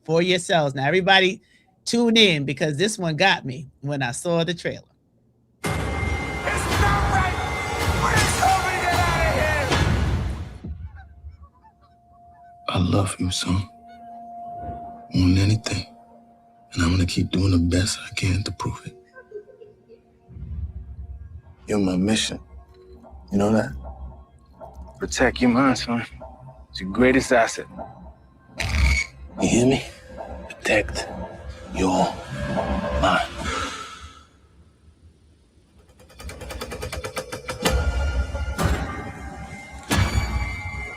for yourselves. Now, everybody tune in, because this one got me when I saw the trailer. I love you, son. More than anything. And I'm gonna keep doing the best I can to prove it. You're my mission. You know that? Protect your mind, son. It's your greatest asset. You hear me? Protect your mind.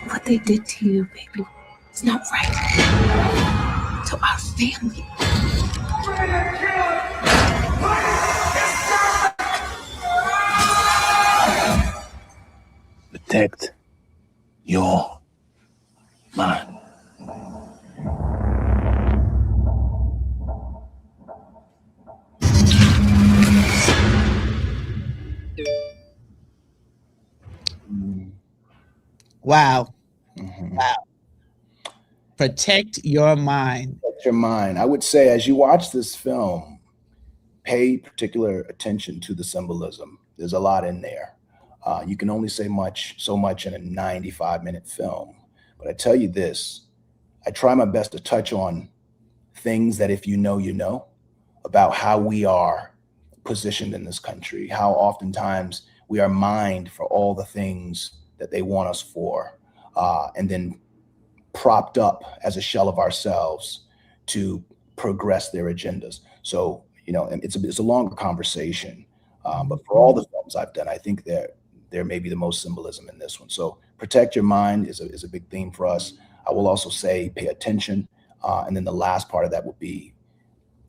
What they did to you, baby, it's not right. To our family. Protect your mind. Wow. Wow. Protect your mind. Protect your mind. I would say, as you watch this film, pay particular attention to the symbolism. There's a lot in there. You can only say so much in a 95-minute film. But I tell you this, I try my best to touch on things that if you know, about how we are positioned in this country, how oftentimes we are mined for all the things that they want us for, and then propped up as a shell of ourselves to progress their agendas. So, it's a longer conversation, but for all the films I've done, I think there may be the most symbolism in this one. So protect your mind is a big theme for us. I will also say pay attention. And then the last part of that would be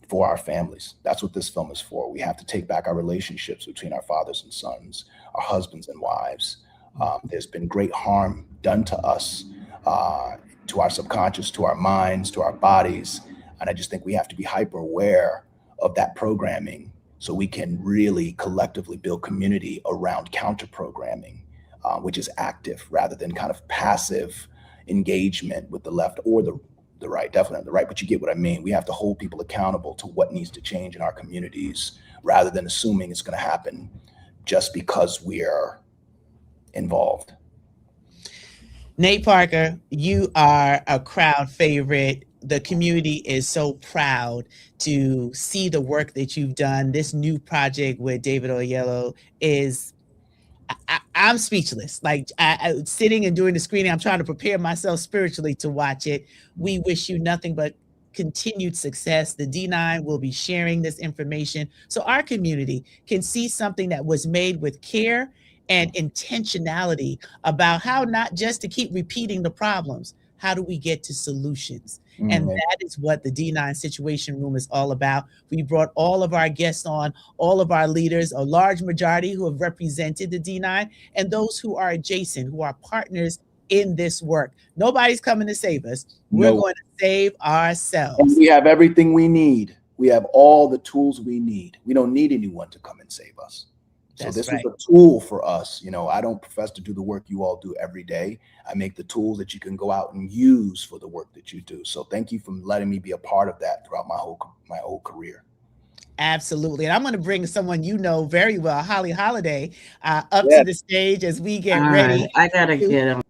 for our families. That's what this film is for. We have to take back our relationships between our fathers and sons, our husbands and wives. There's been great harm done to us, to our subconscious, to our minds, to our bodies. And I just think we have to be hyper aware of that programming so we can really collectively build community around counter programming, which is active rather than kind of passive engagement with the left or the right, definitely the right, but you get what I mean. We have to hold people accountable to what needs to change in our communities rather than assuming it's going to happen just because we're involved. Nate Parker, you are a crowd favorite. The community is so proud to see the work that you've done. This new project with David Oyelowo is, I'm speechless. Like, I sitting and doing the screening, I'm trying to prepare myself spiritually to watch it. We wish you nothing but continued success. The D9 will be sharing this information so our community can see something that was made with care and intentionality about how not just to keep repeating the problems, how do we get to solutions? And that is what the D9 Situation Room is all about. We brought all of our guests on, all of our leaders, a large majority who have represented the D9, and those who are adjacent, who are partners in this work. Nobody's coming to save us. We're going to save ourselves. And we have everything we need. We have all the tools we need. We don't need anyone to come and save us. So That's this right. is a tool for us. I don't profess to do the work you all do every day. I make the tools that you can go out and use for the work that you do. So thank you for letting me be a part of that throughout my whole career. Absolutely. And I'm going to bring someone you know very well, Holly Holiday, up Yes. to the stage as we get All ready. right, I gotta get him.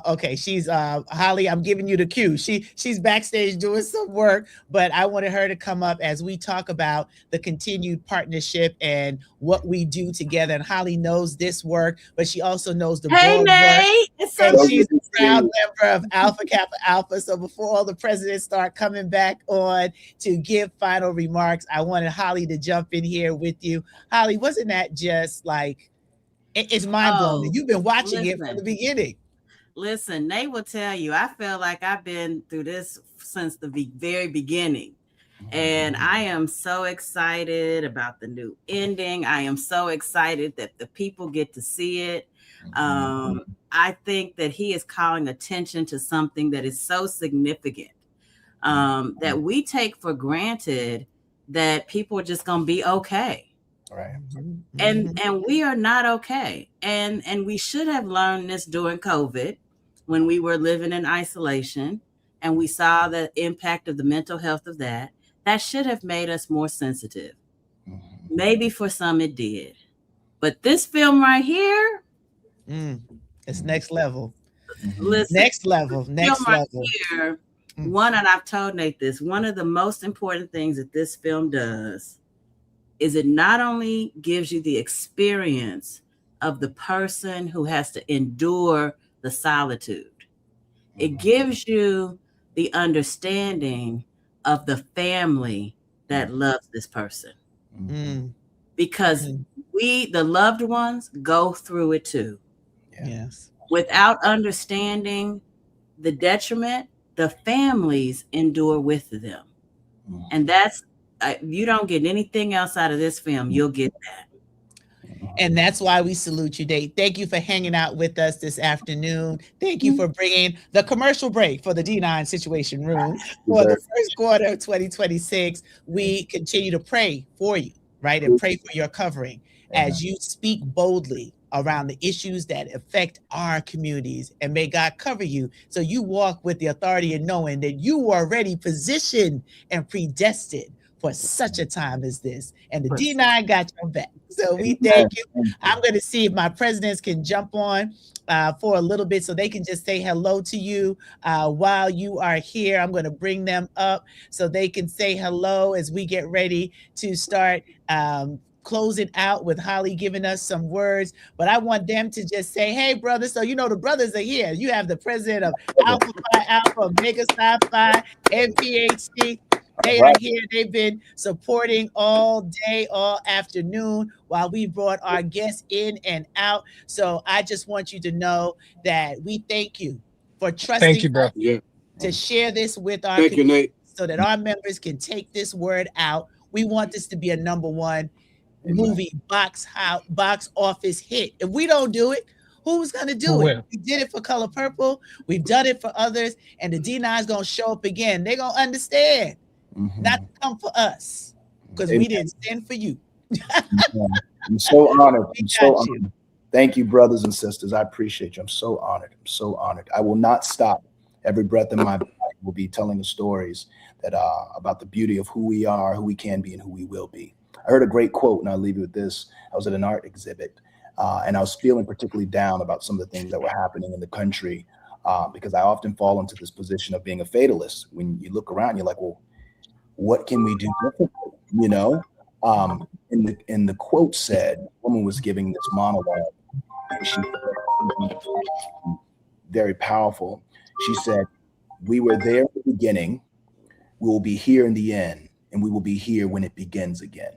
Okay, she's Holly, I'm giving you the cue. She's backstage doing some work, but I wanted her to come up as we talk about the continued partnership and what we do together. And Holly knows this work, but she also knows the Hey, broad work. Nate. It's so And good she's to a proud see member of Alpha Kappa Alpha. So before all the presidents start coming back on to give final remarks, I wanted Holly to jump in here with you. Holly, wasn't that just like, it's mind blowing. Oh, You've been watching it from listen. the beginning. Listen, Nate will tell you, I feel like I've been through this since the very beginning. And I am so excited about the new ending. I am so excited that the people get to see it. I think that he is calling attention to something that is so significant that we take for granted that people are just going to be okay. Right. And we are not okay. And we should have learned this during COVID when we were living in isolation and we saw the impact of the mental health of that. That should have made us more sensitive. Maybe for some it did. But this film right here, it's next level. Listen, next level. Next film level. Right here, one, and I've told Nate this, one of the most important things that this film does is it not only gives you the experience of the person who has to endure the solitude, it gives you the understanding of the family that loves this person. Because we, the loved ones, go through it too. Yes. Without understanding the detriment, the families endure with them. And that's, you don't get anything else out of this film, you'll get that. And that's why we salute you, Nate. Thank you for hanging out with us this afternoon. Thank you for bringing the commercial break for the D9 Situation Room for the first quarter of 2026. We continue to pray for you, right? And pray for your covering as you speak boldly around the issues that affect our communities. And may God cover you so you walk with the authority and knowing that you were already positioned and predestined for such a time as this. And the D9 got your back. So we thank you. I'm going to see if my presidents can jump on for a little bit so they can just say hello to you while you are here. I'm going to bring them up so they can say hello as we get ready to start closing out with Holly giving us some words. But I want them to just say, hey, brother. So, the brothers are here. You have the president of Alpha Phi Alpha, Omega Psi Phi, MPHC. They are here. They've been supporting all day, all afternoon while we brought our guests in and out. So I just want you to know that we thank you for trusting us to share this with our community so that our members can take this word out. We want this to be a #1 movie box office hit. If we don't do it, who's going to do it? We did it for Color Purple. We've done it for others. And the D9 is going to show up again. They're going to understand. Not to come for us because we didn't stand for you. I'm so honored. I'm so honored. Thank you, brothers and sisters. I appreciate you. I'm so honored. I'm so honored. I will not stop. Every breath in my body will be telling the stories that about the beauty of who we are, who we can be, and who we will be. I heard a great quote, and I'll leave you with this. I was at an art exhibit, and I was feeling particularly down about some of the things that were happening in the country because I often fall into this position of being a fatalist. When you look around, you're like, well, what can we do differently? And the quote said, a woman was giving this monologue, and she said, very powerful. She said, we were there at the beginning, we will be here in the end, and we will be here when it begins again.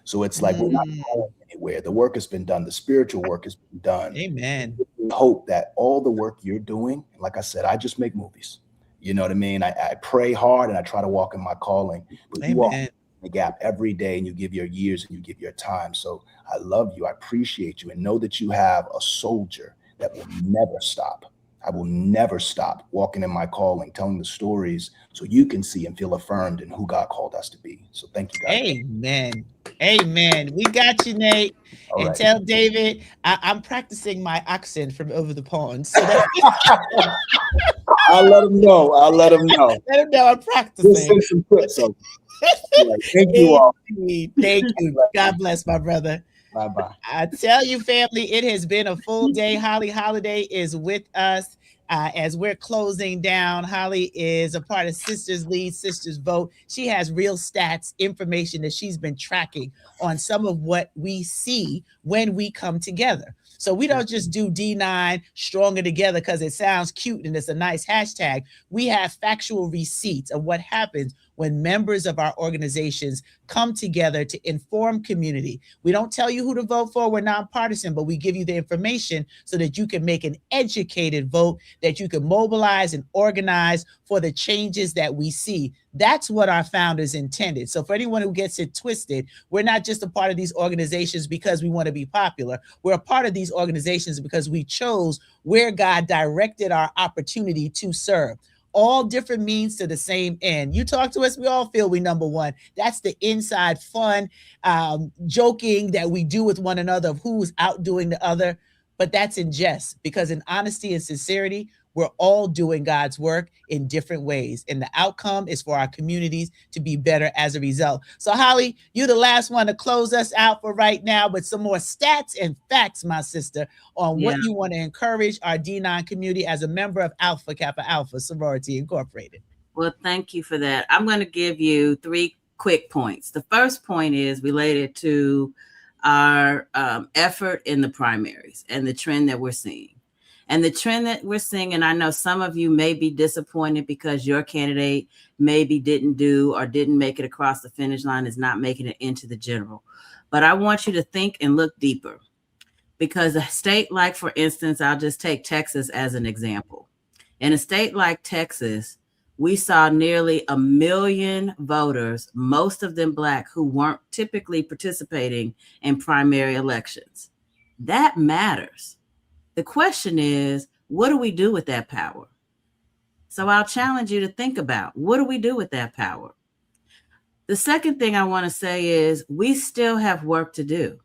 So it's like we're not going anywhere. The work has been done. The spiritual work has been done. Amen. We hope that all the work you're doing, like I said, I just make movies. You know what I mean? I pray hard and I try to walk in my calling. But you walk in the gap every day and you give your years and you give your time. So I love you. I appreciate you and know that you have a soldier that will never stop. I will never stop walking in my calling, telling the stories so you can see and feel affirmed in who God called us to be. So thank you, guys. Amen. Amen. We got you, Nate. All and right. tell David I'm practicing my accent from over the pond. So that I'll let him know. I'll let him know. Let him know I'm practicing. Just send some clips of it. Thank you all. Indeed. Thank you. God bless, my brother. Bye-bye. I tell you, family, it has been a full day. Holly Holiday is with us as we're closing down. Holly is a part of Sisters Lead, Sisters Vote. She has real stats, information that she's been tracking on some of what we see when we come together. So we don't just do D9 stronger together because it sounds cute and it's a nice hashtag. We have factual receipts of what happens when members of our organizations come together to inform community. We don't tell you who to vote for. We're nonpartisan, but we give you the information so that you can make an educated vote, that you can mobilize and organize for the changes that we see. That's what our founders intended. So for anyone who gets it twisted, we're not just a part of these organizations because we want to be popular. We're a part of these organizations because we chose where God directed our opportunity to serve. All different means to the same end. You talk to us, we all feel we number one. That's the inside fun, joking that we do with one another of who's outdoing the other. But that's in jest, because in honesty and sincerity, we're all doing God's work in different ways. And the outcome is for our communities to be better as a result. So Holly, you're the last one to close us out for right now, but some more stats and facts, my sister, on what you want to encourage our D9 community as a member of Alpha Kappa Alpha Sorority Incorporated. Well, thank you for that. I'm going to give you 3 quick points. The first point is related to our effort in the primaries and the trend that we're seeing. And the trend that we're seeing, and I know some of you may be disappointed because your candidate maybe didn't do or didn't make it across the finish line, is not making it into the general. But I want you to think and look deeper, because a state like, for instance, I'll just take Texas as an example. In a state like Texas, we saw nearly 1 million voters, most of them Black, who weren't typically participating in primary elections. That matters. The question is, what do we do with that power? So I'll challenge you to think about, what do we do with that power? The second thing I want to say is we still have work to do.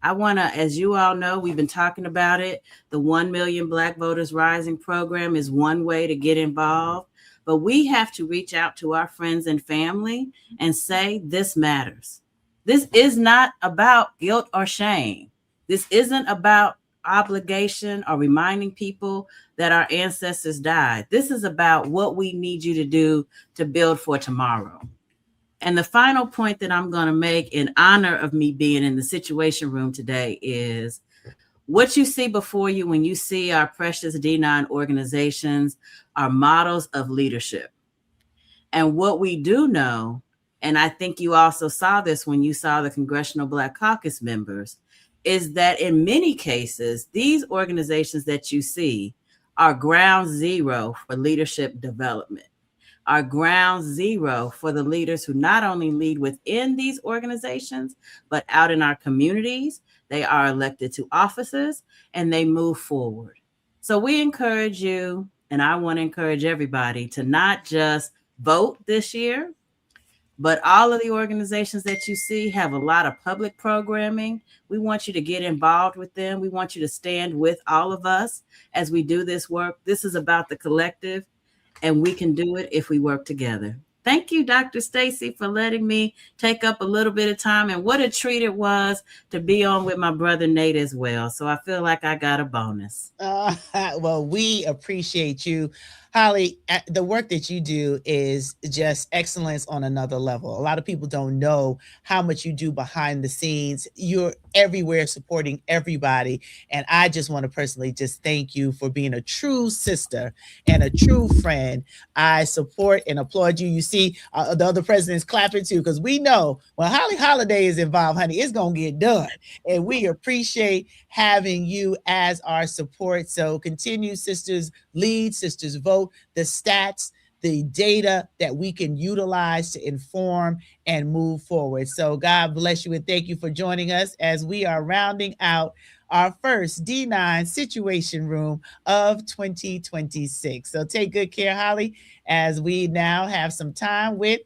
I want to, as you all know, we've been talking about it. The 1 Million Black Voters Rising program is one way to get involved, but we have to reach out to our friends and family and say, this matters. This is not about guilt or shame. This isn't about obligation or reminding people that our ancestors died. This is about what we need you to do to build for tomorrow. And the final point that I'm going to make in honor of me being in the Situation Room today is what you see before you when you see our precious D9 organizations are models of leadership. And what we do know, and I think you also saw this when you saw the Congressional Black Caucus members, is that in many cases, these organizations that you see are ground zero for leadership development, are ground zero for the leaders who not only lead within these organizations, but out in our communities. They are elected to offices and they move forward. So we encourage you, and I want to encourage everybody to not just vote this year, but all of the organizations that you see have a lot of public programming. We want you to get involved with them. We want you to stand with all of us as we do this work. This is about the collective, and we can do it if we work together. Thank you, Dr. Stacy, for letting me take up a little bit of time. And what a treat it was to be on with my brother Nate as well. So I feel like I got a bonus. Well, we appreciate you. Holly, the work that you do is just excellence on another level. A lot of people don't know how much you do behind the scenes. You're everywhere supporting everybody. And I just want to personally just thank you for being a true sister and a true friend. I support and applaud you. You see, the other presidents clapping too, because we know when Holly Holiday is involved, honey, it's going to get done. And we appreciate having you as our support. So continue, Sisters Lead, Sisters Vote, the stats, the data that we can utilize to inform and move forward. So God bless you and thank you for joining us as we are rounding out our first D9 Situation Room of 2026. So take good care, Holly, as we now have some time with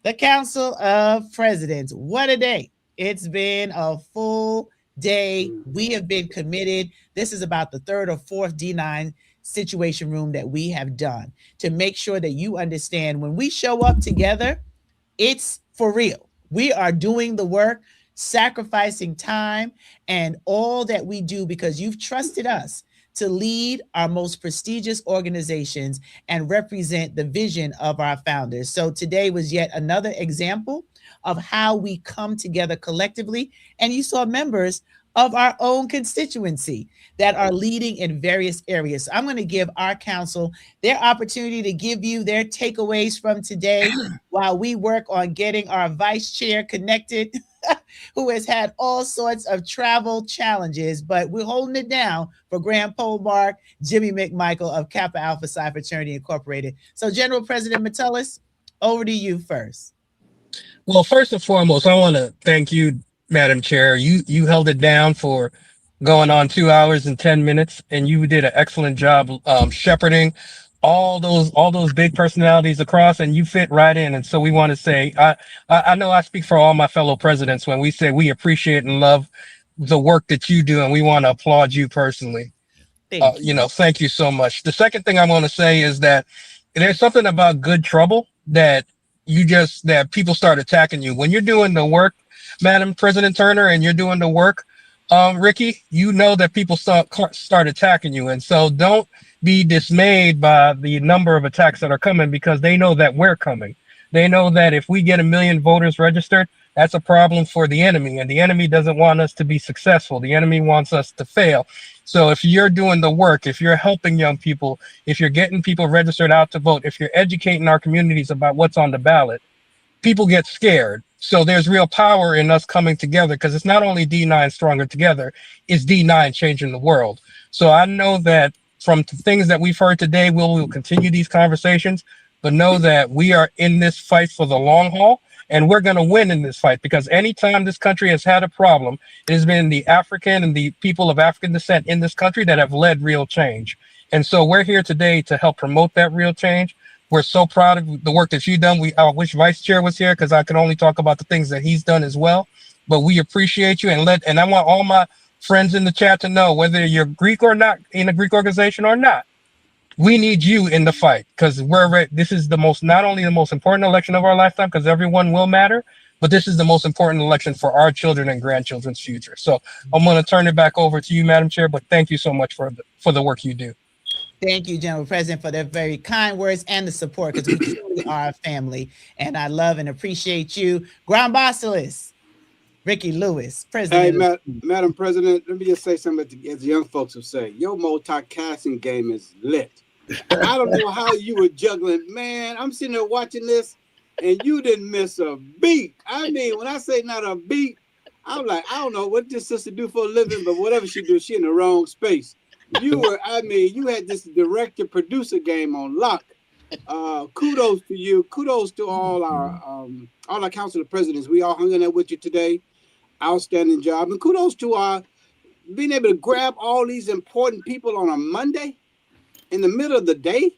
the Council of Presidents. What a day! It's been a full day. We have been committed. This is about the third or fourth D9 Situation Room that we have done to make sure that you understand when we show up together, it's for real. We are doing the work, sacrificing time and all that we do because you've trusted us to lead our most prestigious organizations and represent the vision of our founders. So today was yet another example of how we come together collectively. And you saw members of our own constituency that are leading in various areas. So I'm going to give our council their opportunity to give you their takeaways from today while we work on getting our vice chair connected, who has had all sorts of travel challenges, but we're holding it down for Grant Polmark, Jimmy McMichael of Kappa Alpha Psi Fraternity Incorporated. So General President Metellus, over to you first. Well, first and foremost, I want to thank you, Madam Chair. You held it down for going on 2 hours and 10 minutes, and you did an excellent job shepherding all those big personalities across, and you fit right in. And so we want to say, I know I speak for all my fellow presidents when we say we appreciate and love the work that you do, and we want to applaud you personally. Thank you so much. The second thing I want to say is that there's something about good trouble that that people start attacking you when you're doing the work, Madam President Turner, and you're doing the work, Ricky. You know that people start attacking you, and so don't be dismayed by the number of attacks that are coming because they know that we're coming. They know that if we get 1 million voters registered, that's a problem for the enemy, and the enemy doesn't want us to be successful. The enemy wants us to fail. So if you're doing the work, if you're helping young people, if you're getting people registered out to vote, if you're educating our communities about what's on the ballot, people get scared. So there's real power in us coming together because it's not only D9 stronger together, it's D9 changing the world. So I know that from things that we've heard today, we'll continue these conversations, but know that we are in this fight for the long haul. And we're going to win in this fight because anytime this country has had a problem, it has been the African and the people of African descent in this country that have led real change. And so we're here today to help promote that real change. We're so proud of the work that you've done. I wish Vice Chair was here because I can only talk about the things that he's done as well. But we appreciate you and I want all my friends in the chat to know whether you're Greek or not, in a Greek organization or not. We need you in the fight because this is not only the most important election of our lifetime because everyone will matter, but this is the most important election for our children and grandchildren's future. So I'm going to turn it back over to you, Madam Chair, but thank you so much for the work you do. Thank you, General President, for their very kind words and the support because we truly are a family. And I love and appreciate you. Grand Basilis, Ricky Lewis, President. Hey, Madam President, let me just say something as the young folks will say. Your multicasting game is lit. I don't know how you were juggling. Man, I'm sitting there watching this, and you didn't miss a beat. I mean, when I say not a beat, I'm like, I don't know what this sister do for a living, but whatever she do, she in the wrong space. You had this director-producer game on lock. Kudos to you. Kudos to all our Council of Presidents. We all hung in there with you today. Outstanding job. And kudos to our being able to grab all these important people on a Monday in the middle of the day.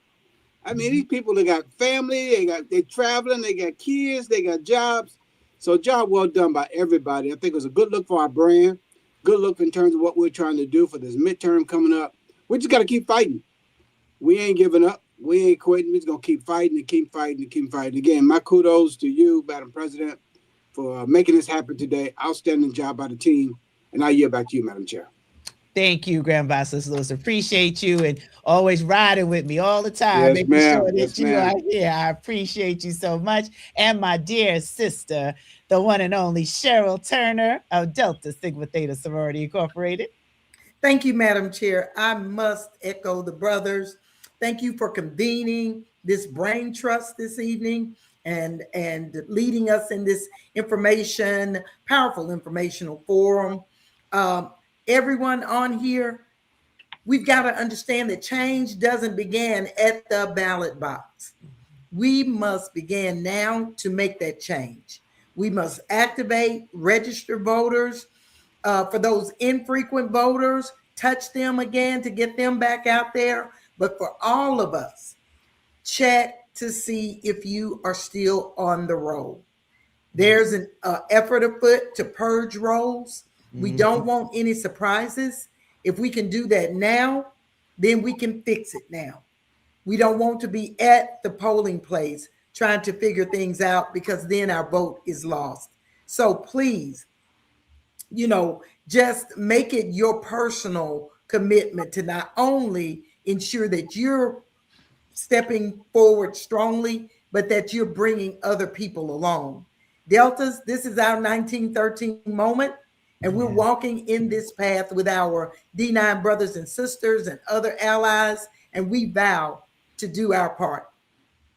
I mean, these people, they got family, they're traveling, they got kids, they got jobs. So job well done by everybody. I think it was a good look for our brand, good look in terms of what we're trying to do for this midterm coming up. We just got to keep fighting. We ain't giving up. We ain't quitting. We're just going to keep fighting and keep fighting and keep fighting. Again, my kudos to you, Madam President, for making this happen today. Outstanding job by the team. And I yield back to you, Madam Chair. Thank you, Grand Basilis Lewis. Appreciate you and always riding with me all the time. Yes, making ma'am. sure that Yes, you ma'am. are here. I appreciate you so much. And my dear sister, the one and only Cheryl Turner of Delta Sigma Theta Sorority Incorporated. Thank you, Madam Chair. I must echo the brothers. Thank you for convening this brain trust this evening and leading us in this powerful informational forum. Everyone on here, we've got to understand that change doesn't begin at the ballot box. We must begin now to make that change. We must activate, register voters, for those infrequent voters, touch them again to get them back out there. But for all of us, check to see if you are still on the roll. There's an effort afoot to purge rolls. We don't want any surprises. If we can do that now, then we can fix it now. We don't want to be at the polling place trying to figure things out, because then our vote is lost. So please, just make it your personal commitment to not only ensure that you're stepping forward strongly, but that you're bringing other people along. Deltas, this is our 1913 moment, and we're walking in this path with our D9 brothers and sisters and other allies, and we vow to do our part.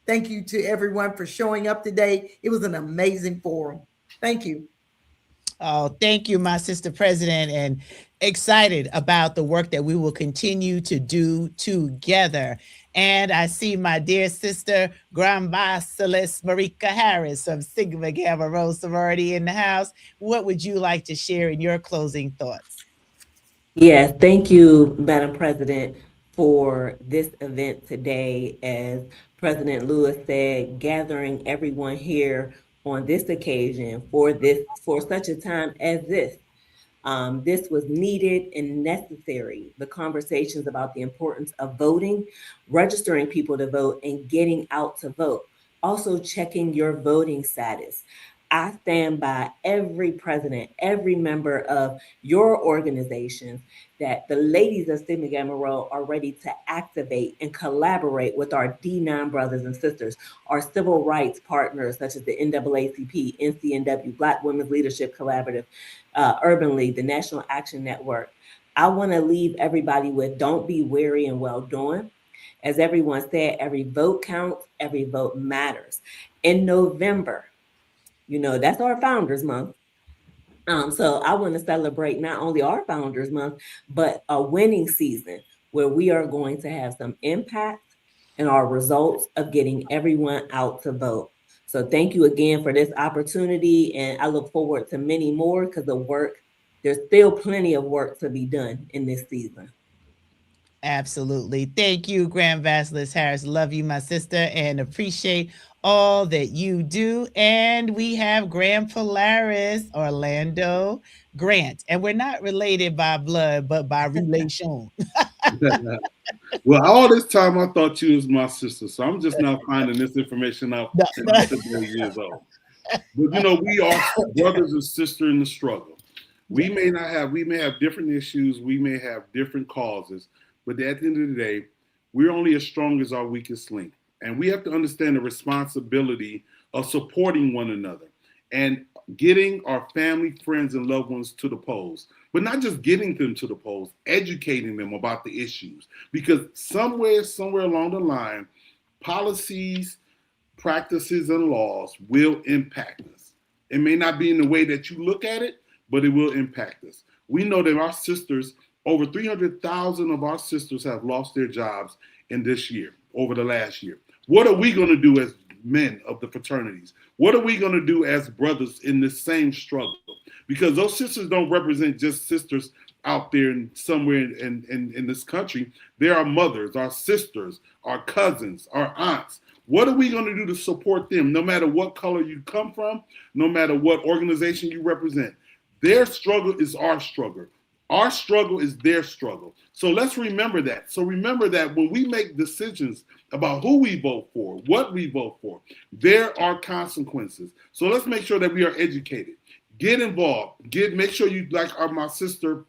Thank you to everyone for showing up today. It was an amazing forum. Thank you. Oh, thank you, my sister president, and excited about the work that we will continue to do together. And I see my dear sister, Grand Basilis Marika Harris of Sigma Gamma Rho Sorority in the house. What would you like to share in your closing thoughts? Yes, thank you, Madam President, for this event today. As President Lewis said, gathering everyone here on this occasion for such a time as this. This was needed and necessary. The conversations about the importance of voting, registering people to vote, and getting out to vote. Also checking your voting status. I stand by every president, every member of your organizations, that the ladies of Sigma Gamma Rho are ready to activate and collaborate with our D9 brothers and sisters, our civil rights partners such as the NAACP, NCNW, Black Women's Leadership Collaborative, Urban League, the National Action Network. I want to leave everybody with, don't be weary and well doing. As everyone said, every vote counts, every vote matters. In November, that's our Founders Month. So I want to celebrate not only our Founders Month, but a winning season where we are going to have some impact in our results of getting everyone out to vote. So thank you again for this opportunity, and I look forward to many more, because there's still plenty of work to be done in this season. Absolutely. Thank you, Grand Basilis Harris. Love you, my sister, and appreciate all that you do. And we have Grand Polaris Orlando Grant, and we're not related by blood, but by relation. Well, all this time I thought you was my sister, so I'm just now finding this information out at 8 years old. But we are brothers and sisters in the struggle. We may have different issues, we may have different causes, but at the end of the day, we're only as strong as our weakest link. And we have to understand the responsibility of supporting one another and getting our family, friends, and loved ones to the polls. But not just getting them to the polls, educating them about the issues. Because somewhere along the line, policies, practices, and laws will impact us. It may not be in the way that you look at it, but it will impact us. We know that our sisters, over 300,000 of our sisters have lost their jobs in this year, over the last year. What are we going to do as men of the fraternities? What are we going to do as brothers in this same struggle? Because those sisters don't represent just sisters out there somewhere in this country. They are mothers, our sisters, our cousins, our aunts. What are we going to do to support them, no matter what color you come from, no matter what organization you represent? Their struggle is our struggle. Our struggle is their struggle. So let's remember that. So remember that when we make decisions about who we vote for, what we vote for, there are consequences. So let's make sure that we are educated. Get involved. Make sure you, like my sister,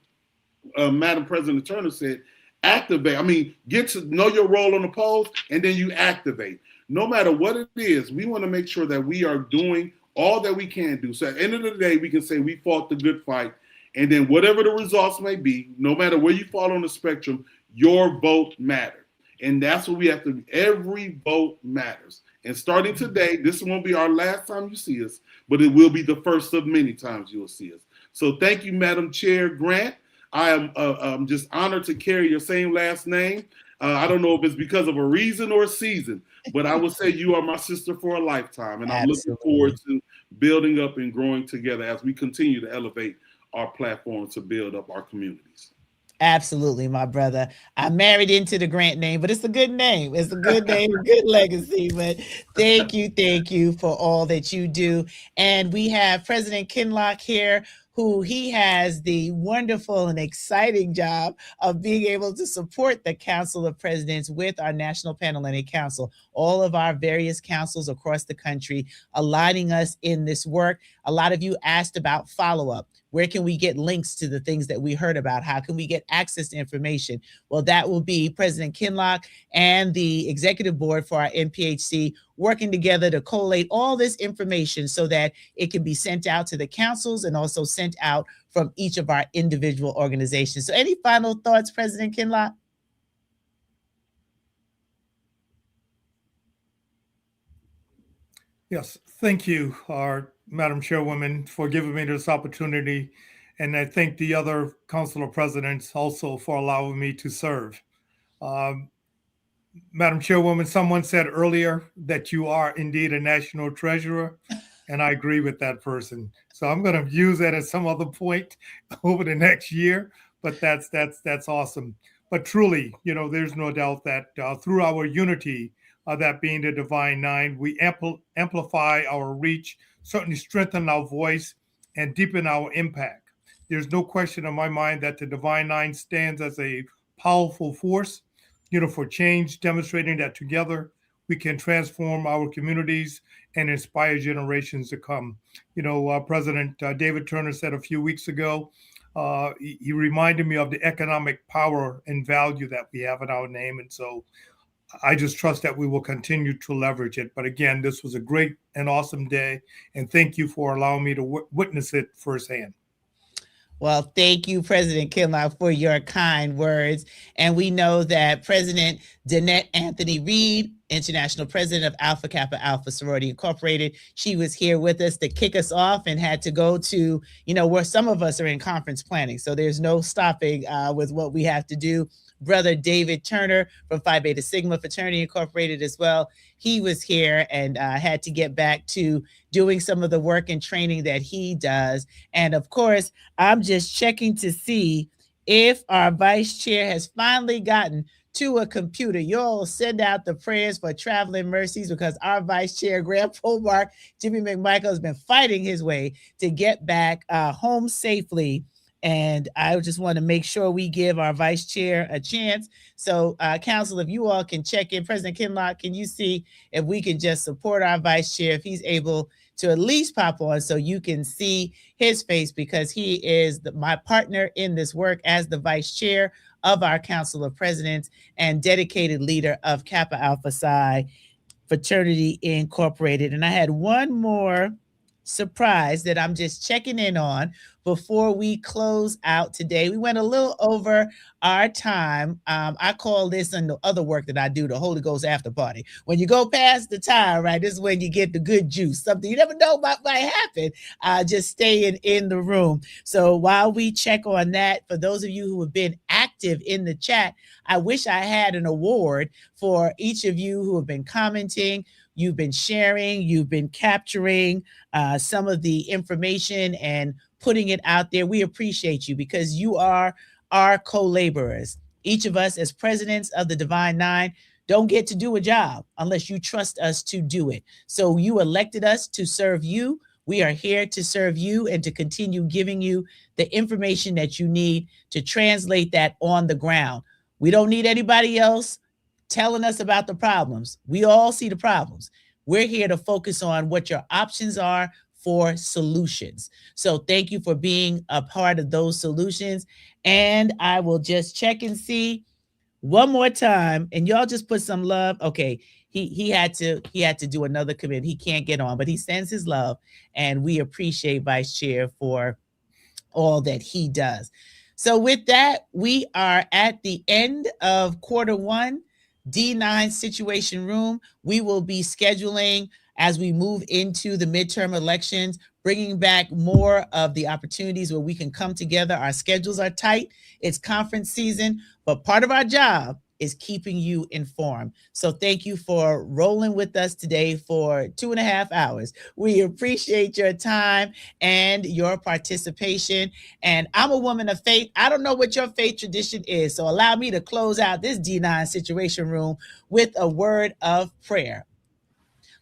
Madam President Turner said, activate. Get to know your role on the polls, and then you activate. No matter what it is, we want to make sure that we are doing all that we can do. So at the end of the day, we can say we fought the good fight. And then whatever the results may be, no matter where you fall on the spectrum, your vote matters. And that's what we have to do. Every vote matters. And starting today, this won't be our last time you see us, but it will be the first of many times you will see us. So thank you, Madam Chair Grant. I am just honored to carry your same last name. I don't know if it's because of a reason or a season, but I would say you are my sister for a lifetime. And I'm looking forward to building up and growing together as we continue to elevate our platform to build up our communities. Absolutely, my brother. I married into the Grant name, but it's a good name. It's a good name, a good legacy. But thank you for all that you do. And we have President Kinlock here, who he has the wonderful and exciting job of being able to support the Council of Presidents with our National Panhellenic Council, all of our various councils across the country, aligning us in this work. A lot of you asked about follow-up. Where can we get links to the things that we heard about? How can we get access to information? Well, that will be President Kinlock and the executive board for our NPHC working together to collate all this information so that it can be sent out to the councils and also sent out from each of our individual organizations. So any final thoughts, President Kinlock? Yes, thank you, Madam Chairwoman, for giving me this opportunity. And I thank the other Council of Presidents also for allowing me to serve. Madam Chairwoman, someone said earlier that you are indeed a national treasurer, and I agree with that person. So I'm going to use that at some other point over the next year, but that's awesome. But truly, there's no doubt that through our unity, that being the Divine Nine, we amplify our reach, certainly strengthen our voice, and deepen our impact. There's no question in my mind that the Divine Nine stands as a powerful force, for change, demonstrating that together we can transform our communities and inspire generations to come. President David Turner said a few weeks ago, he reminded me of the economic power and value that we have in our name. And so I just trust that we will continue to leverage it. But again, this was a great and awesome day. And thank you for allowing me to witness it firsthand. Well, thank you, President Kinlock, for your kind words. And we know that President Danette Anthony Reed, International President of Alpha Kappa Alpha Sorority Incorporated, she was here with us to kick us off and had to go to, where some of us are in conference planning. So there's no stopping with what we have to do. Brother David Turner from Phi Beta Sigma Fraternity Incorporated as well. He was here and had to get back to doing some of the work and training that he does. And of course, I'm just checking to see if our vice chair has finally gotten to a computer. Y'all send out the prayers for traveling mercies because our vice chair, Grant Polmark, Jimmy McMichael, has been fighting his way to get back home safely. And I just want to make sure we give our vice chair a chance. So, Council, if you all can check in, President Kinlock, can you see if we can just support our vice chair, if he's able to at least pop on so you can see his face, because he is my partner in this work as the vice chair of our Council of Presidents and dedicated leader of Kappa Alpha Psi Fraternity Incorporated. And I had one more surprise that I'm just checking in on before we close out today. We went a little over our time. I call this, and the other work that I do, the Holy Ghost after party. When you go past the time, right, this is when you get the good juice, something you never know might happen, just staying in the room. So while we check on that, for those of you who have been active in the chat, I wish I had an award for each of you who have been commenting. You've been sharing, you've been capturing some of the information and putting it out there. We appreciate you because you are our co-laborers. Each of us as presidents of the Divine Nine don't get to do a job unless you trust us to do it. So you elected us to serve you. We are here to serve you and to continue giving you the information that you need to translate that on the ground. We don't need anybody else telling us about the problems. We all see the problems. We're here to focus on what your options are for solutions. So thank you for being a part of those solutions. And I will just check and see one more time, and y'all just put some love. Okay, he had to do another committee. He can't get on, but he sends his love, and we appreciate Vice Chair for all that he does. So with that, we are at the end of quarter one. D9 Situation Room. We will be scheduling as we move into the midterm elections, bringing back more of the opportunities where we can come together. Our schedules are tight. It's conference season, but part of our job is keeping you informed. So thank you for rolling with us today for 2.5 hours. We appreciate your time and your participation. And I'm a woman of faith. I don't know what your faith tradition is, so allow me to close out this D9 Situation Room with a word of prayer.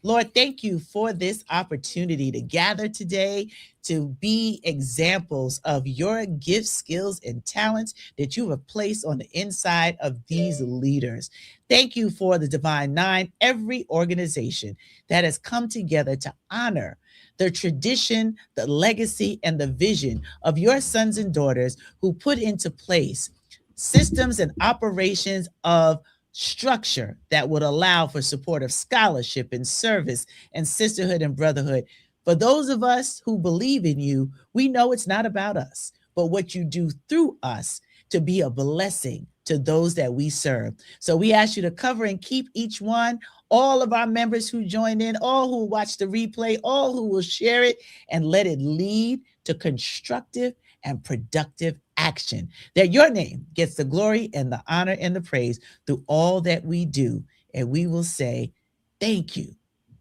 Lord, thank you for this opportunity to gather today, to be examples of your gifts, skills, and talents that you have placed on the inside of these leaders. Thank you for the Divine Nine, every organization that has come together to honor the tradition, the legacy, and the vision of your sons and daughters who put into place systems and operations of structure that would allow for support of scholarship and service and sisterhood and brotherhood. For those of us who believe in you, we know it's not about us, but what you do through us to be a blessing to those that we serve. So we ask you to cover and keep each one, all of our members who join in, all who watch the replay, all who will share it, and let it lead to constructive and productive action, that your name gets the glory and the honor and the praise through all that we do. And we will say, thank you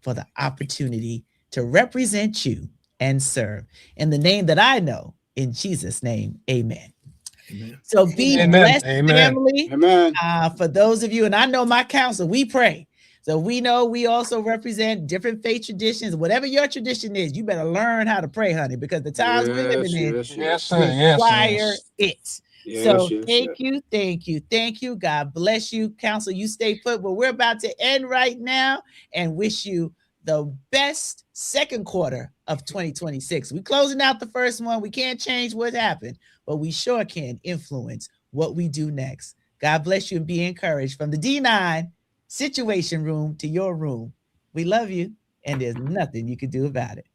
for the opportunity to represent you and serve. In the name that I know, in Jesus' name, amen. Amen. So be Amen. blessed, Amen. family. Amen. For those of you, and I know my council, we pray. So we know we also represent different faith traditions. Whatever your tradition is, you better learn how to pray, honey, because the times we're living in require it. So thank you. God bless you. Council, you stay put. But we're about to end right now and wish you the best second quarter of 2026. We're closing out the first one. We can't change what happened, but we sure can influence what we do next. God bless you and be encouraged. From the D9 Situation Room to your room, we love you, and there's nothing you can do about it.